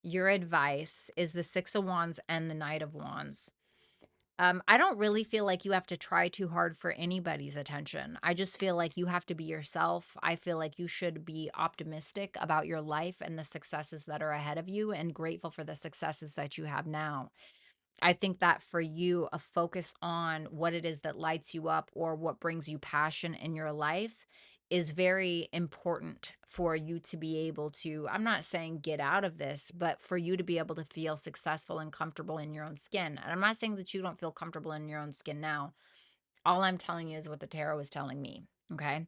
your advice is the Six of Wands and the Knight of Wands. I don't really feel like you have to try too hard for anybody's attention. I just feel like you have to be yourself. I feel like you should be optimistic about your life and the successes that are ahead of you and grateful for the successes that you have now. I think that for you, a focus on what it is that lights you up or what brings you passion in your life is very important for you to be able to, I'm not saying get out of this, but for you to be able to feel successful and comfortable in your own skin. And I'm not saying that you don't feel comfortable in your own skin now. All I'm telling you is what the tarot is telling me. Okay.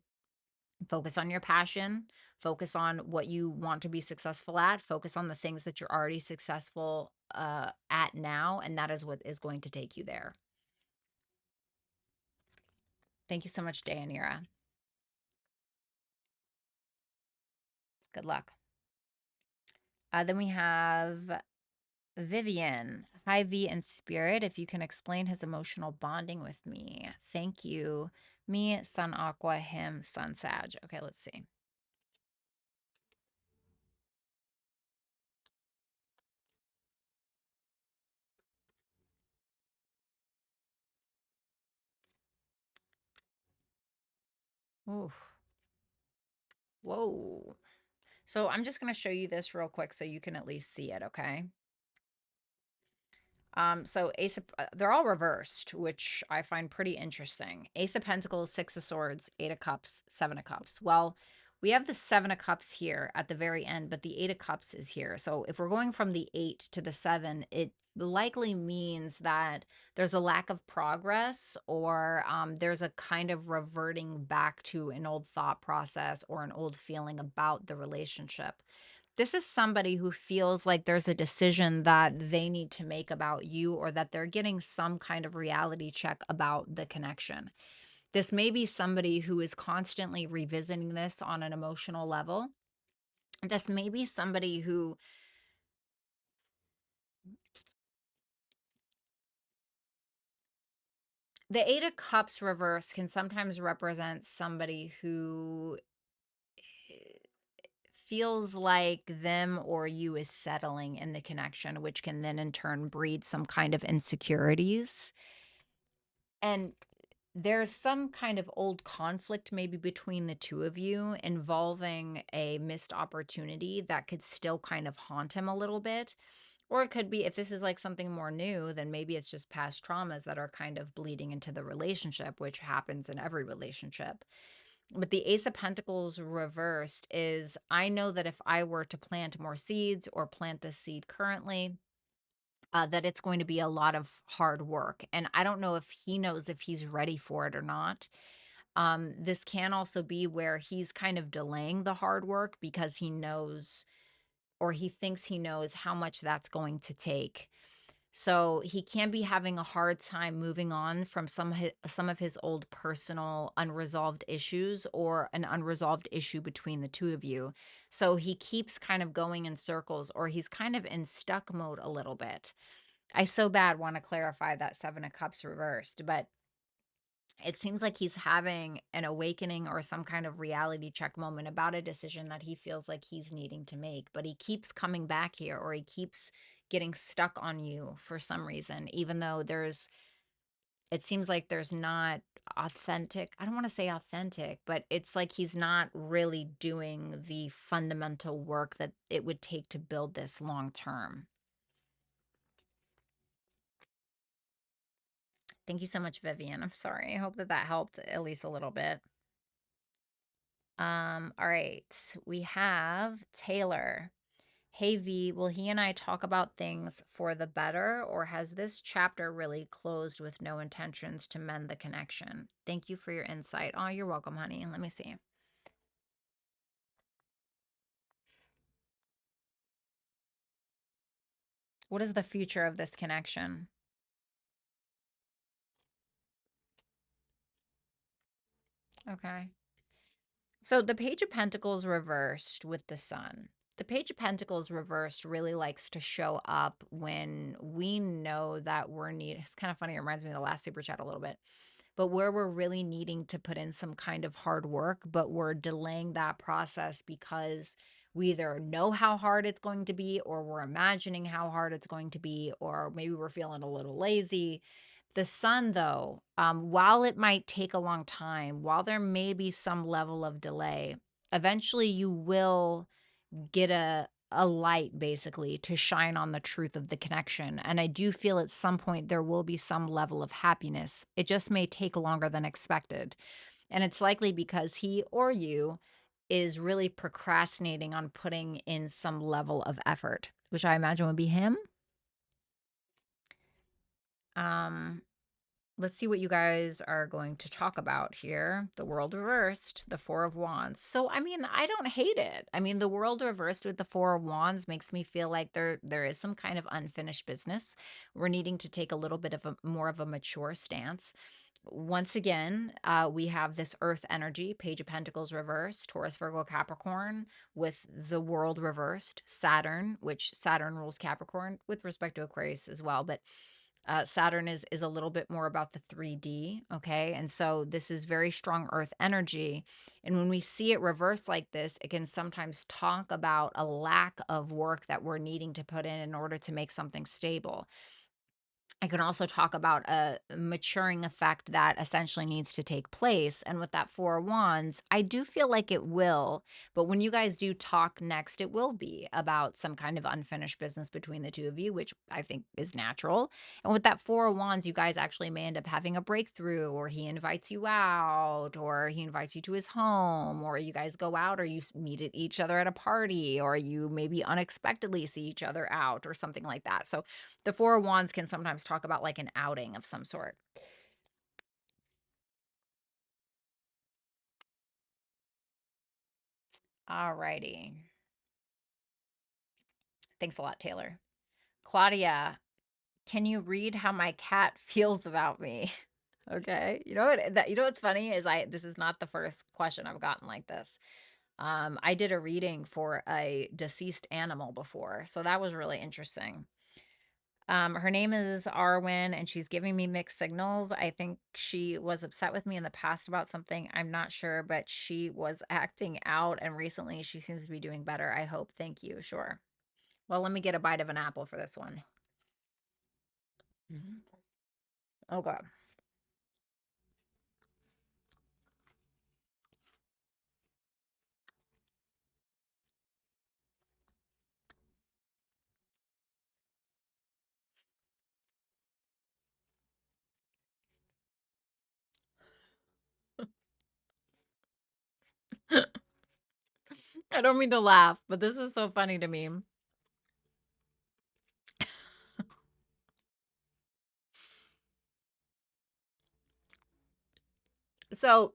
Focus on your passion, focus on what you want to be successful at, focus on the things that you're already successful at now, and that is what is going to take you there. Thank you so much, Deyanira. Good luck. Then we have Vivian. Hi, V and Spirit. If you can explain his emotional bonding with me. Thank you. Me, Sun Aqua, him, Sun Sag. Okay, let's see. Oof. Whoa. So I'm just going to show you this real quick so you can at least see it, okay? So they're all reversed, which I find pretty interesting. Ace of Pentacles, Six of Swords, Eight of Cups, Seven of Cups. Well, we have the Seven of Cups here at the very end, but the Eight of Cups is here. So if we're going from the 8 to the 7, it likely means that there's a lack of progress or there's a kind of reverting back to an old thought process or an old feeling about the relationship. This is somebody who feels like there's a decision that they need to make about you or that they're getting some kind of reality check about the connection. This may be somebody who is constantly revisiting this on an emotional level. This may be somebody who the Eight of Cups reverse can sometimes represent somebody who feels like them or you is settling in the connection, which can then in turn breed some kind of insecurities. And there's some kind of old conflict maybe between the two of you involving a missed opportunity that could still kind of haunt him a little bit. Or it could be, if this is like something more new, then maybe it's just past traumas that are kind of bleeding into the relationship, which happens in every relationship. But the Ace of Pentacles reversed is, I know that if I were to plant more seeds or plant this seed currently, that it's going to be a lot of hard work. And I don't know if he knows if he's ready for it or not. This can also be where he's kind of delaying the hard work because he knows or he thinks he knows how much that's going to take. So he can be having a hard time moving on from some of his old personal unresolved issues or an unresolved issue between the two of you. So he keeps kind of going in circles or he's kind of in stuck mode a little bit. I so bad want to clarify that Seven of Cups reversed, but it seems like he's having an awakening or some kind of reality check moment about a decision that he feels like he's needing to make, but he keeps coming back here or he keeps getting stuck on you for some reason, even though it seems like there's not authentic, I don't want to say authentic, but it's like he's not really doing the fundamental work that it would take to build this long term. Thank you so much, Vivian. I'm sorry. I hope that that helped at least a little bit. All right. We have Taylor. Hey V, will he and I talk about things for the better, or has this chapter really closed with no intentions to mend the connection? Thank you for your insight. Oh, you're welcome, honey. Let me see. What is the future of this connection? Okay. So the Page of Pentacles reversed with the Sun. The Page of Pentacles reversed really likes to show up when we know that we're needing. It's kind of funny. It reminds me of the last super chat a little bit. But where we're really needing to put in some kind of hard work, but we're delaying that process because We either know how hard it's going to be, or we're imagining how hard it's going to be, or maybe we're feeling a little lazy. The sun, though, while it might take a long time, while there may be some level of delay, eventually you will get a light basically to shine on the truth of the connection. And I do feel at some point there will be some level of happiness. It just may take longer than expected. And it's likely because he or you is really procrastinating on putting in some level of effort, which I imagine would be him. Um, let's see what you guys are going to talk about here. The world reversed, the Four of Wands. So, I mean, I don't hate it. I mean, the world reversed with the Four of Wands makes me feel like there is some kind of unfinished business. We're needing to take a little bit of a more of a mature stance. Once again, we have this earth energy, Page of Pentacles reversed, Taurus, Virgo, Capricorn, with the world reversed, Saturn, which Saturn rules Capricorn with respect to Aquarius as well. But Saturn is a little bit more about the 3D, okay? And so this is very strong earth energy. And when we see it reverse like this, it can sometimes talk about a lack of work that we're needing to put in order to make something stable. I can also talk about a maturing effect that essentially needs to take place. And with that Four of Wands, I do feel like it will. But when you guys do talk next, it will be about some kind of unfinished business between the two of you, which I think is natural. And with that Four of Wands, you guys actually may end up having a breakthrough, or he invites you out, or he invites you to his home, or you guys go out, or you meet each other at a party, or you maybe unexpectedly see each other out, or something like that. So the Four of Wands can sometimes talk about like an outing of some sort. All righty. Thanks a lot, Taylor. Claudia, can you read how my cat feels about me? Okay. You know what's funny is this is not the first question I've gotten like this. I did a reading for a deceased animal before, so that was really interesting. Her name is Arwen, and she's giving me mixed signals. I think she was upset with me in the past about something. I'm not sure, but she was acting out, and recently she seems to be doing better. I hope. Thank you. Sure. Well, let me get a bite of an apple for this one. Mhm. Okay. I don't mean to laugh, but this is so funny to me. So,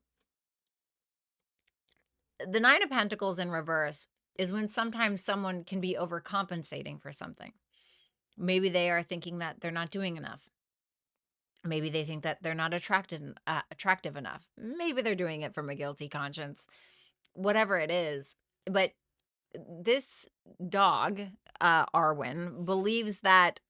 the Nine of Pentacles in reverse is when sometimes someone can be overcompensating for something. Maybe they are thinking that they're not doing enough. Maybe they think that they're not attractive enough. Maybe they're doing it from a guilty conscience, whatever it is. But this dog, Arwen, believes that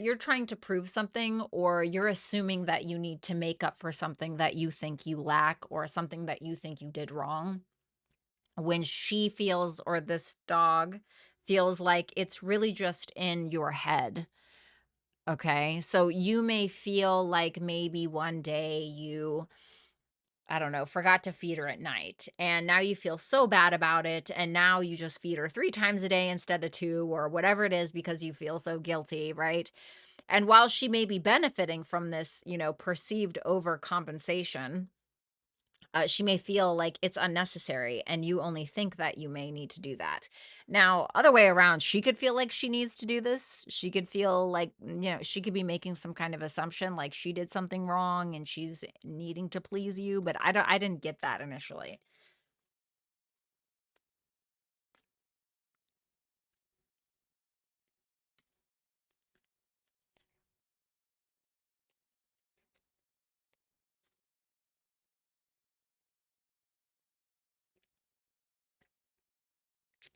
you're trying to prove something, or you're assuming that you need to make up for something that you think you lack, or something that you think you did wrong. When she feels, or this dog feels, like it's really just in your head. Okay. So you may feel like maybe one day you, I don't know, forgot to feed her at night, and now you feel so bad about it. And now you just feed her 3 times a day instead of two, or whatever it is, because you feel so guilty. Right. And while she may be benefiting from this, perceived overcompensation, she may feel like it's unnecessary, and you only think that you may need to do that. Now, other way around, she could feel like she needs to do this. She could feel like, she could be making some kind of assumption like she did something wrong and she's needing to please you, but I didn't get that initially.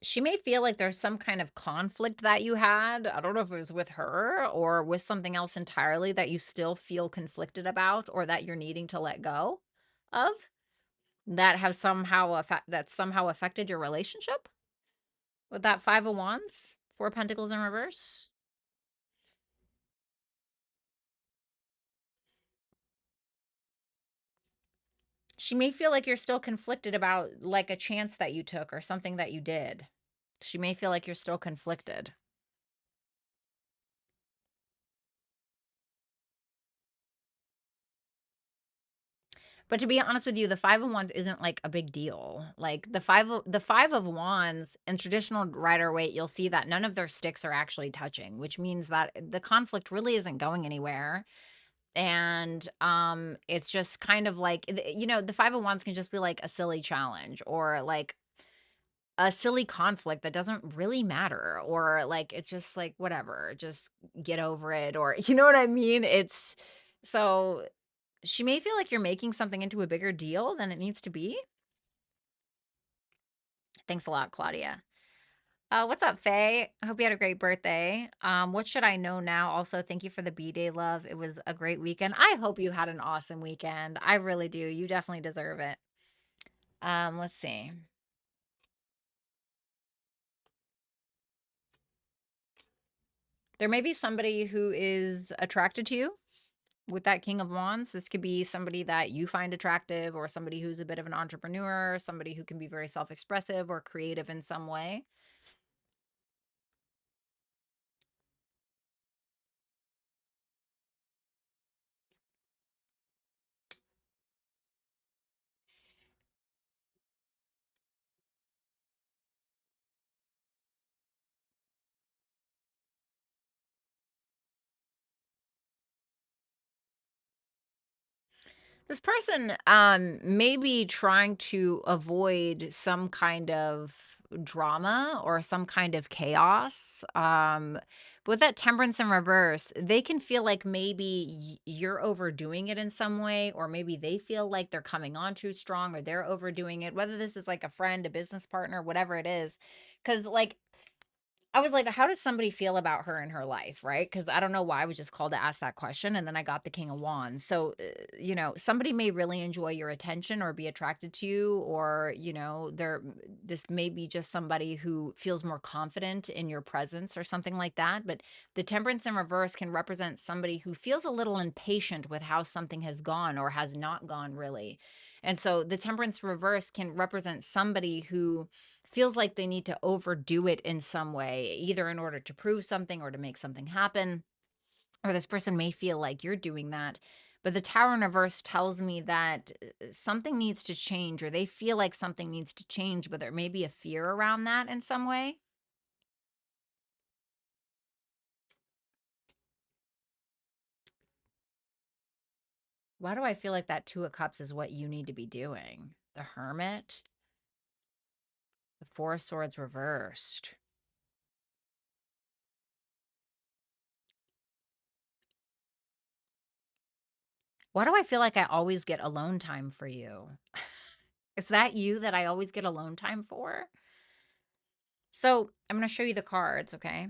She may feel like there's some kind of conflict that you had. I don't know if it was with her or with something else entirely that you still feel conflicted about, or that you're needing to let go of. that have somehow affected your relationship with that 5 of Wands, 4 Pentacles in reverse? She may feel like you're still conflicted about, like, a chance that you took or something that you did. She may feel like you're still conflicted. But to be honest with you, the 5 of Wands isn't, like, a big deal. Like, the 5 of Wands in traditional Rider-Waite, you'll see that none of their sticks are actually touching, which means that the conflict really isn't going anywhere. And, it's just kind of like, the 5 of Wands can just be, like, a silly challenge or, like, a silly conflict that doesn't really matter, or, like, it's just like, whatever, just get over it, or you know what I mean? It's so she may feel like you're making something into a bigger deal than it needs to be. Thanks a lot, Claudia. What's up, Faye? I hope you had a great birthday. What should I know now? Also, thank you for the B-Day love. It was a great weekend. I hope you had an awesome weekend. I really do. You definitely deserve it. Let's see. There may be somebody who is attracted to you with that King of Wands. This could be somebody that you find attractive, or somebody who's a bit of an entrepreneur, somebody who can be very self-expressive or creative in some way. This person may be trying to avoid some kind of drama or some kind of chaos. But with that Temperance in reverse, they can feel like maybe you're overdoing it in some way, or maybe they feel like they're coming on too strong, or they're overdoing it, whether this is like a friend, a business partner, whatever it is. Because, like, I was like, how does somebody feel about her in her life, right? Because I don't know why I was just called to ask that question, and then I got the King of Wands. So, somebody may really enjoy your attention or be attracted to you, or, this may be just somebody who feels more confident in your presence or something like that. But the Temperance in reverse can represent somebody who feels a little impatient with how something has gone or has not gone, really. And so the Temperance reverse can represent somebody who feels like they need to overdo it in some way, either in order to prove something or to make something happen. Or this person may feel like you're doing that. But the Tower in reverse tells me that something needs to change, or they feel like something needs to change, but there may be a fear around that in some way. Why do I feel like that Two of Cups is what you need to be doing? The Hermit, the Four of Swords reversed. Why do I feel like I always get alone time for you? Is that you that I always get alone time for? So I'm going to show you the cards, okay?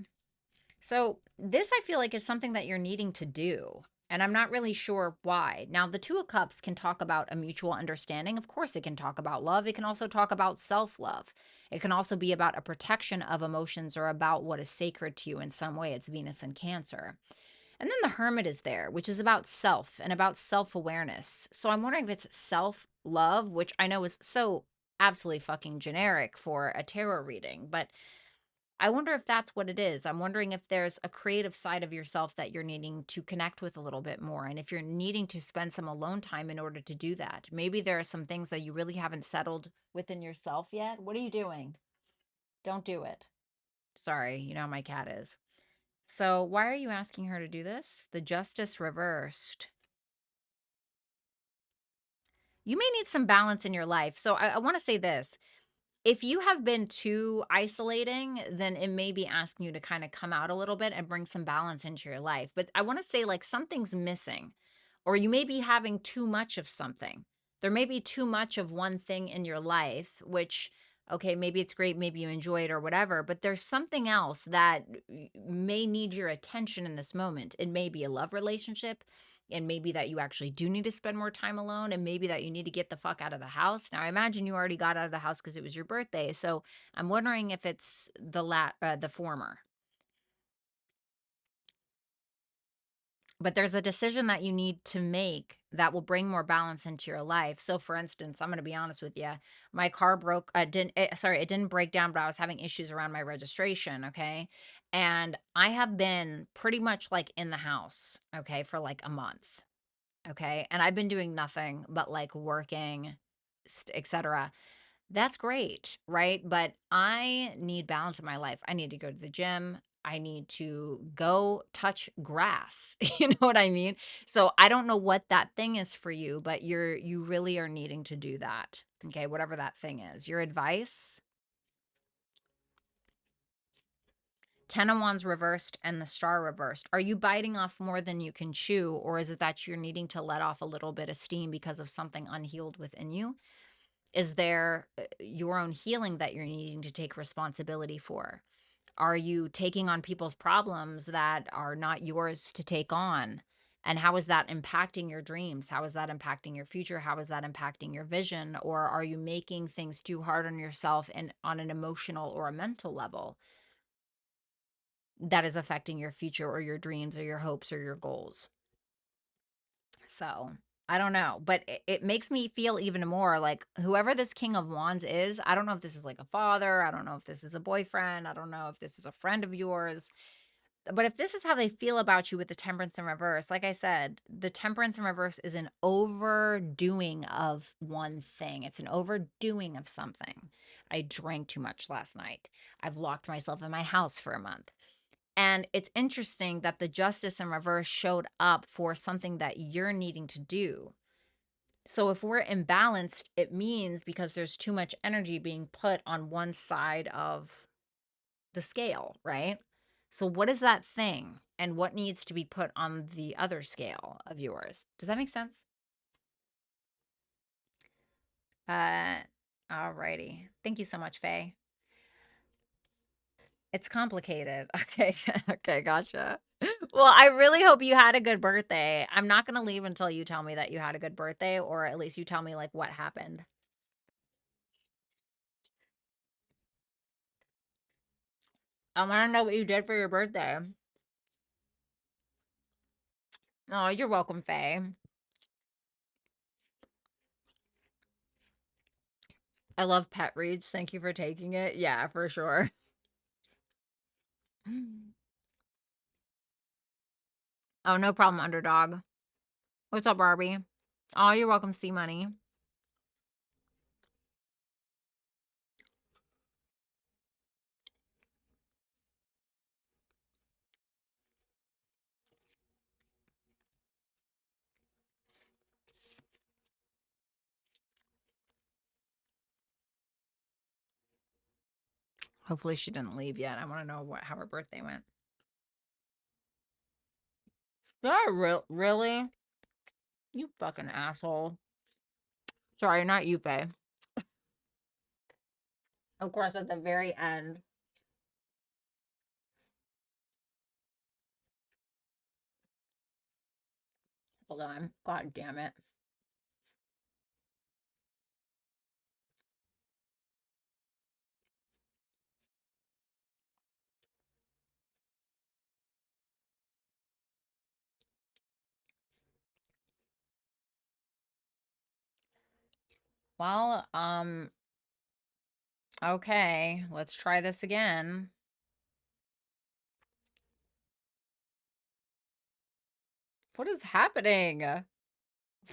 So this I feel like is something that you're needing to do. And I'm not really sure why. Now, the Two of Cups can talk about a mutual understanding. Of course, it can talk about love. It can also talk about self-love. It can also be about a protection of emotions or about what is sacred to you in some way. It's Venus and Cancer. And then the Hermit is there, which is about self and about self-awareness. So I'm wondering if it's self-love, which I know is so absolutely fucking generic for a tarot reading, but I wonder if that's what it is. I'm wondering if there's a creative side of yourself that you're needing to connect with a little bit more. And if you're needing to spend some alone time in order to do that, maybe there are some things that you really haven't settled within yourself yet. What are you doing? Don't do it. Sorry, you know how my cat is. So, why are you asking her to do this? The Justice reversed. You may need some balance in your life. So, I want to say this. If you have been too isolating, then it may be asking you to kind of come out a little bit and bring some balance into your life. But I want to say, like, something's missing, or you may be having too much of something. There may be too much of one thing in your life, which, okay, maybe it's great, maybe you enjoy it or whatever, but there's something else that may need your attention in this moment. It may be a love relationship. and maybe that you actually do need to spend more time alone, and maybe that you need to get the fuck out of the house. Now, I imagine you already got out of the house because it was your birthday. So I'm wondering if it's the former. But there's a decision that you need to make that will bring more balance into your life. So for instance, I'm going to be honest with you. My car broke, it didn't break down, but I was having issues around my registration, okay? And I have been pretty much like in the house, okay, for like a month, okay? And I've been doing nothing but like working, etc. That's great, right? But I need balance in my life. I need to go to the gym. I need to go touch grass. You know what I mean? So I don't know what that thing is for you, but you really are needing to do that. Okay, whatever that thing is. Your advice, 10 of Wands reversed and the Star reversed. Are you biting off more than you can chew, or is it that you're needing to let off a little bit of steam because of something unhealed within you? Is there your own healing that you're needing to take responsibility for? Are you taking on people's problems that are not yours to take on? And how is that impacting your dreams? How is that impacting your future? How is that impacting your vision? Or are you making things too hard on yourself and on an emotional or a mental level that is affecting your future or your dreams or your hopes or your goals? So I don't know, but it makes me feel even more like whoever this King of Wands is, I don't know if this is like a father. I don't know if this is a boyfriend. I don't know if this is a friend of yours. But if this is how they feel about you with the Temperance in reverse, like I said, the Temperance in reverse is an overdoing of one thing. It's an overdoing of something. I drank too much last night. I've locked myself in my house for a month. And it's interesting that the Justice in reverse showed up for something that you're needing to do. So if we're imbalanced, it means because there's too much energy being put on one side of the scale, right? So what is that thing and what needs to be put on the other scale of yours? Does that make sense? Uh, Alrighty. Thank you so much, Faye. It's complicated. Okay. Okay, gotcha. Well, I really hope you had a good birthday. I'm not going to leave until you tell me that you had a good birthday, or at least you tell me like what happened. I want to know what you did for your birthday. Oh, you're welcome, Faye. I love pet reads. Thank you for taking it. Yeah, for sure. Oh, no problem, underdog. What's up, Barbie? Oh, you're welcome, C Money. Hopefully she didn't leave yet. I want to know how her birthday went. Really? You fucking asshole. Sorry, not you, Faye. Of course, at the very end. Hold on. God damn it. Well, okay. Let's try this again. What is happening?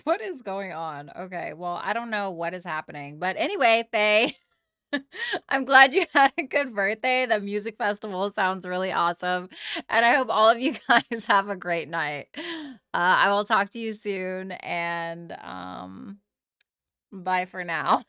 What is going on? Okay, well, I don't know what is happening. But anyway, Faye, I'm glad you had a good birthday. The music festival sounds really awesome. And I hope all of you guys have a great night. I will talk to you soon, and bye for now.